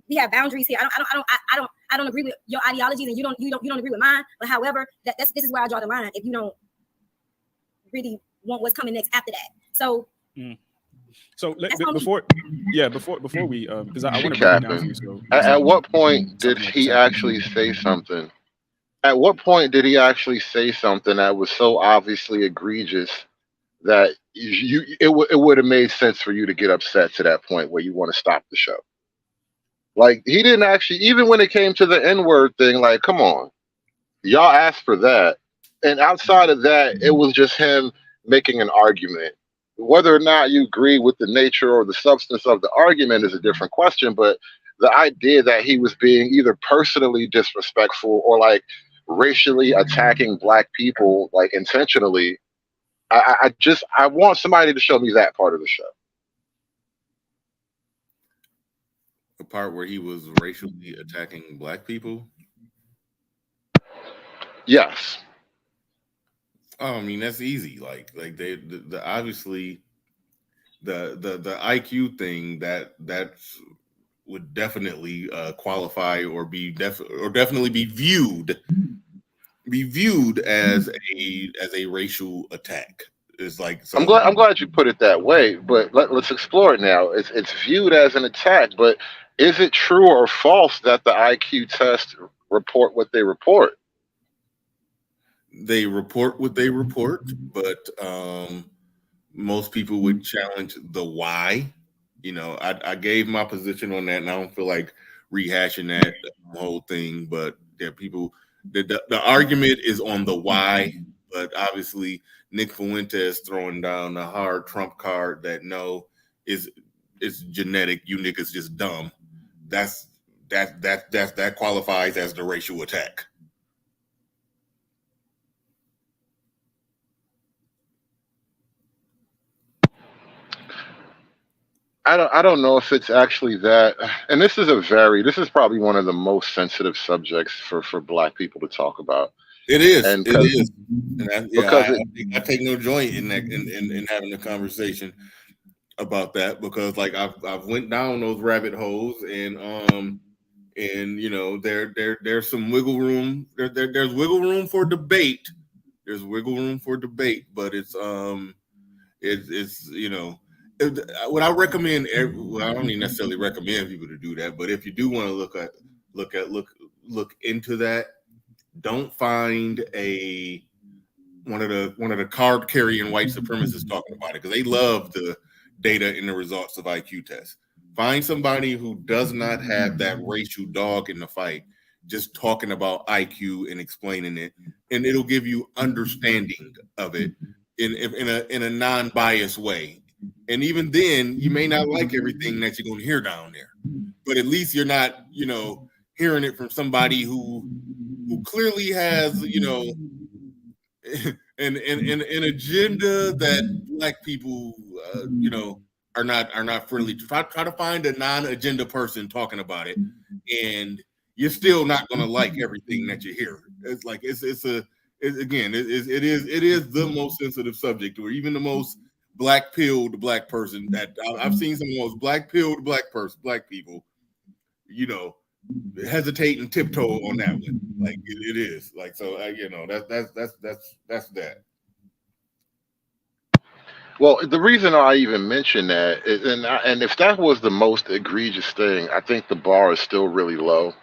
We have boundaries here. I don't agree with your ideologies, and you don't agree with mine. But however, this is where I draw the line. If you don't really want what's coming next after that, so. So before we because I want to break it down for you. So at what point did he actually say something? At what point did he actually say something that was so obviously egregious that it would have made sense for you to get upset to that point where you want to stop the show? Like, he didn't actually, even when it came to the N-word thing, like, come on, y'all asked for that. And outside of that, it was just him making an argument. Whether or not you agree with the nature or the substance of the argument is a different question, but the idea that he was being either personally disrespectful or like racially attacking Black people, like intentionally, I want somebody to show me that part of the show. The part where he was racially attacking Black people? Yes. Oh, I mean, that's easy. Like they obviously the IQ thing that would definitely qualify or definitely be viewed as a racial attack. It's like, so I'm glad you put it that way, but let's explore it now. It's viewed as an attack, but is it true or false that the IQ test report what they report? They report what they report, but most people would challenge the why. You know, I gave my position on that, and I don't feel like rehashing that whole thing. But yeah, people, the argument is on the why, but obviously Nick Fuentes throwing down a hard trump card that no, it's genetic. You niggas just dumb. That qualifies as the racial attack. I don't know if it's actually that, and this is probably one of the most sensitive subjects for Black people to talk about. It is. And it is. And I take no joint in that in having a conversation about that, because like I've went down those rabbit holes, and you know there's some wiggle room. There's wiggle room for debate. There's wiggle room for debate, but it's you know. What I recommend, I don't even necessarily recommend people to do that, but if you do want to look into that, don't find one of the card carrying white supremacists talking about it, because they love the data and the results of IQ tests. Find somebody who does not have that racial dog in the fight, just talking about IQ and explaining it, and it'll give you understanding of it in a non-biased way. And even then, you may not like everything that you're going to hear down there, but at least you're not, hearing it from somebody who who clearly has, an agenda that Black people, are not friendly. Try to find a non-agenda person talking about it, and you're still not going to like everything that you hear. It's like it is the most sensitive subject, or even the most black-pilled Black person that I've seen. Some of the most black-pilled Black people, hesitate and tiptoe on that one. Like it is like, so that's that. Well, the reason I even mention that is, and if that was the most egregious thing, I think the bar is still really low,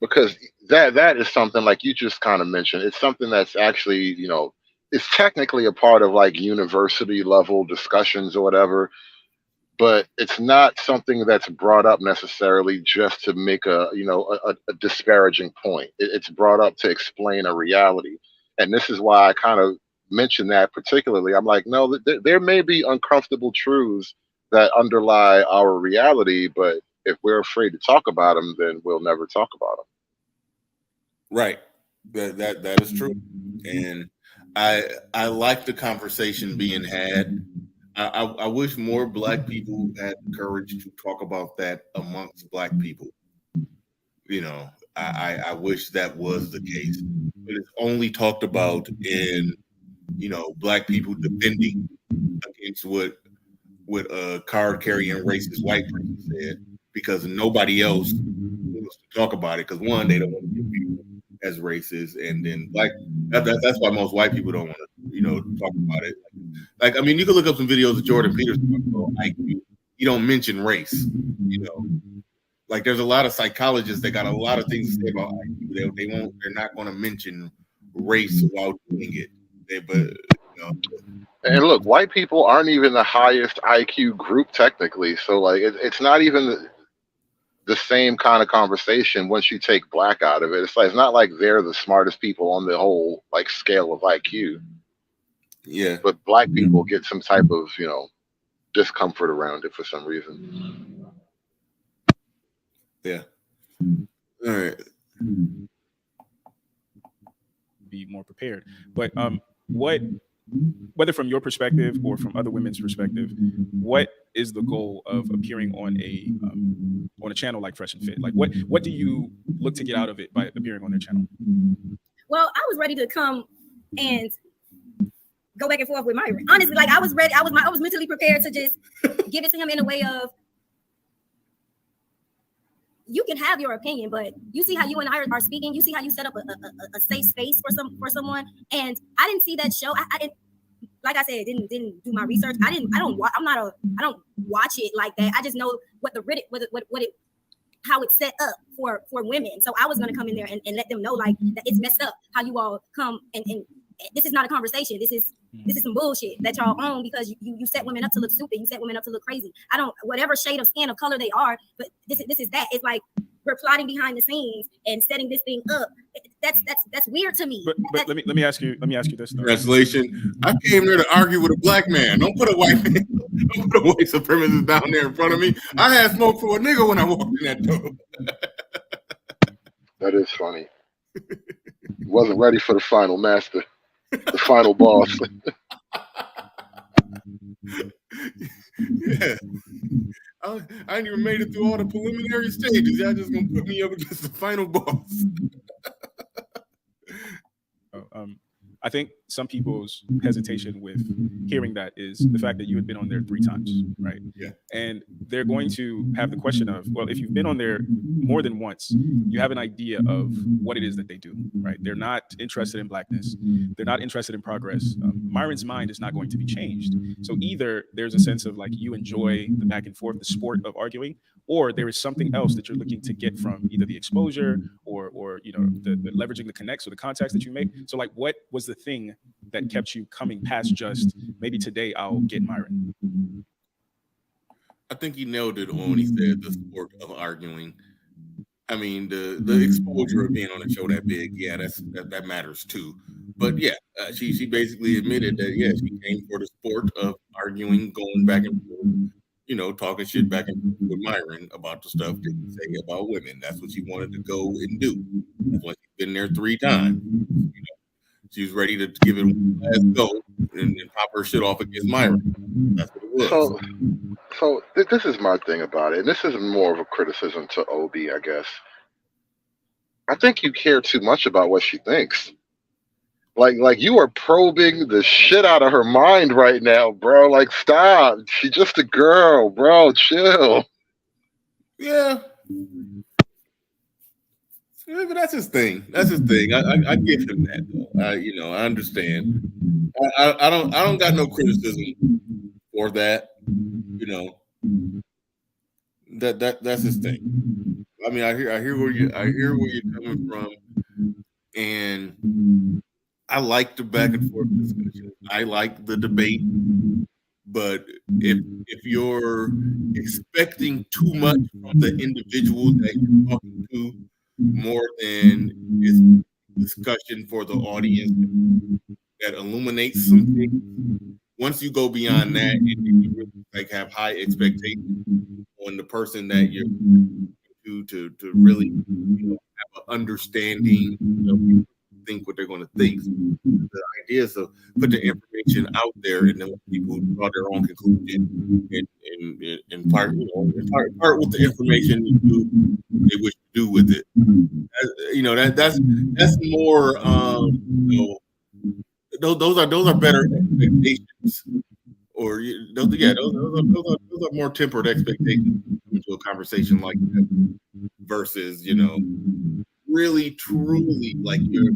because that is something like you just kind of mentioned. It's something that's actually, it's technically a part of like university level discussions or whatever, but it's not something that's brought up necessarily just to make a disparaging point. It's brought up to explain a reality, and this is why I kind of mention that particularly. I'm like, no, there may be uncomfortable truths that underlie our reality, but if we're afraid to talk about them, then we'll never talk about them. Right. That is true, and I like the conversation being had. I wish more Black people had the courage to talk about that amongst Black people. I wish that was the case, but it's only talked about in Black people defending against what a card carrying racist white person said, because nobody else wants to talk about it. Because one, they don't want to be viewed as racist, and then that's why most white people don't want to talk about it. Like, I mean, you can look up some videos of Jordan Peterson talking about IQ. You don't mention race. Like there's a lot of psychologists that got a lot of things to say about IQ. They're not going to mention race while doing it. And look, white people aren't even the highest IQ group technically, so like it's not even the same kind of conversation once you take Black out of it. It's not like they're the smartest people on the whole like scale of IQ. Yeah. But Black people get some type of, discomfort around it for some reason. Yeah. All right. Be more prepared. But whether from your perspective or from other women's perspective, what is the goal of appearing on a channel like Fresh and Fit? Like what do you look to get out of it by appearing on their channel? Well, I was ready to come and go back and forth with Myron. Honestly, like I was ready. I was mentally prepared to just give it to him in a way of, you can have your opinion, but you see how you and I are speaking. You see how you set up a safe space for someone, and I didn't see that show. I didn't, like I said, didn't do my research. I don't watch it like that. I just know what how it's set up for women. So I was gonna come in there and let them know like that it's messed up how you all come and this is not a conversation. This is some bullshit that y'all own, because you set women up to look stupid. You set women up to look crazy. I don't, whatever shade of skin of color they are, but this is that. It's like we're plotting behind the scenes and setting this thing up. That's weird to me. But let me ask you this though. Translation: I came there to argue with a Black man. Don't put a white man, don't put a white supremacist down there in front of me. I had smoke for a nigga when I walked in that door. That is funny. Wasn't ready for the final master. The final boss. Yeah. I ain't even made it through all the preliminary stages. Y'all just gonna put me up against the final boss. I think some people's hesitation with hearing that is the fact that you had been on there 3 times, right? Yeah. And they're going to have the question of, well, if you've been on there more than once, you have an idea of what it is that they do, right? They're not interested in Blackness. They're not interested in progress. Myron's mind is not going to be changed. So either there's a sense of like you enjoy the back and forth, the sport of arguing, or there is something else that you're looking to get from either the exposure or the leveraging the connects or the contacts that you make. So like, what was the thing that kept you coming past just maybe today I'll get Myron? I think he nailed it when he said the sport of arguing. I mean, the exposure of being on a show that big, yeah, that matters too. But yeah, she basically admitted that she came for the sport of arguing, going back and forth, talking shit back and forth with Myron about the stuff that he say about women. That's what she wanted to go and do. That's why she been there 3 times. She was ready to give it one last go and pop her shit off against Myron. That's what it was. So this is my thing about it, and this is more of a criticism to Obi, I guess. I think you care too much about what she thinks. Like you are probing the shit out of her mind right now, bro. Like, stop. She's just a girl, bro. Chill. Yeah. Yeah, but that's his thing. That's his thing. I give him that though. I understand. I don't got no criticism for that. That's his thing. I mean, I hear where you're coming from, and I like the back and forth discussion. I like the debate, but if you're expecting too much from the individual that you're talking to, more than is discussion for the audience that illuminates some things, once you go beyond that and you really like have high expectations on the person that you're to really have an understanding, think what they're going to think. The idea is to put the information out there and then people draw their own conclusion and part with the information they wish to do with it. That's more those are better expectations, or those are more tempered expectations into a conversation like that versus really truly like you're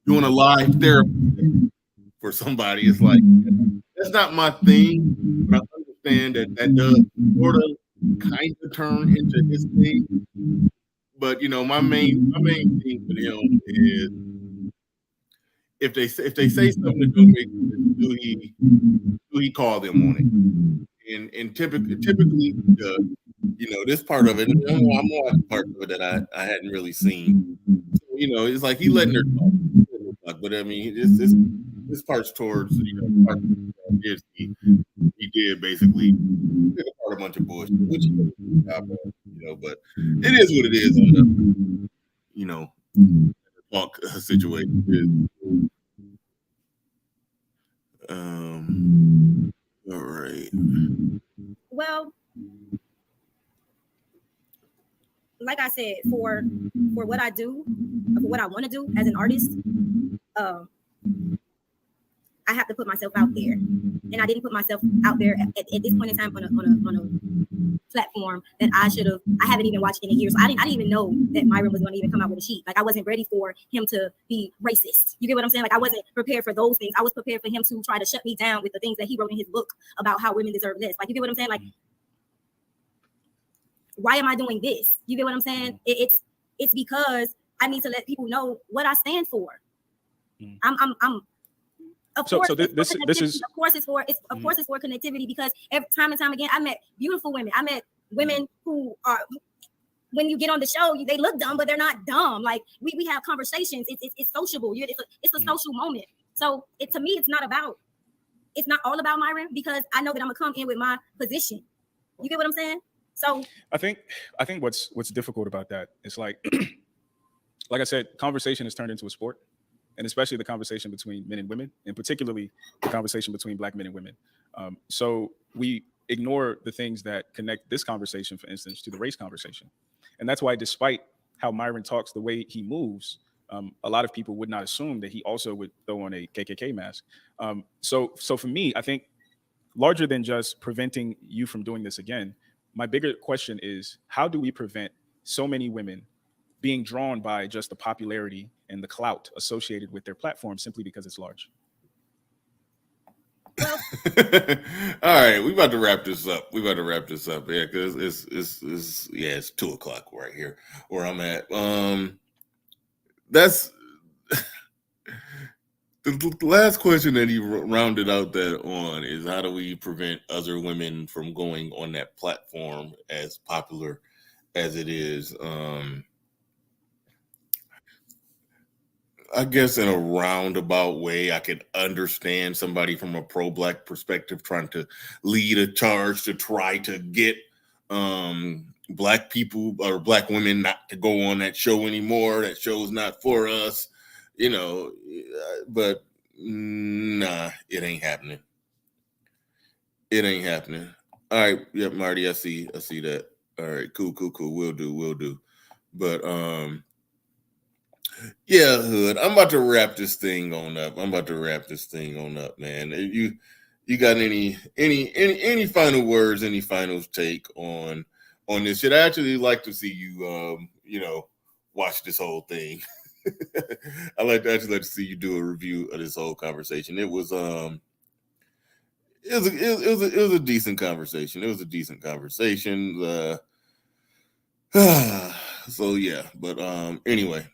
doing a live therapy for somebody. It's like that's not my thing, but I understand that does sort of kind of turn into his thing. But my main thing with him is if they say something that don't make sense, do he call them on it? And typically this part of it, I'm watching part of it that I hadn't really seen. It's like he letting her talk, but I mean, this part's towards part he did basically pick apart a bunch of bullshit, which but it is what it is on the talk situation. All right. Well, like I said, for what I do, for what I want to do as an artist, I have to put myself out there, and I didn't put myself out there at this point in time on a platform that I haven't even watched in a year. So I didn't even know that Myron was going to even come out with a sheet. Like I wasn't ready for him to be racist. You get what I'm saying? Like I wasn't prepared for those things. I was prepared for him to try to shut me down with the things that he wrote in his book about how women deserve less. Like you get what I'm saying? Like why am I doing this? You get what I'm saying? It's because I need to let people know what I stand for. Of course it's for connectivity, because every time and time again I met beautiful women. I met women who are, when you get on the show, they look dumb, but they're not dumb. Like we have conversations. It's sociable. It's a social moment. So to me, it's not all about Myron, because I know that I'm gonna come in with my position. You get what I'm saying? So I think what's difficult about that is like I said, conversation has turned into a sport. And especially the conversation between men and women, and particularly the conversation between Black men and women. So we ignore the things that connect this conversation, for instance, to the race conversation. And that's why, despite how Myron talks, the way he moves, a lot of people would not assume that he also would throw on a KKK mask. So for me, I think larger than just preventing you from doing this again, my bigger question is, how do we prevent so many women being drawn by just the popularity and the clout associated with their platform simply because it's large? All right, we about to wrap this up. Yeah, because it's 2:00 right here where I'm at. That's the last question that he rounded out that on is, how do we prevent other women from going on that platform as popular as it is? I guess in a roundabout way, I could understand somebody from a pro-Black perspective trying to lead a charge to try to get black people or black women not to go on that show anymore. That show's not for us, but nah, it ain't happening. It ain't happening. All right, yep, Marty, I see that. All right, cool. Will do. But yeah, Hood, I'm about to wrap this thing on up. Man. You got any final words, any final take on this shit? I actually like to see you watch this whole thing. I like to see you do a review of this whole conversation. It was a decent conversation. So yeah, but anyway,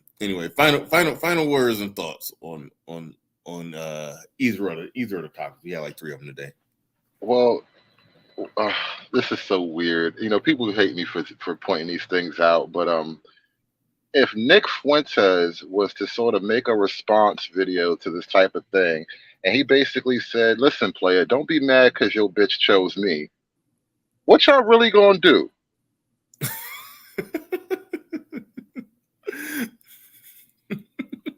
final words and thoughts on either of the topics. We had like 3 of them today. Well, this is so weird. People hate me for pointing these things out, but if Nick Fuentes was to sort of make a response video to this type of thing, and he basically said, "Listen, player, don't be mad because your bitch chose me," what y'all really gonna do?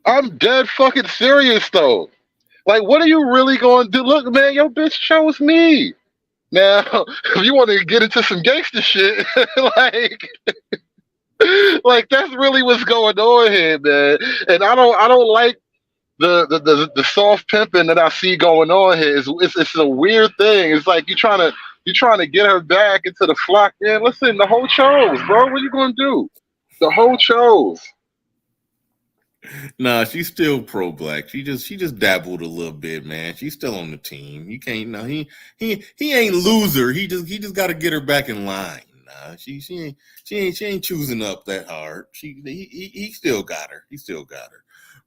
I'm dead fucking serious though. Like, what are you really going to do? Look, man, your bitch chose me. Now, if you want to get into some gangster shit, like that's really what's going on here, man. And I don't like the soft pimping that I see going on here. It's a weird thing. It's like you're trying to get her back into the flock. Man, listen, the whole chose, bro. What are you gonna do? The whole chose. Nah, she's still pro-black. She just dabbled a little bit, man. She's still on the team. You can't. No, he ain't loser. He just got to get her back in line. Nah, she ain't choosing up that hard. He still got her.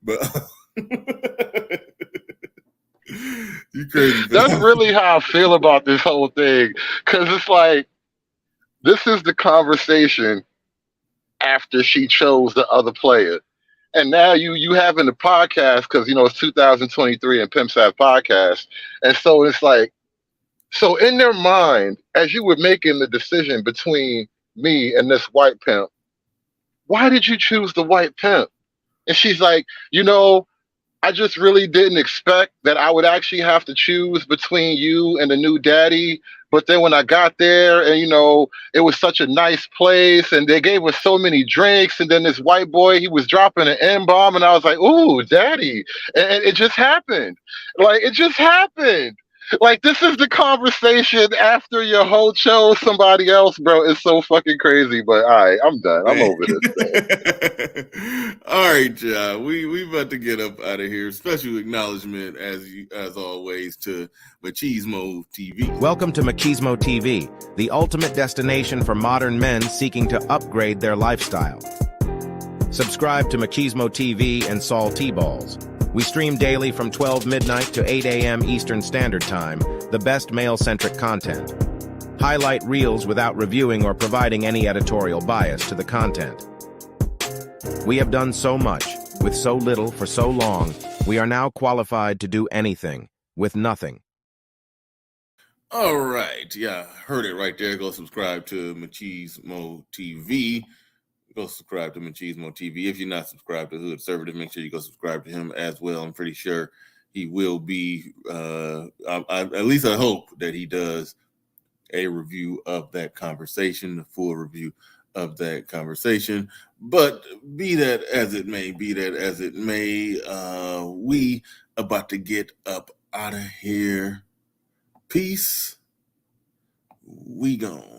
But you crazy. That's really how I feel about this whole thing. Cause it's like this is the conversation after she chose the other player. And now you having the podcast because it's 2023 and Pimps have podcasts, and so it's like, so in their mind, as you were making the decision between me and this white pimp, why did you choose the white pimp? And she's like, I just really didn't expect that I would actually have to choose between you and the new daddy. But then when I got there and, it was such a nice place and they gave us so many drinks. And then this white boy, he was dropping an M-bomb and I was like, ooh, daddy. And it just happened. Like, it just happened. Like, this is the conversation after your whole chose somebody else, bro. It's so fucking crazy. But all right, I'm done. I'm over this thing. All right, yeah. We about to get up out of here. Special acknowledgement, as always, to Machismo TV. Welcome to Machismo TV, the ultimate destination for modern men seeking to upgrade their lifestyle. Subscribe to Machismo TV and Saul T-Balls. We stream daily from 12 midnight to 8 a.m. Eastern Standard Time, the best male-centric content. Highlight reels without reviewing or providing any editorial bias to the content. We have done so much, with so little for so long, we are now qualified to do anything, with nothing. All right, yeah, heard it right there. Go subscribe to Machismo TV. Go subscribe to Machismo TV. If you're not subscribed to Hood Conservative, make sure you go subscribe to him as well. I'm pretty sure he will be, at least I hope that he does a review of that conversation, a full review of that conversation. But be that as it may, we about to get up out of here. Peace. We gone.